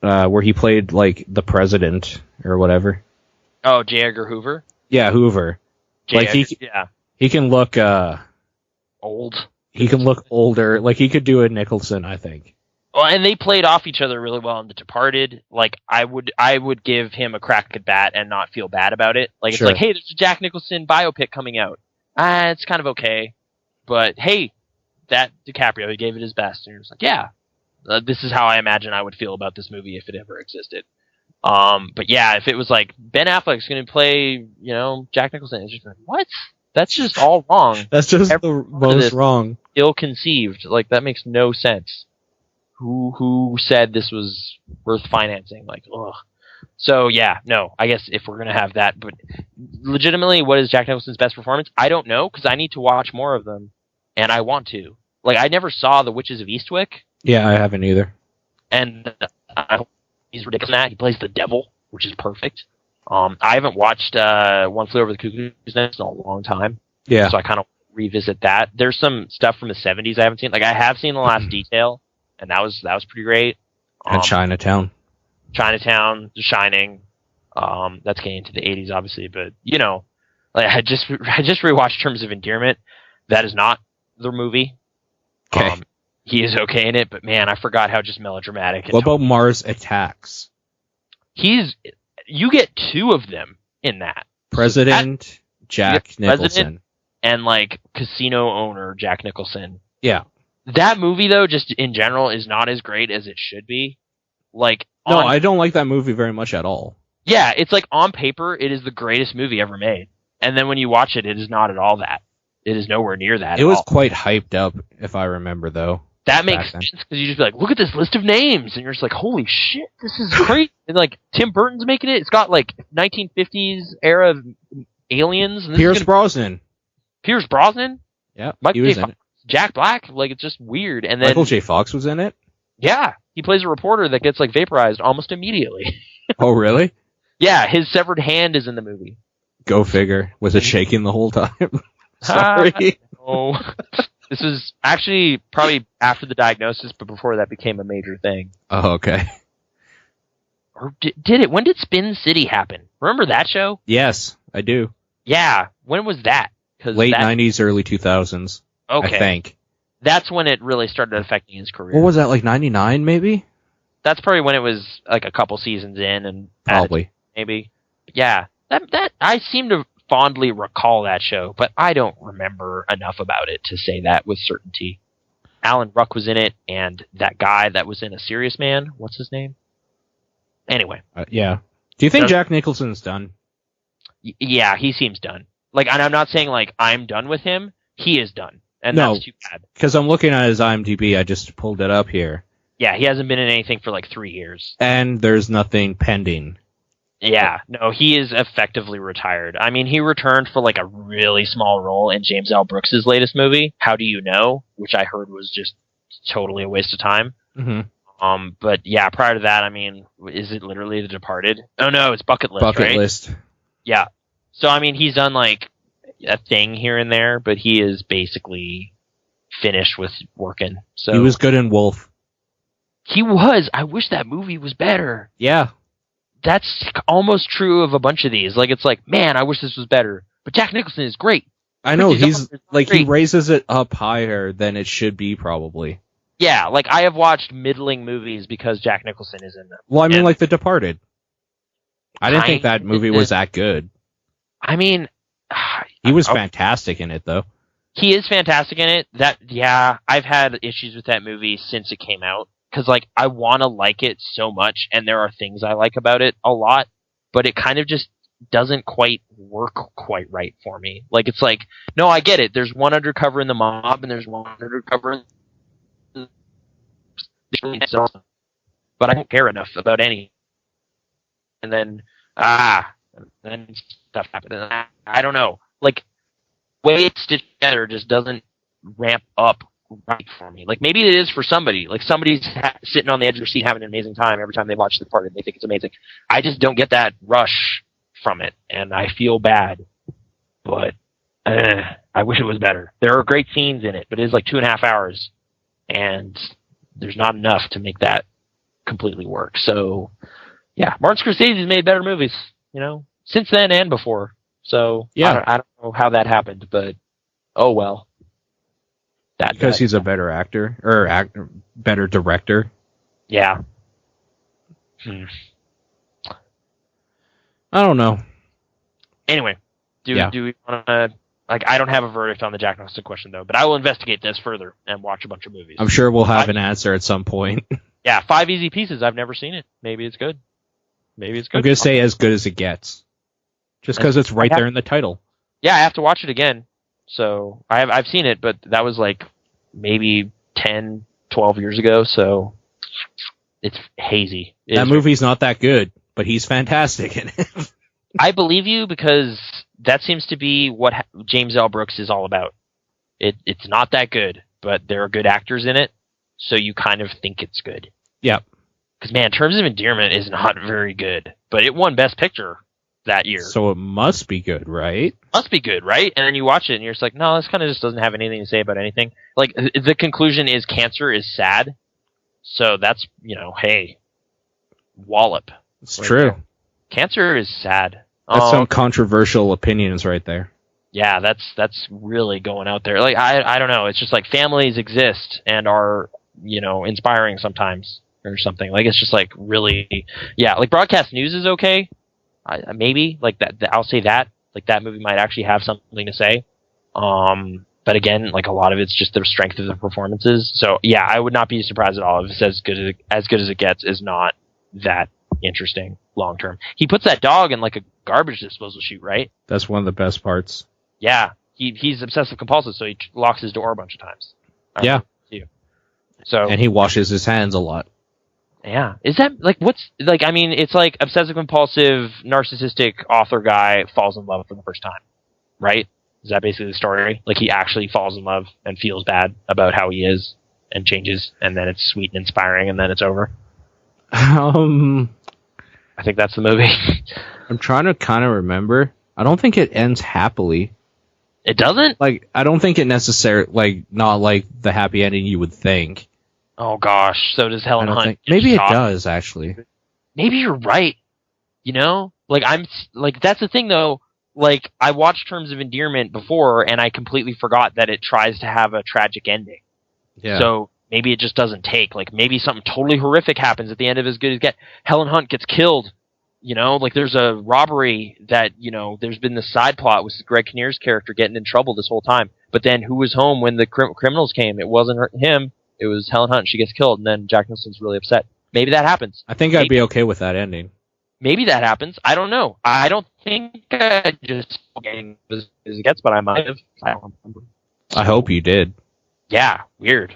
Where he played like the president or whatever. Oh, J. Edgar Hoover. Yeah, Hoover. He can look old. He can look older. Like, he could do a Nicholson, I think. Well, and they played off each other really well in The Departed. Like, I would give him a crack at bat and not feel bad about it. Like, it's like, hey, there's a Jack Nicholson biopic coming out. It's kind of okay. But, hey, that DiCaprio, he gave it his best. And you're just like, yeah, this is how I imagine I would feel about this movie if it ever existed. But yeah, if it was like, Ben Affleck's going to play, Jack Nicholson, it's just like, what? That's just all wrong. That's just the most wrong. Ill-conceived. Like, that makes no sense. Who said this was worth financing? Like, ugh. So, yeah, no, I guess if we're going to have that, but legitimately, what is Jack Nicholson's best performance? I don't know, because I need to watch more of them, and I want to. Like, I never saw The Witches of Eastwick, Yeah, I haven't either. and he's ridiculous in that. He plays the devil, which is perfect. I haven't watched One Flew Over the Cuckoo's Nest in a long time, Yeah. so I kind of revisit that. There's some stuff from the 70s I haven't seen. Like, I have seen The Last Detail, and that was pretty great. And Chinatown. Chinatown, The Shining. That's getting into the 80s, obviously, but like I just rewatched Terms of Endearment. That is not the movie. Okay. He is okay in it, but man, I forgot how just melodramatic. What about Mars Attacks? You get two of them in that. President Jack Nicholson. President and like casino owner Jack Nicholson. Yeah. That movie though, just in general, is not as great as it should be. Like, no, I don't like that movie very much at all. Yeah, it's like on paper, it is the greatest movie ever made, and then when you watch it, it is not at all that. It is nowhere near that. It was quite hyped up, if I remember, though. That makes sense because you just be like, look at this list of names, and you're just like, holy shit, this is great. And like Tim Burton's making it. It's got like 1950s era aliens. And Pierce Brosnan. Pierce Brosnan. Yeah, Michael he was J. in it. Jack Black. Like, it's just weird. And then Michael J. Fox was in it. Yeah, he plays a reporter that gets like vaporized almost immediately. Oh, really? Yeah, his severed hand is in the movie. Go figure. Was it shaking the whole time? Sorry. Oh, this was actually probably after the diagnosis, but before that became a major thing. Oh, okay. Or did it? When did Spin City happen? Remember that show? Yes, I do. Yeah. When was that? Late 90s, early 2000s. Okay. I think. That's when it really started affecting his career. What was that, like 99 maybe? That's probably when it was like a couple seasons in, and probably. Maybe. Yeah. That I seem to fondly recall that show, but I don't remember enough about it to say that with certainty. Alan Ruck was in it, and that guy that was in A Serious Man, what's his name? Anyway. Yeah. Do you think Jack Nicholson's done? Yeah, he seems done. Like, and I'm not saying like I'm done with him. He is done, and that's too bad. Because I'm looking at his IMDb. I just pulled it up here. Yeah, he hasn't been in anything for like 3 years. And there's nothing pending. Yeah, no, he is effectively retired. I mean, he returned for like a really small role in James L. Brooks' latest movie, How Do You Know, which I heard was just totally a waste of time. Mm-hmm. But yeah, prior to that, I mean, is it literally The Departed? Oh no, it's Bucket List, Bucket right? List. Yeah. So I mean, he's done like a thing here and there, but he is basically finished with working. So he was good in Wolf. He was. I wish that movie was better. Yeah. That's almost true of a bunch of these. Like, it's like, man, I wish this was better. But Jack Nicholson is great. I know, he's like, he raises it up higher than it should be, probably. Yeah, like, I have watched middling movies because Jack Nicholson is in them. Well, I mean, like The Departed. I didn't think that movie was that good. I mean, he was fantastic in it, though. He is fantastic in it. I've had issues with that movie since it came out. Because, like, I want to like it so much, and there are things I like about it a lot, but it kind of just doesn't quite work quite right for me. Like, it's like, no, I get it. There's one undercover in the mob, and there's one undercover in the... But I don't care enough about any. And then, then stuff happened. And I don't know. Like, the way it's stitched together just doesn't ramp up right for me. Like, maybe it is for somebody. Like, somebody's sitting on the edge of their seat having an amazing time every time they watch The Departed. They think it's amazing. I just don't get that rush from it, and I feel bad. But I wish it was better. There are great scenes in it, but it is like 2.5 hours, and there's not enough to make that completely work. So, yeah, Martin Scorsese's made better movies, since then and before. So, yeah, I don't know how that happened, but oh well. Because he's a better actor, or better director. Yeah. I don't know. Anyway, do we want to... Like, I don't have a verdict on the Jack Nicholson question, though, but I will investigate this further and watch a bunch of movies. I'm sure we'll have an answer at some point. Yeah, 5 Easy Pieces. I've never seen it. Maybe it's good. I'm going to say as good as it gets. Just because it's right there in the title. Yeah, I have to watch it again. So, I've seen it, but that was like maybe 10, 12 years ago, so it's hazy. That movie's not that good, but he's fantastic in it. I believe you, because that seems to be what James L. Brooks is all about. It's not that good, but there are good actors in it, so you kind of think it's good. Yep. Because, man, Terms of Endearment is not very good, but it won Best Picture that year. So it must be good, right? Must be good, right? And then you watch it, and you're just like, no, this kind of just doesn't have anything to say about anything. Like, the conclusion is cancer is sad, so that's, hey, wallop. It's true. Cancer is sad. That's some controversial opinions right there. Yeah, that's really going out there. Like, I don't know. It's just like families exist and are, inspiring sometimes or something. Like, it's just like really, yeah. Like, broadcast news is okay. Maybe like that. I'll say that. Like, that movie might actually have something to say. But again, like, a lot of it's just the strength of the performances. So yeah, I would not be surprised at all if it's as good as it gets is not that interesting long term. He puts that dog in like a garbage disposal chute, right? That's one of the best parts. Yeah, he's obsessive compulsive, so he locks his door a bunch of times. Yeah. So and he washes his hands a lot. Yeah, is that like what's like? I mean, it's like obsessive compulsive narcissistic author guy falls in love for the first time, right? Is that basically the story? Like, he actually falls in love and feels bad about how he is and changes, and then it's sweet and inspiring, and then it's over. I think that's the movie. I'm trying to kind of remember. I don't think it ends happily. It doesn't? Like, I don't think it necessarily, like, not like the happy ending you would think. Oh gosh, so does Helen Hunt. Maybe it does, actually. Maybe you're right. Like, that's the thing though. Like, I watched Terms of Endearment before, and I completely forgot that it tries to have a tragic ending. Yeah. So maybe it just doesn't take. Like, maybe something totally horrific happens at the end of As Good as Get. Helen Hunt gets killed. Like, there's a robbery that, there's been this side plot with Greg Kinnear's character getting in trouble this whole time. But then who was home when the criminals came? It wasn't him. It was Helen Hunt. She gets killed, and then Jack Nicholson's really upset. Maybe that happens. I think I'd be okay with that ending. Maybe that happens. I don't know. I don't think I just getting as it gets, but I might have. I don't remember. I hope you did. Yeah, weird.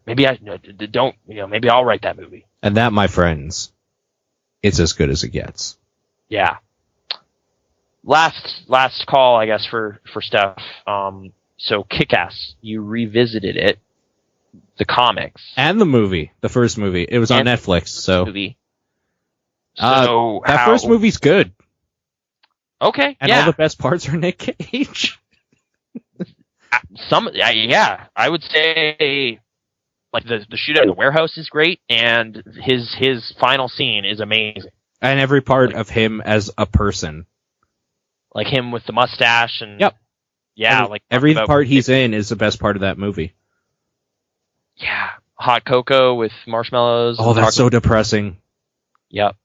Maybe I don't. Maybe I'll write that movie. And that, my friends, it's as good as it gets. Yeah. Last call, I guess, for stuff. So Kick-Ass, you revisited it, the comics and the movie, the first movie. It was on Netflix. So movie. So that first movie's good. Okay, and all the best parts are Nick Cage. I would say, like, the shootout in the warehouse is great, and his final scene is amazing. And every part of him as a person, like him with the mustache and every part he's in is the best part of that movie. Yeah, hot cocoa with marshmallows. Oh, that's so depressing. Yep.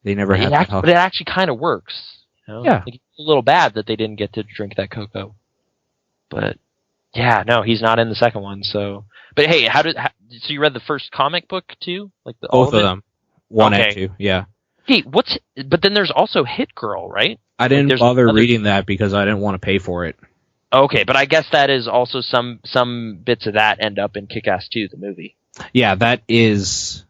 They never had that. But it actually kind of works. Yeah. Like, it's a little bad that they didn't get to drink that cocoa. But, yeah, no, he's not in the second one, so... But, hey, so you read the first comic book, too? Like both of them. One and two, yeah. Hey, but then there's also Hit Girl, right? I didn't bother reading that because I didn't want to pay for it. Okay, but I guess that is also some bits of that end up in Kick-Ass 2, the movie. Yeah, that is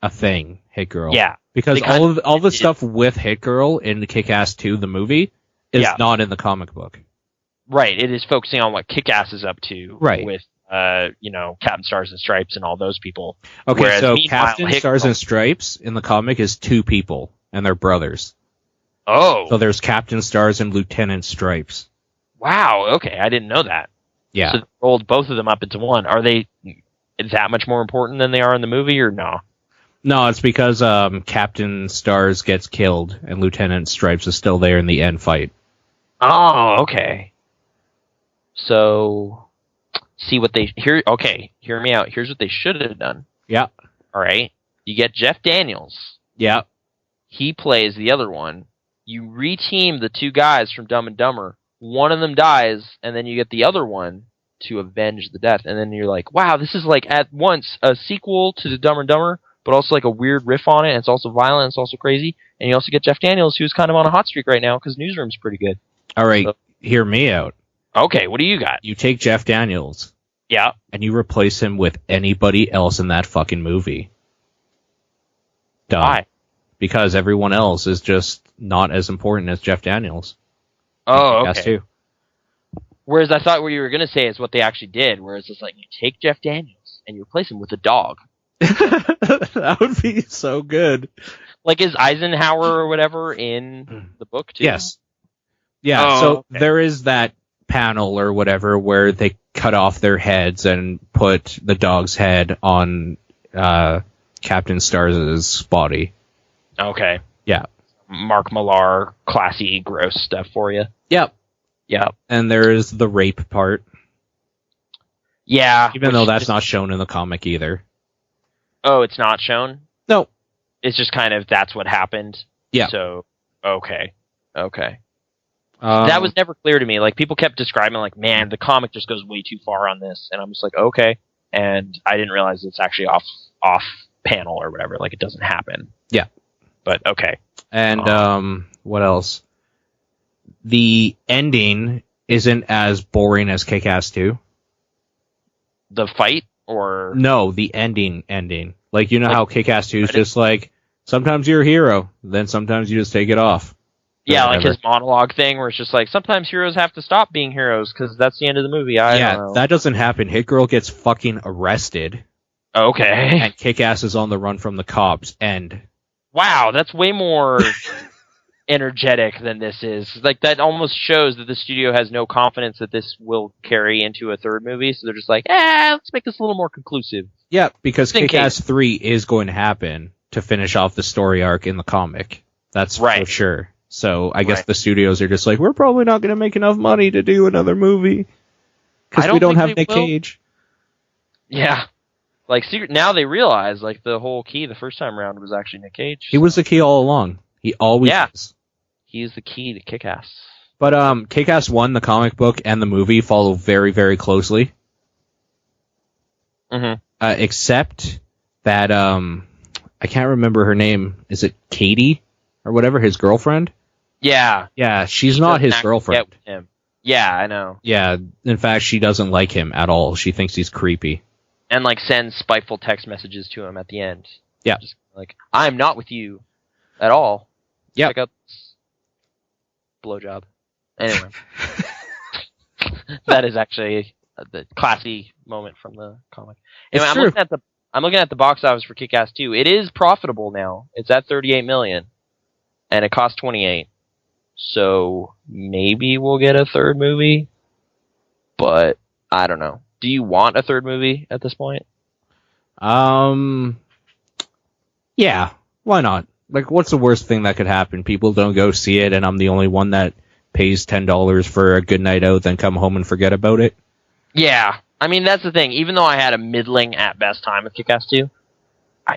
a thing, Hit Girl. Yeah. Because all the stuff with Hit Girl in Kick-Ass 2, the movie, is not in the comic book. Right. It is focusing on what Kick-Ass is up to. Right. With, Captain Stars and Stripes and all those people. Okay, whereas, so Captain Stars and Stripes in the comic is two people, and they're brothers. Oh. So there's Captain Stars and Lieutenant Stripes. Wow, okay, I didn't know that. Yeah. So they rolled both of them up into one. Are they that much more important than they are in the movie, or no? No, it's because Captain Stars gets killed, and Lieutenant Stripes is still there in the end fight. Oh, okay. So, hear me out. Here's what they should have done. Yeah. All right. You get Jeff Daniels. Yeah. He plays the other one. You reteam the two guys from Dumb and Dumber. One of them dies, and then you get the other one to avenge the death. And then you're like, wow, this is like at once a sequel to the Dumb and Dumber, but also like a weird riff on it. And it's also violent. It's also crazy. And you also get Jeff Daniels, who's kind of on a hot streak right now because Newsroom's pretty good. All right. So, hear me out. Okay. What do you got? You take Jeff Daniels. Yeah. And you replace him with anybody else in that fucking movie. Done. Why? Because everyone else is just not as important as Jeff Daniels. Oh, okay. Too. Whereas I thought what you were going to say is what they actually did, whereas it's like you take Jeff Daniels and you replace him with a dog. That would be so good. Like, is Eisenhower or whatever in the book, too? Yes. Yeah, Oh, so okay. there is that panel or whatever where they cut off their heads and put the dog's head on Captain Stars' body. Okay. Yeah. Mark Millar, classy, gross stuff for you. Yep. Yep. And there is the rape part. Yeah. Even though that's not shown in the comic either. Oh, it's not shown? No. It's just kind of, that's what happened? Yeah. So, okay. That was never clear to me. Like, people kept describing, like, man, the comic just goes way too far on this. And I'm just like, okay. And I didn't realize it's actually off panel or whatever. Like, it doesn't happen. Yeah. But, okay. And, what else? The ending isn't as boring as Kick-Ass 2. The fight? Or... No, the ending. Like, you know Like, how Kick-Ass 2 is just like, sometimes you're a hero, then sometimes you just take it off. Yeah, Whatever. like his monologue thing where it's just like, sometimes heroes have to stop being heroes because that's the end of the movie. I don't know. That doesn't happen. Hit Girl gets fucking arrested, Okay. and Kick-Ass is on the run from the cops, and... Wow, that's way more energetic than this is. Like, that almost shows that the studio has no confidence that this will carry into a third movie, so they're just like, let's make this a little more conclusive. Yeah, because Just in Kick-Ass 3 is going to happen to finish off the story arc in the comic. That's Right. for sure. So I guess Right. the studios are just like, we're probably not going to make enough money to do another movie. I Because don't we don't think have they Nick will. Cage. Yeah. Like, now they realize, like, the whole key the first time around was actually Nick Cage. He was the key all along. He always Yeah. is. He's the key to Kick-Ass. But Kick-Ass 1, the comic book, and the movie follow very, very closely. Mm-hmm. Except that, I can't remember her name. Is it Katie? Or whatever, his girlfriend? Yeah. Yeah, she's She not doesn't his actually girlfriend. get with him. Yeah, I know. Yeah, in fact, she doesn't like him at all. She thinks he's creepy. And, like, sends spiteful text messages to him at the end. Yeah. Just like, I'm not with you at all. Yep. Check out this blowjob. Anyway. That is actually the classy moment from the comic. Anyway, It's I'm true. looking at the box office for Kick-Ass 2. It is profitable now. It's at $38 million. And it cost $28 million. So maybe we'll get a third movie. But I don't know. Do you want a third movie at this point? Yeah, why not? Like, what's the worst thing that could happen? People don't go see it, and I'm the only one that pays $10 for a good night out, then come home and forget about it? Yeah. I mean, that's the thing. Even though I had a middling at best time with Kick-Ass 2,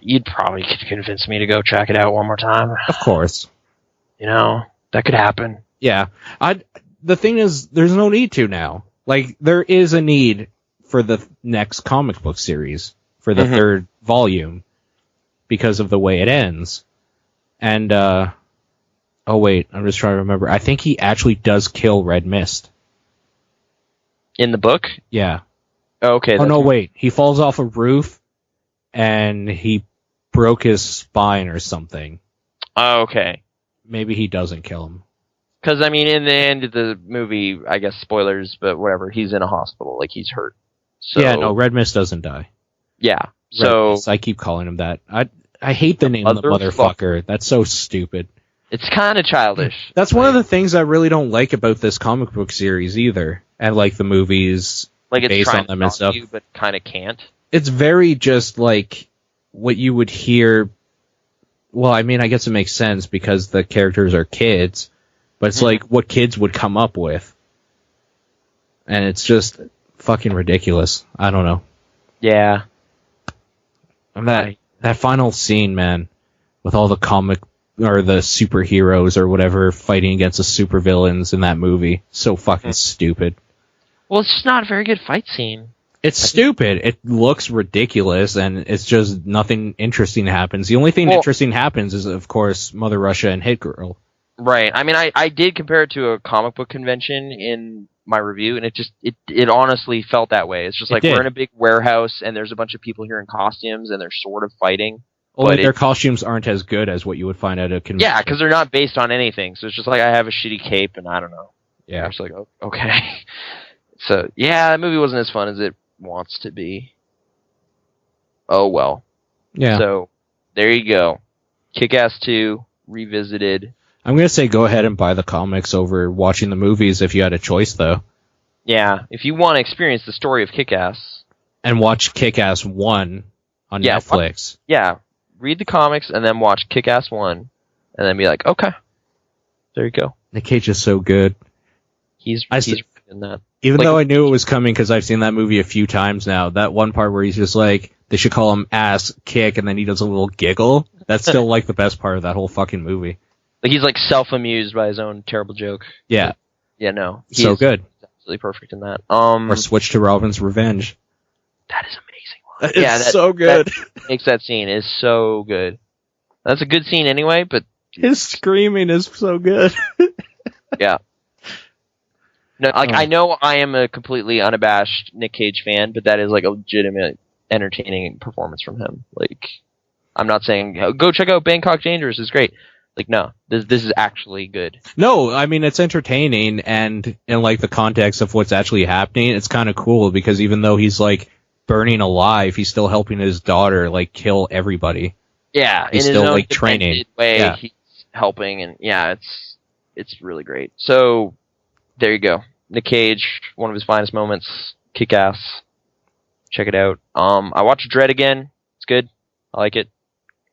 you'd probably could convince me to go check it out one more time. Of course. You know, that could happen. Yeah. The thing is, there's no need to now. Like, there is a need for the next comic book series, for the third volume, because of the way it ends. And, oh wait, I'm just trying to remember. I think he actually does kill Red Mist. In the book? Yeah. Okay. Oh no, wait. He falls off a roof, and he broke his spine or something. Okay. Maybe he doesn't kill him. Because, I mean, in the end of the movie, I guess spoilers, but whatever, he's in a hospital, like he's hurt. So, Yeah, no, Red Mist doesn't die. Yeah. Red So, Mist, I keep calling him that. I hate the name of the motherfucker. That's so stupid. it's kind of childish. That's one of the things I really don't like about this comic book series either, and like the movies Like, it's based trying on to them and talk stuff. to you, but kind of can't. It's very just like what you would hear. Well, I mean, I guess it makes sense because the characters are kids, but it's like what kids would come up with, and it's just fucking ridiculous. I don't know. Yeah. And that final scene, man, with all the comic or the superheroes or whatever fighting against the supervillains in that movie, so fucking stupid. Well, it's just not a very good fight scene. It's stupid. It looks ridiculous, and it's just nothing interesting happens. The only thing interesting happens is, of course, Mother Russia and Hit Girl. Right. I mean, I did compare it to a comic book convention in my review, and it honestly felt that way. It's just like we're in a big warehouse, and there's a bunch of people here in costumes, and they're sort of fighting. Only their costumes aren't as good as what you would find at a convention. Yeah, because they're not based on anything. So it's just like I have a shitty cape, and I don't know. Yeah. It's like, okay. So, yeah, that movie wasn't as fun as it wants to be. Oh, well. Yeah. So, there you go. Kick-Ass 2, revisited. I'm going to say go ahead and buy the comics over watching the movies if you had a choice, though. Yeah, if you want to experience the story of Kick-Ass. And watch Kick-Ass 1 on Netflix. Read the comics and then watch Kick-Ass 1. And then be like, okay. There you go. Nick Cage is so good. He's in that. Even though I knew it was coming because I've seen that movie a few times now, that one part where he's just like, they should call him Ass Kick, and then he does a little giggle, that's still like the best part of that whole fucking movie. Like he's like self-amused by his own terrible joke. Yeah. Yeah, no. So good. He's absolutely perfect in that. Or Switch to Robin's Revenge. That is amazing. It's so good. That makes that scene is so good. That's a good scene anyway, but his screaming is so good. yeah. No, like I know I am a completely unabashed Nick Cage fan, but that is like a legitimate entertaining performance from him. Like I'm not saying go check out Bangkok Dangerous, it's great. Like no, this is actually good. No, I mean it's entertaining, and in like the context of what's actually happening, it's kind of cool because even though he's like burning alive, he's still helping his daughter like kill everybody. Yeah, he's in still his own like training. Way, he's helping, and yeah, it's really great. So there you go, Nick Cage, one of his finest moments, Kick-Ass. Check it out. I watched Dredd again. It's good. I like it.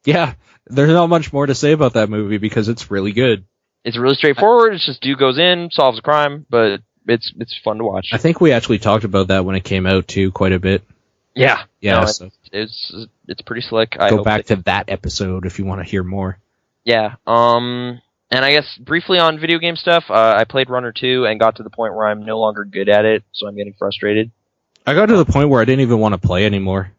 Yeah, there's not much more to say about that movie because it's really good. It's really straightforward. It's just dude goes in, solves a crime, but it's fun to watch. I think we actually talked about that when it came out too, quite a bit. Yeah. Yeah. No, so it's pretty slick. Go back to that episode if you want to hear more. Yeah. And I guess briefly on video game stuff, I played Runner 2 and got to the point where I'm no longer good at it, so I'm getting frustrated. I got to the point where I didn't even want to play anymore.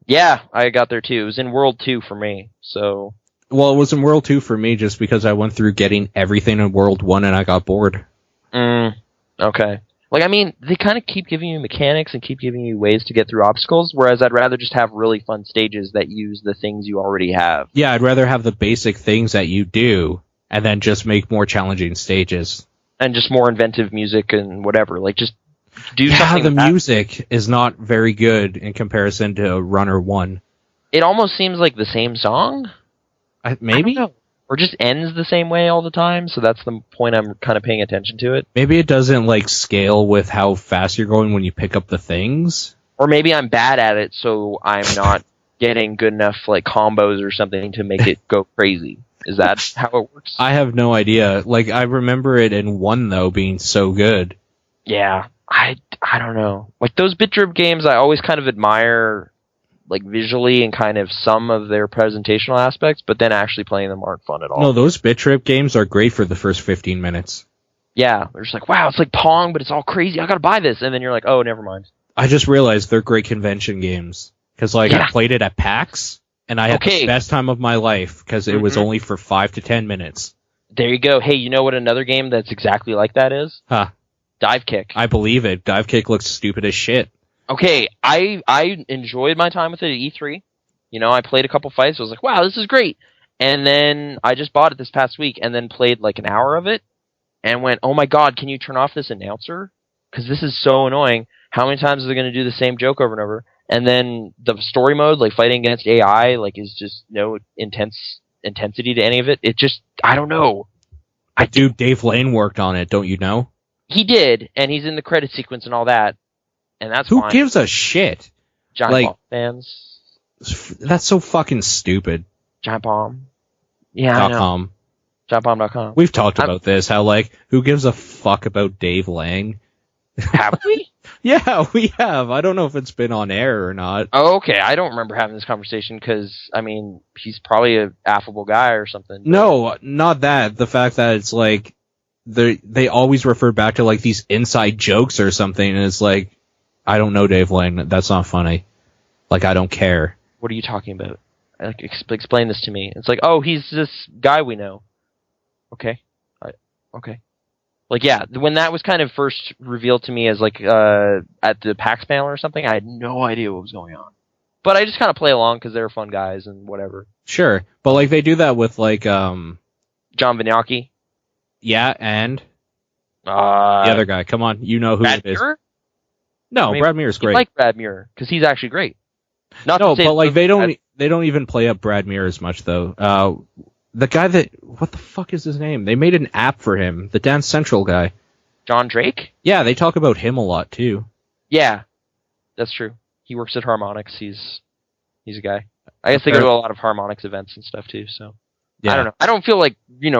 Yeah, I got there too. It was in World 2 for me, so... Well, it was in World 2 for me just because I went through getting everything in World 1 and I got bored. Okay. Like, I mean, they kind of keep giving you mechanics and keep giving you ways to get through obstacles, whereas I'd rather just have really fun stages that use the things you already have. Yeah, I'd rather have the basic things that you do and then just make more challenging stages. And just more inventive music and whatever. Like, just do something. Yeah, the music is not very good in comparison to Runner 1. It almost seems like the same song. Maybe? I don't know. Or just ends the same way all the time, so that's the point I'm kind of paying attention to it. Maybe it doesn't, like, scale with how fast you're going when you pick up the things. Or maybe I'm bad at it, so I'm not getting good enough, like, combos or something to make it go crazy. Is that how it works? I have no idea. Like, I remember it in 1, though, being so good. Yeah, I don't know. Like, those bit-drip games, I always kind of admire... like visually and kind of some of their presentational aspects, but then actually playing them aren't fun at all. No, those bit trip games are great for the first 15 minutes. Yeah, they're just like, wow, it's like Pong, but it's all crazy. I gotta buy this. And then you're like, oh, never mind. I just realized they're great convention games. Because, like, I played it at PAX, and I had the best time of my life, because it was only for 5 to 10 minutes. There you go. Hey, you know what another game that's exactly like that is? Huh. Dive Kick. I believe it. Dive Kick looks stupid as shit. Okay, I enjoyed my time with it at E3. You know, I played a couple fights. I was like, wow, this is great. And then I just bought it this past week and then played like an hour of it and went, oh my god, can you turn off this announcer? Because this is so annoying. How many times are they going to do the same joke over and over? And then the story mode, like fighting against AI, like is just no intensity to any of it. It just, I don't know. Dude, Dave Lane worked on it, don't you know? He did, and he's in the credit sequence and all that. And that's Who fine. gives a shit? Giant Bomb fans. That's so fucking stupid. Giant Bomb. Yeah, I know. .com. GiantBomb.com. We've talked about this, how, like, who gives a fuck about Dave Lang? Have we? Yeah, we have. I don't know if it's been on air or not. Oh, okay. I don't remember having this conversation because, I mean, he's probably an affable guy or something. No, not that. The fact that it's like, they always refer back to, like, these inside jokes or something, and it's like, I don't know Dave Lang. That's not funny. Like, I don't care. What are you talking about? Like, explain this to me. It's like, oh, he's this guy we know. Okay. Okay. Like, yeah, when that was kind of first revealed to me as, like, at the PAX panel or something, I had no idea what was going on. But I just kind of play along because they're fun guys and whatever. Sure. But, like, they do that with, like, John Vignacchi. Yeah, and? The other guy. Come on, you know who Brad it is. Beer? No, I mean, Brad Muir's you great. like Brad Muir because he's actually great. Not No, to say but like that- they don't even play up Brad Muir as much though. The guy what the fuck is his name? They made an app for him. The Dance Central guy. John Drake. Yeah, they talk about him a lot too. Yeah, that's true. He works at Harmonix. He's a guy. I guess they go to a lot of Harmonix events and stuff too. So Yeah. I don't know. I don't feel like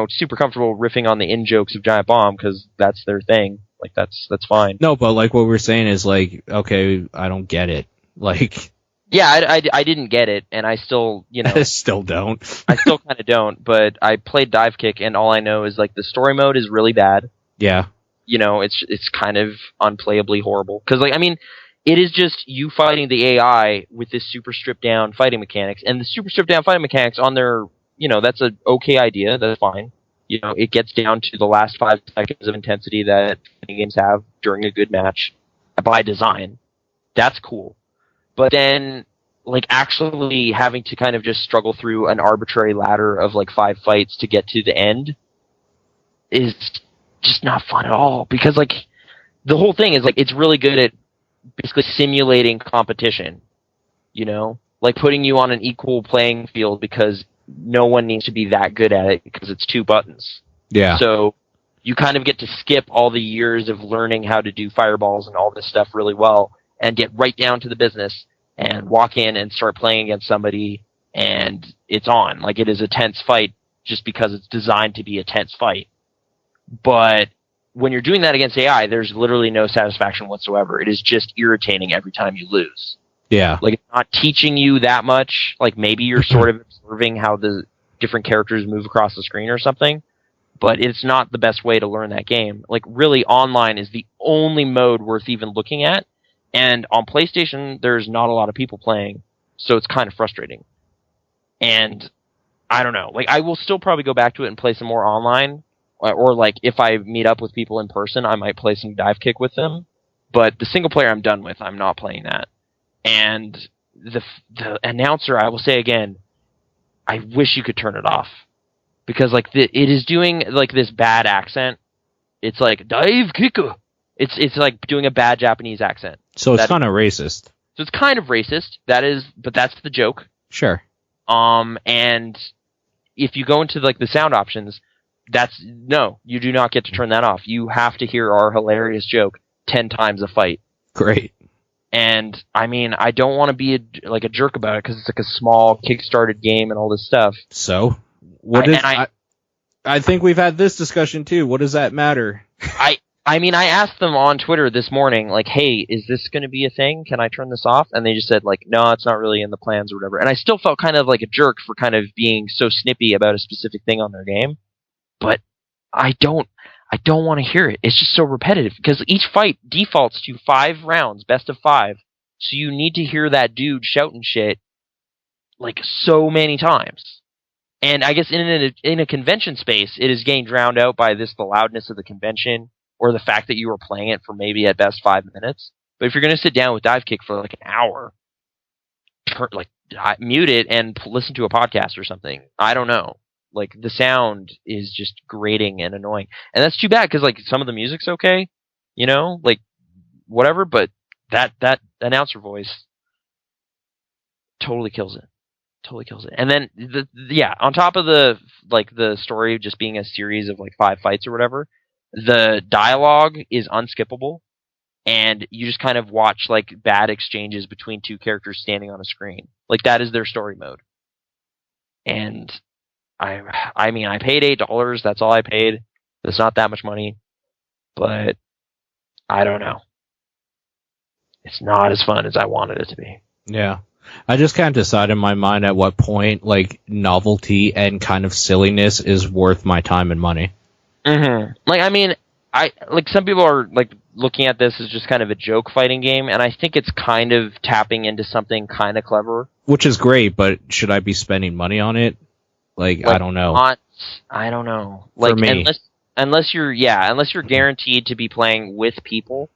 super comfortable riffing on the in jokes of Giant Bomb because that's their thing. Like that's fine. No, but like what we're saying is like, okay, I don't get it. Like, yeah, I didn't get it, and I still still don't. I still kind of don't. But I played Dive Kick, and all I know is like the story mode is really bad. Yeah. It's kind of unplayably horrible because it is just you fighting the AI with this super stripped down fighting mechanics, and the super stripped down fighting mechanics on their that's an okay idea. That's fine. It gets down to the last 5 seconds of intensity that fighting games have during a good match by design. That's cool. But then, like, actually having to kind of just struggle through an arbitrary ladder of, like, 5 fights to get to the end is just not fun at all. Because, like, the whole thing is, like, it's really good at basically simulating competition. Like, putting you on an equal playing field because no one needs to be that good at it because it's 2 buttons. Yeah. So you kind of get to skip all the years of learning how to do fireballs and all this stuff really well and get right down to the business and walk in and start playing against somebody and it's on. Like, it is a tense fight just because it's designed to be a tense fight. But when you're doing that against AI, there's literally no satisfaction whatsoever. It is just irritating every time you lose. Yeah. Like, it's not teaching you that much. Like, maybe you're sort of observing how the different characters move across the screen or something, but it's not the best way to learn that game. Like, really, online is the only mode worth even looking at, and on PlayStation, there's not a lot of people playing, so it's kind of frustrating. And I don't know. Like, I will still probably go back to it and play some more online, or like, if I meet up with people in person, I might play some Dive Kick with them, but the single player I'm done with. I'm not playing that. And the announcer, I will say again, I wish you could turn it off because like it is doing like this bad accent. It's like Dive Kicker. It's like doing a bad Japanese accent. So it's kind of racist. So it's kind of racist. But that's the joke. Sure. And if you go into like the sound options, no, you do not get to turn that off. You have to hear our hilarious joke 10 times a fight. Great. And I don't want to be a jerk about it because it's like a small kickstarted game and all this stuff. So, I think we've had this discussion too. What does that matter? I asked them on Twitter this morning, like, hey, is this going to be a thing? Can I turn this off? And they just said, like, no, it's not really in the plans or whatever. And I still felt kind of like a jerk for kind of being so snippy about a specific thing on their game. But I don't want to hear it. It's just so repetitive because each fight defaults to 5 rounds, best of 5. So you need to hear that dude shouting shit like so many times. And I guess in a convention space, it is getting drowned out by the loudness of the convention or the fact that you were playing it for maybe at best 5 minutes. But if you're going to sit down with Dive Kick for like an hour, mute it and listen to a podcast or something. I don't know. Like, the sound is just grating and annoying. And that's too bad, because, like, some of the music's okay, like, whatever, but that announcer voice totally kills it. Totally kills it. And then, on top of the story just being a series of, like, 5 fights or whatever, the dialogue is unskippable, and you just kind of watch, like, bad exchanges between 2 characters standing on a screen. Like, that is their story mode. And I paid $8. That's all I paid. It's not that much money, but I don't know. It's not as fun as I wanted it to be. Yeah. I just can't decide in my mind at what point, like, novelty and kind of silliness is worth my time and money. Mm-hmm. Like, some people are, like, looking at this as just kind of a joke fighting game, and I think it's kind of tapping into something kind of clever. Which is great, but should I be spending money on it? Like, I don't know. I don't know. Like, for me. Unless you're guaranteed to be playing with people,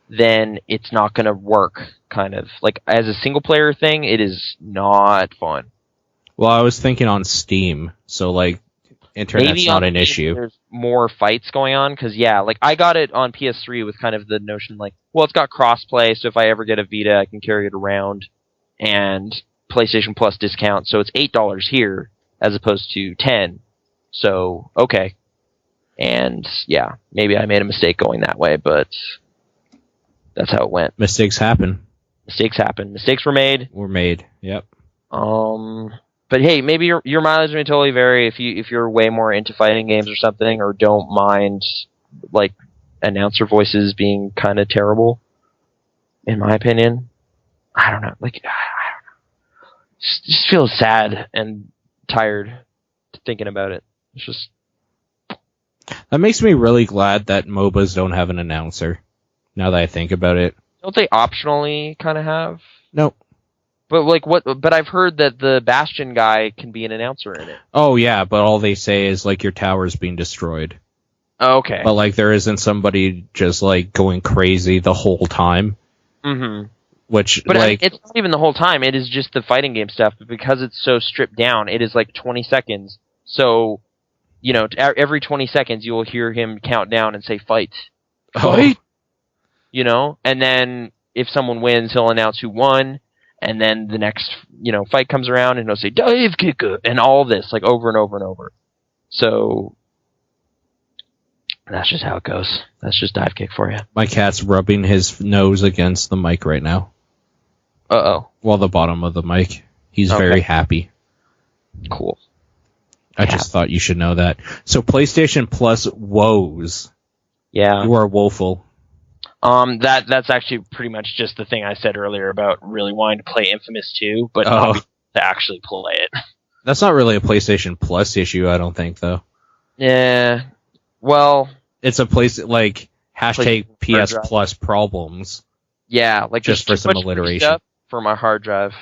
then it's not going to work, kind of. Like, as a single-player thing, it is not fun. Well, I was thinking on Steam. So, like, internet's maybe not on an the issue. There's more fights going on because like I got it on PS3 with kind of the notion like, well, it's got crossplay, so if I ever get a Vita, I can carry it around, and PlayStation Plus discount, so it's $8 here as opposed to $10. So okay, and yeah, maybe I made a mistake going that way, but that's how it went. Mistakes happen. Mistakes happen. Mistakes were made. Yep. But hey, maybe your mileage may totally vary if you're way more into fighting games or something, or don't mind like announcer voices being kind of terrible. In my opinion, I don't know. Like, I don't know. Just feel sad and tired thinking about it. It's just That makes me really glad that MOBAs don't have an announcer. Now that I think about it. don't they optionally kind of have? No. But like what? But I've heard that the Bastion guy can be an announcer in it. Oh yeah, but all they say is like your tower's being destroyed. Oh, okay. But like there isn't somebody just like going crazy the whole time. Mm-hmm. Which, but like, it's not even the whole time. It is just the fighting game stuff. But because it's so stripped down, it is like 20 seconds. So, every 20 seconds you will hear him count down and say fight. Fight! And then if someone wins, he'll announce who won. And then the next, fight comes around and he'll say, dive kicker! And all this, like, over and over and over. So, that's just how it goes. That's just dive kick for you. My cat's rubbing his nose against the mic right now. Uh-oh. Well, the bottom of the mic. He's Okay. very happy. Cool. I just thought you should know that. So PlayStation Plus woes. Yeah. You are woeful. That's actually pretty much just the thing I said earlier about really wanting to play Infamous 2, but not to actually play it. That's not really a PlayStation Plus issue, I don't think, though. Yeah. Well, it's a place like hashtag PS drive. Plus problems. Yeah, like just for some alliteration for my hard drive.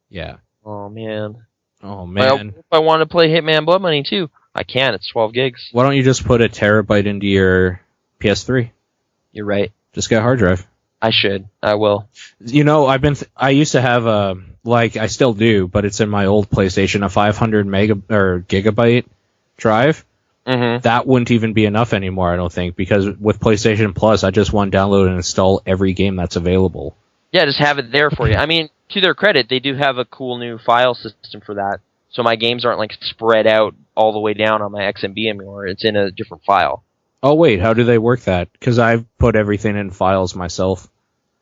Yeah. Oh man. Well, if I want to play Hitman Blood Money too, I can. It's 12 gigs. Why don't you just put a terabyte into your PS3? You're right. Just get a hard drive. I should. I will. I used to have I still do, but it's in my old PlayStation, a 500 gigabyte drive. Mm-hmm. That wouldn't even be enough anymore, I don't think, because with PlayStation Plus, I just want to download and install every game that's available. Yeah, just have it there for you. I mean, to their credit, they do have a cool new file system for that, so my games aren't like spread out all the way down on my XMB anymore. It's in a different file. Oh wait, how do they work that? Because I've put everything in files myself.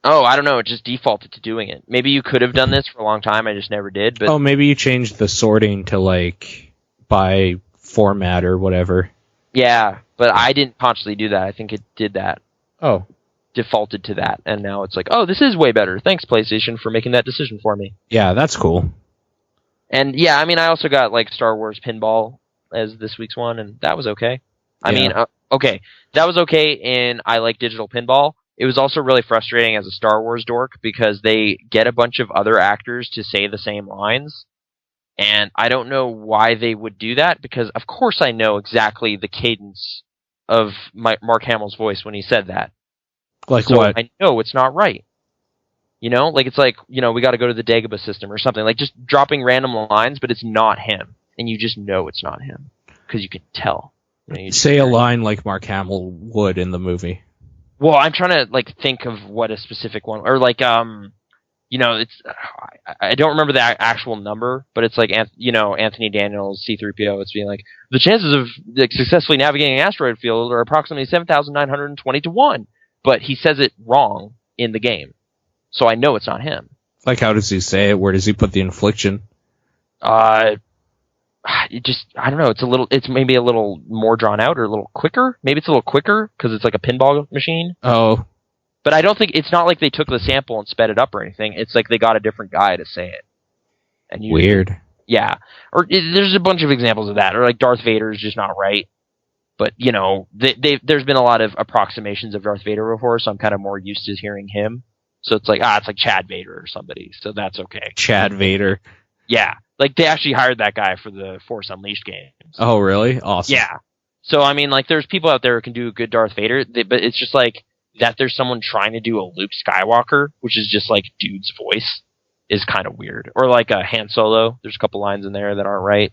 Oh, I don't know. It just defaulted to doing it. Maybe you could have done this for a long time. I just never did. But maybe you changed the sorting to like by format or whatever. Yeah, but I didn't consciously do that. I think it did that. Oh. Defaulted to that, and now it's like, oh, this is way better. Thanks, PlayStation, for making that decision for me. Yeah, that's cool. And yeah, I mean, I also got like Star Wars Pinball as this week's one, and that was okay. I mean, okay, that was okay, and I like digital pinball. It was also really frustrating as a Star Wars dork because they get a bunch of other actors to say the same lines. And I don't know why they would do that, because of course I know exactly the cadence of Mark Hamill's voice when he said that. Like so what? I know it's not right. Like it's like, we got to go to the Dagobah system or something. Like just dropping random lines, but it's not him. And you just know it's not him. Because you can tell. Say a line like Mark Hamill would in the movie. Well, I'm trying to think of what a specific one, or it's I don't remember the actual number, but it's like Anthony Daniels C-3PO. It's being like the chances of successfully navigating an asteroid field are approximately 7,920 to 1, but he says it wrong in the game, so I know it's not him. Like how does he say it? Where does he put the inflection? I don't know. It's maybe a little more drawn out or a little quicker. Maybe it's a little quicker because it's like a pinball machine. Oh. But I don't think it's not like they took the sample and sped it up or anything. It's like they got a different guy to say it. And weird. Yeah. Or there's a bunch of examples of that. Or like Darth Vader is just not right. But, there's been a lot of approximations of Darth Vader before, so I'm kind of more used to hearing him. So it's like, it's like Chad Vader or somebody. So that's okay. Chad Vader. Yeah. Like they actually hired that guy for the Force Unleashed games. Oh, really? Awesome. Yeah. So, I mean, like there's people out there who can do a good Darth Vader, but it's just like, that there's someone trying to do a Luke Skywalker, which is just like dude's voice, is kind of weird. Or like a Han Solo. There's a couple lines in there that aren't right.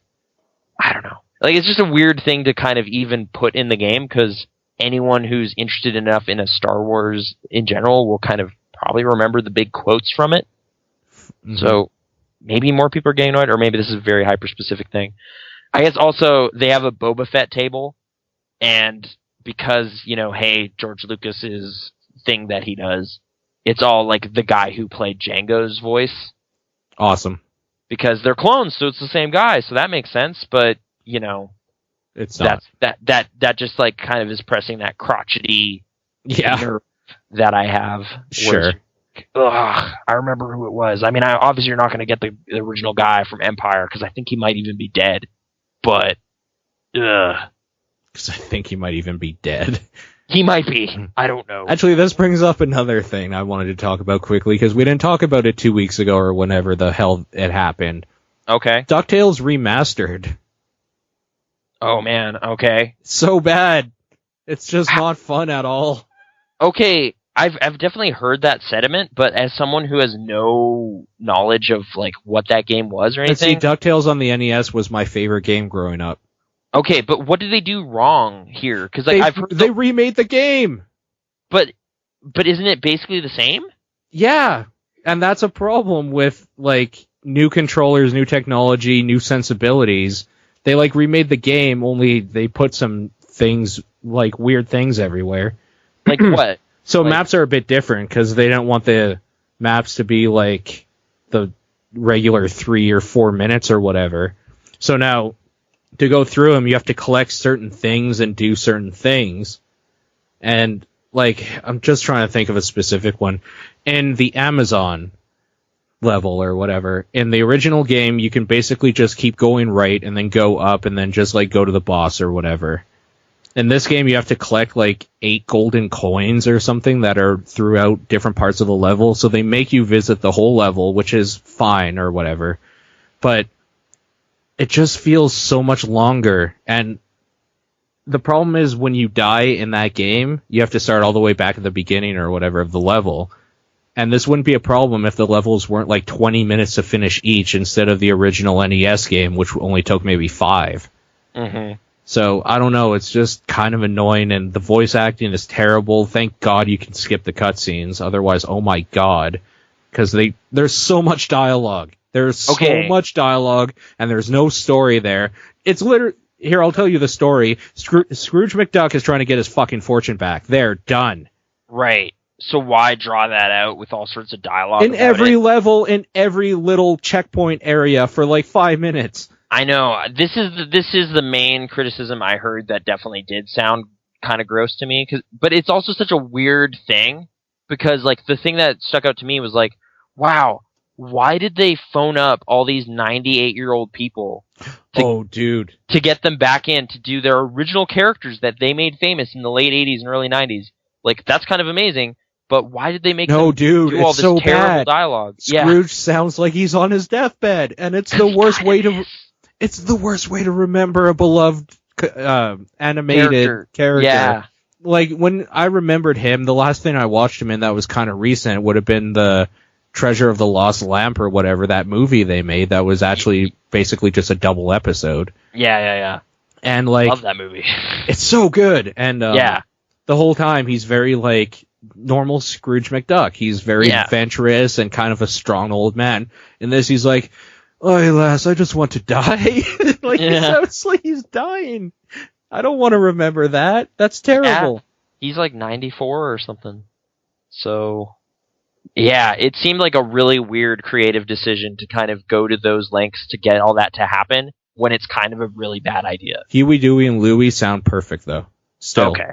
I don't know. Like, it's just a weird thing to kind of even put in the game, because anyone who's interested enough in a Star Wars in general will kind of probably remember the big quotes from it. Mm-hmm. So maybe more people are getting annoyed, or maybe this is a very hyper-specific thing. I guess also they have a Boba Fett table, and because, hey, George Lucas's thing that he does, it's all like the guy who played Jango's voice. Awesome. Because they're clones, so it's the same guy, so that makes sense, but, it's not. That just like kind of is pressing that crotchety nerve that I have. Sure. I remember who it was. I mean, obviously you're not going to get the original guy from Empire, because I think he might even be dead. But, because I think he might even be dead. He might be. I don't know. Actually, this brings up another thing I wanted to talk about quickly, because we didn't talk about it 2 weeks ago or whenever the hell it happened. Okay. DuckTales Remastered. Oh, man. Okay. So bad. It's just not fun at all. Okay. I've definitely heard that sentiment, but as someone who has no knowledge of like what that game was or anything. See, DuckTales on the NES was my favorite game growing up. Okay, but what did they do wrong here? Because they remade the game. But isn't it basically the same? Yeah, and that's a problem with like new controllers, new technology, new sensibilities. They like remade the game, only they put some things like weird things everywhere. Like what? So maps are a bit different because they don't want the maps to be like the regular 3 or 4 minutes or whatever. So now, to go through them, you have to collect certain things and do certain things. And, like, I'm just trying to think of a specific one. In the Amazon level or whatever, in the original game, you can basically just keep going right and then go up and then just, like, go to the boss or whatever. In this game, you have to collect, like, 8 golden coins or something that are throughout different parts of the level. So they make you visit the whole level, which is fine or whatever. But it just feels so much longer. And the problem is when you die in that game, you have to start all the way back at the beginning or whatever of the level. And this wouldn't be a problem if the levels weren't like 20 minutes to finish each instead of the original NES game, which only took maybe 5. Mm-hmm. So, I don't know, it's just kind of annoying, and the voice acting is terrible. Thank God you can skip the cutscenes, otherwise, oh my God. Because there's so much dialogue. There's so much dialogue, and there's no story there. It's literally... Here, I'll tell you the story. Scrooge McDuck is trying to get his fucking fortune back. They're done. Right. So why draw that out with all sorts of dialogue? In every level, in every little checkpoint area for like 5 minutes. I know. This is the main criticism I heard that definitely did sound kind of gross to me. But it's also such a weird thing, because like the thing that stuck out to me was like, wow, why did they phone up all these 98-year-old people to get them back in to do their original characters that they made famous in the late 80s and early 90s? Like, that's kind of amazing, but why did they make them do all this so terrible bad. Dialogue? Scrooge sounds like he's on his deathbed, and it's the worst way to... It's the worst way to remember a beloved animated character. Yeah. Like, when I remembered him, the last thing I watched him in that was kind of recent would have been the Treasure of the Lost Lamp or whatever, that movie they made that was actually basically just a double episode. Yeah. And like, love that movie. It's so good. And the whole time he's very like normal Scrooge McDuck. He's very adventurous and kind of a strong old man. In this, he's like, "Oh, lass, I just want to die." Like, he sounds like he's dying. I don't want to remember that. That's terrible. Yeah. He's like 94 or something. So, yeah, it seemed like a really weird creative decision to kind of go to those lengths to get all that to happen when it's kind of a really bad idea. Huey, Dewey, and Louie sound perfect, though. Still. Okay.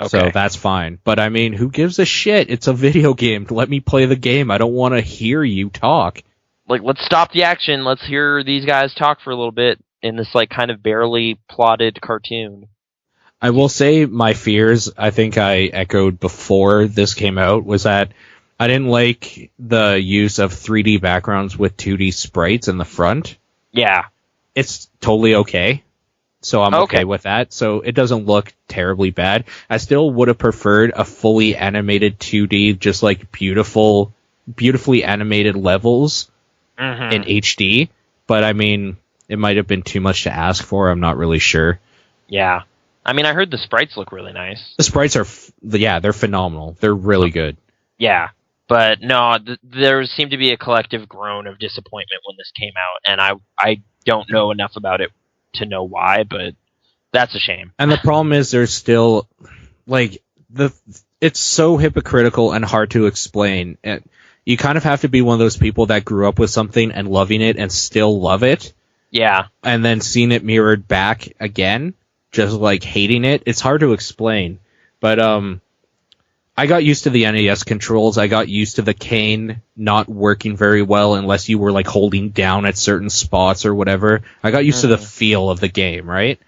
So that's fine. But I mean, who gives a shit? It's a video game. Let me play the game. I don't want to hear you talk. Like, let's stop the action. Let's hear these guys talk for a little bit in this, like, kind of barely plotted cartoon. I will say my fears, I think I echoed before this came out, was that I didn't like the use of 3D backgrounds with 2D sprites in the front. Yeah. It's totally okay. So I'm okay with that. So it doesn't look terribly bad. I still would have preferred a fully animated 2D, just like beautifully animated levels in HD. But I mean, it might have been too much to ask for. I'm not really sure. Yeah. I mean, I heard the sprites look really nice. The sprites are, they're phenomenal. They're really good. Yeah. But no, there seemed to be a collective groan of disappointment when this came out, and I don't know enough about it to know why, but that's a shame. And the problem is there's still, like, it's so hypocritical and hard to explain. You kind of have to be one of those people that grew up with something and loving it and still love it. Yeah. And then seeing it mirrored back again, just like hating it. It's hard to explain. But I got used to the NES controls. I got used to the cane not working very well unless you were like holding down at certain spots or whatever. I got used to the feel of the game, right?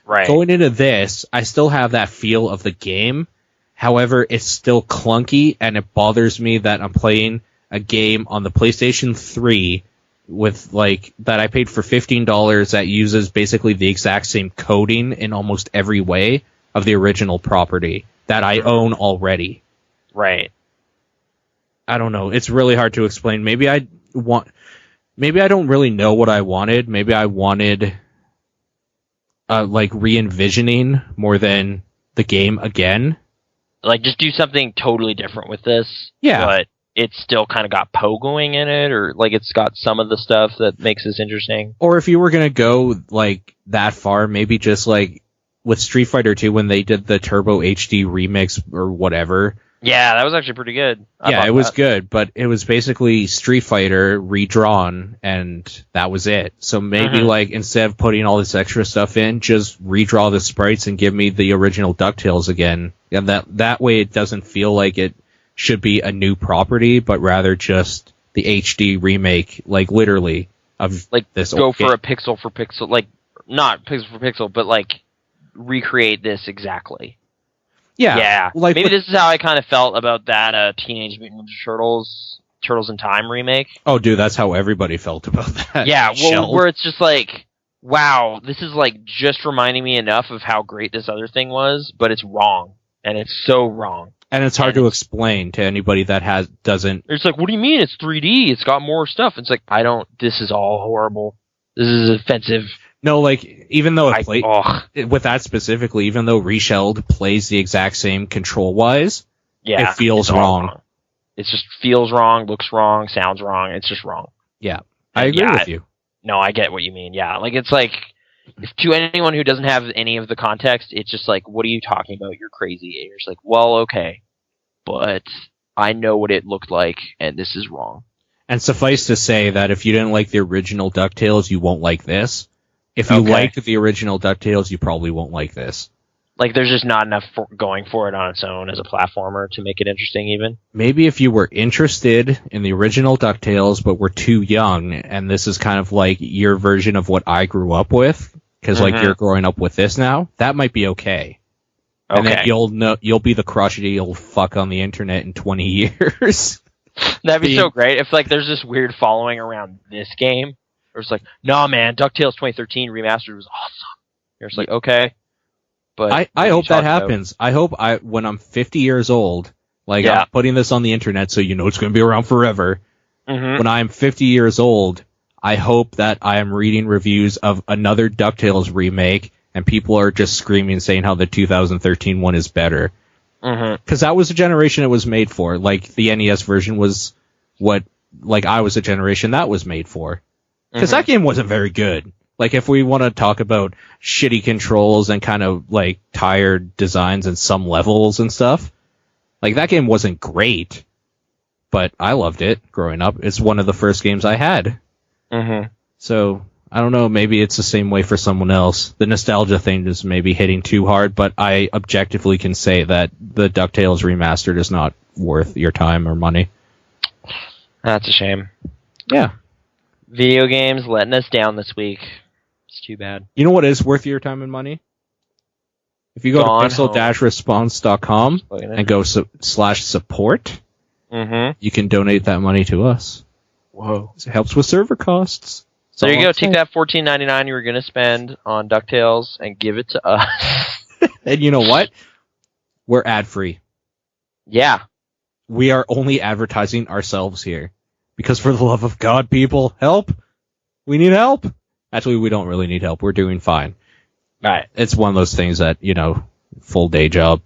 Right. Going into this, I still have that feel of the game. However, it's still clunky, and it bothers me that I'm playing a game on the PlayStation 3 with like that I paid for $15 that uses basically the exact same coding in almost every way of the original property that I own already. Right. I don't know. It's really hard to explain. Maybe I don't really know what I wanted. Maybe I wanted like re-envisioning more than the game again. Like, just do something totally different with this. Yeah. But it's still kind of got pogoing in it, or like it's got some of the stuff that makes this interesting. Or if you were going to go like that far, maybe just like with Street Fighter 2 when they did the Turbo HD remix or whatever. Yeah, that was actually pretty good. Yeah, it was good, but it was basically Street Fighter redrawn, and that was it. So maybe like instead of putting all this extra stuff in, just redraw the sprites and give me the original DuckTales again. And that way it doesn't feel like it should be a new property, but rather just the HD remake, like literally of like this. Go old for game. a pixel for pixel, like not pixel for pixel, but like recreate this exactly. Yeah. Like maybe this is how I kind of felt about that Teenage Mutant Ninja Turtles in Time remake. Oh, dude, that's how everybody felt about that. Yeah, well, Shelled. where it's just like, wow, this is like just reminding me enough of how great this other thing was, but it's wrong, and it's so wrong. And it's hard to explain to anybody that doesn't. It's like, what do you mean? It's 3D. It's got more stuff. It's like, this is all horrible. This is offensive. No, like, even though with that specifically, even though Reshelled plays the exact same control-wise, it feels wrong. It just feels wrong, looks wrong, sounds wrong. It's just wrong. Yeah. I agree with you. No, I get what you mean. Yeah. Like, it's like, to anyone who doesn't have any of the context, it's just like, what are you talking about? You're crazy. And you're just like, well, okay. But I know what it looked like, and this is wrong. And suffice to say that if you didn't like the original DuckTales, you won't like this. If you like the original DuckTales, you probably won't like this. Like, there's just not enough going for it on its own as a platformer to make it interesting, even? Maybe if you were interested in the original DuckTales, but were too young, and this is kind of like your version of what I grew up with, because like you're growing up with this now, that might be okay. And then you'll be the crotchety old fuck on the internet in 20 years. That'd be so great if like there's this weird following around this game. It's like, nah, man, DuckTales 2013 remastered was awesome. You're just like, okay. But I hope that happens. I hope when I'm 50 years old, like I'm putting this on the internet so you know it's going to be around forever. When I'm 50 years old, I hope that I am reading reviews of another DuckTales remake and people are just screaming saying how the 2013 one is better. Because that was the generation it was made for. Like, the NES version was what, like, I was a generation that was made for. Because that game wasn't very good. Like, if we want to talk about shitty controls and kind of, like, tired designs and some levels and stuff, like, that game wasn't great. But I loved it growing up. It's one of the first games I had. So, I don't know, maybe it's the same way for someone else. The nostalgia thing is maybe hitting too hard, but I objectively can say that the DuckTales Remastered is not worth your time or money. That's a shame. Yeah. Video games letting us down this week. It's too bad. You know what is worth your time and money? If you go to pixel-response.com and go /support, you can donate that money to us. Whoa. It helps with server costs. So there you go. Take that $14.99 you were going to spend on DuckTales and give it to us. And you know what? We're ad-free. Yeah. We are only advertising ourselves here. Because for the love of God, people, help! We need help! Actually, we don't really need help. We're doing fine. Right. It's one of those things that, full day job.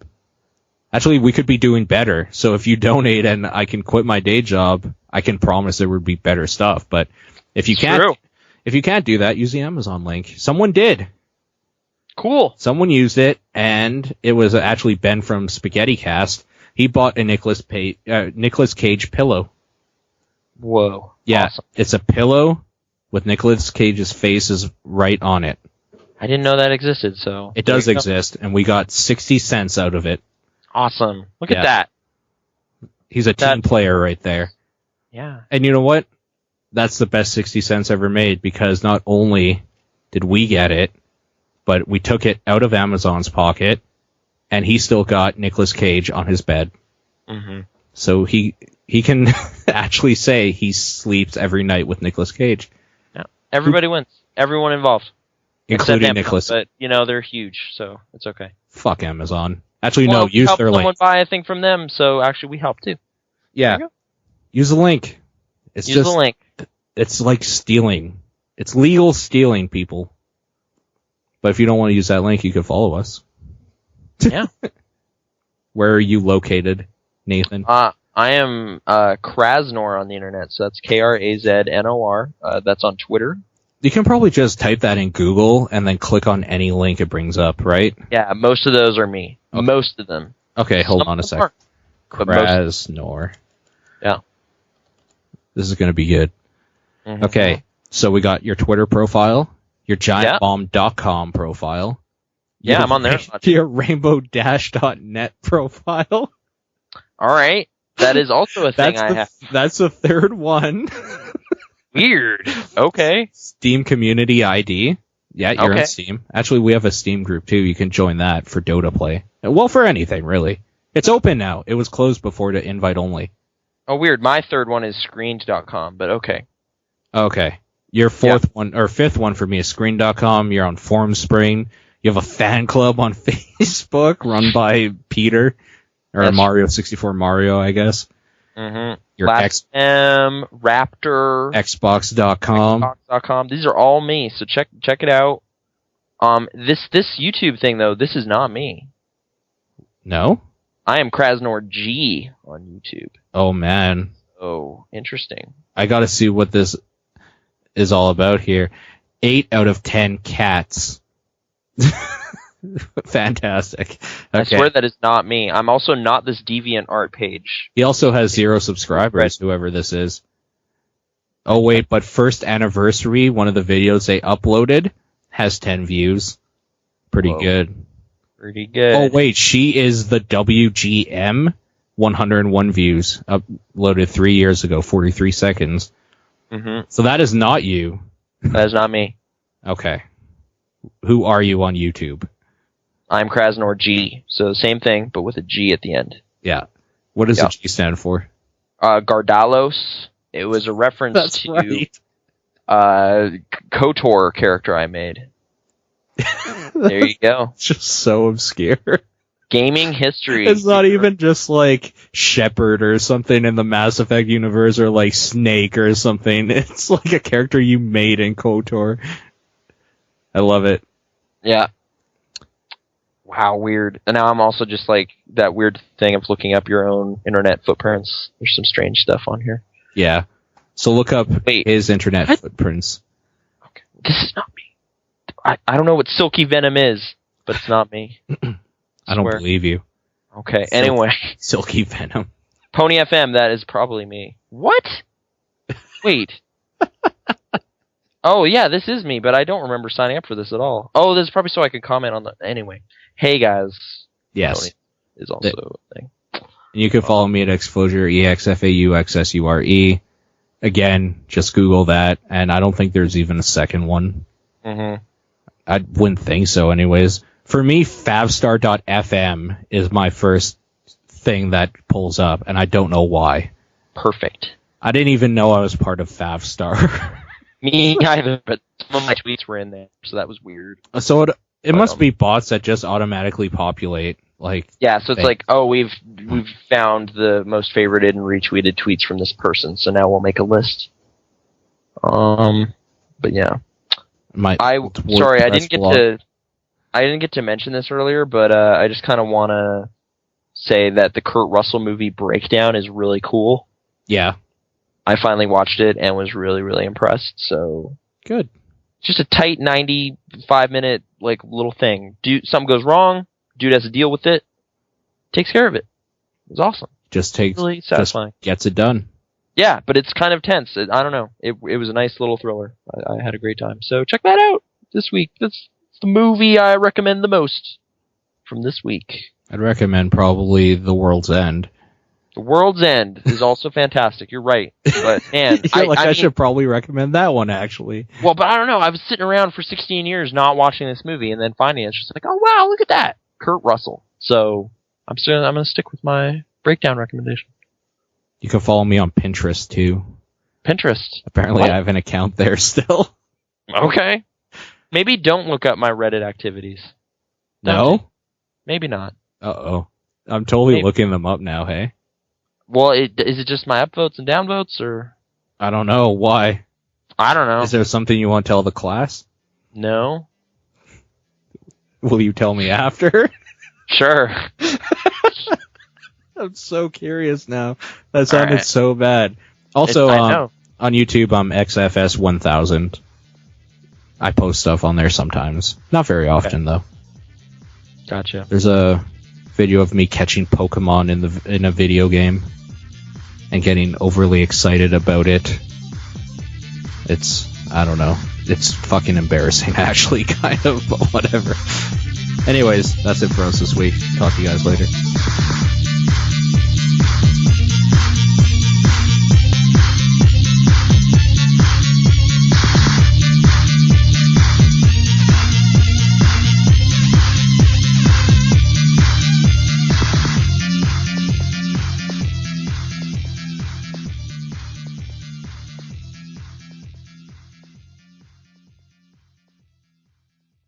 Actually, we could be doing better. So if you donate and I can quit my day job, I can promise there would be better stuff. But if you can't do that, use the Amazon link. Someone did. Cool. Someone used it, and it was actually Ben from Spaghetti Cast. He bought a Nicolas Cage pillow. Whoa. Yeah, Awesome. It's a pillow with Nicolas Cage's face is right on it. I didn't know that existed, so... It does exist, and we got 60 cents out of it. Awesome. Look at that. He's a team player right there. Yeah. And you know what? That's the best 60 cents ever made, because not only did we get it, but we took it out of Amazon's pocket, and he still got Nicolas Cage on his bed. Mm-hmm. So he can actually say he sleeps every night with Nicolas Cage. Yeah. Everybody wins. Everyone involved. Including Nicolas. But, they're huge, so it's okay. Fuck Amazon. Actually, no, use their link. Someone buy a thing from them, so actually we help too. Yeah. Use the link. Use the link. It's like stealing. It's legal stealing, people. But if you don't want to use that link, you can follow us. Yeah. Where are you located, Nathan? I am Krasnor on the internet, so that's Kraznor. That's on Twitter. You can probably just type that in Google and then click on any link it brings up, right? Yeah, most of those are me. Okay. Most of them. Okay, hold on a sec. But Krasnor. Yeah. This is going to be good. Mm-hmm. Okay, so we got your Twitter profile, your giantbomb.com profile. Yeah, I'm on there. Your rainbow-net profile. All right. That is also a thing I have. That's the third one. Weird. Okay. Steam Community ID. Yeah, you're on Steam. Actually, we have a Steam group, too. You can join that for Dota play. Well, for anything, really. It's open now. It was closed before to invite only. Oh, weird. My third one is screened.com, but okay. Okay. Your fifth one for me is screen.com. You're on Formspring. You have a fan club on Facebook run by Peter. Or Mario 64 Mario, I guess. Mm-hmm. Your Raptor. Xbox.com. Xbox.com. These are all me, so check it out. This YouTube thing, though, this is not me. No? I am Krasnor G on YouTube. Oh, man. Oh, interesting. I gotta see what this is all about here. 8 out of 10 cats. Fantastic. Okay. I swear that is not me. I'm also not this DeviantArt page. He also has 0 subscribers, whoever this is. Oh, wait, but first anniversary, one of the videos they uploaded, has 10 views. Pretty good. Pretty good. Oh, wait, she is the WGM, 101 views, uploaded 3 years ago, 43 seconds. Mm-hmm. So that is not you. That is not me. Okay. Who are you on YouTube? I'm Krasnor G. So same thing, but with a G at the end. Yeah. What does the G stand for? Gardalos. It was a reference to KOTOR character I made. There you go. It's just so obscure. Gaming history. It's not even just like Shepard or something in the Mass Effect universe or like Snake or something. It's like a character you made in KOTOR. I love it. Yeah. Wow, weird. And now I'm also just like that weird thing of looking up your own internet footprints. There's some strange stuff on here. Yeah. So look up his internet footprints. Okay. This is not me. I don't know what Silky Venom is, but it's not me. I don't believe you. Okay, anyway. Silky Venom. Pony FM, that is probably me. What? Wait. Oh, yeah, this is me, but I don't remember signing up for this at all. Oh, this is probably so I could comment on the... Anyway. Hey, guys. Yes. Tony is also a thing. And you can follow me at Exposure, EXFAUXSURE. Again, just Google that, and I don't think there's even a second one. Mm-hmm. I wouldn't think so anyways. For me, favstar.fm is my first thing that pulls up, and I don't know why. Perfect. I didn't even know I was part of Favstar. Me either, but some of my tweets were in there, so that was weird. So it must be bots that just automatically populate. Yeah, so it's like, oh, we've found the most favorited and retweeted tweets from this person, so now we'll make a list. But yeah. I didn't get to mention this earlier, but I just kind of want to say that the Kurt Russell movie Breakdown is really cool. Yeah. I finally watched it and was really, really impressed. So good. It's just a tight 95-minute like little thing. Something goes wrong, dude has to deal with it, takes care of it. It was awesome. Really satisfying. Just gets it done. Yeah, but it's kind of tense. I don't know. It was a nice little thriller. I had a great time. So check that out this week. That's the movie I recommend the most from this week. I'd recommend probably The World's End. The World's End is also fantastic. You're right. But man, I should probably recommend that one actually. Well, but I don't know. I was sitting around for 16 years not watching this movie, and then finding it's just like, oh wow, look at that, Kurt Russell. So I'm going to stick with my Breakdown recommendation. You can follow me on Pinterest too. Pinterest. Apparently, I have an account there still. Okay. Maybe don't look up my Reddit activities. No? Maybe not. Uh-oh. I'm totally looking them up now, hey? Well, is it just my upvotes and downvotes, or? I don't know. Why? I don't know. Is there something you want to tell the class? No. Will you tell me after? Sure. I'm so curious now. That sounded so bad. Also, on YouTube, I'm XFS1000. I post stuff on there sometimes. Not very often, though. Gotcha. There's a video of me catching Pokemon in a video game and getting overly excited about it. I don't know. It's fucking embarrassing, actually, kind of, but whatever. Anyways, that's it for us this week. Talk to you guys later.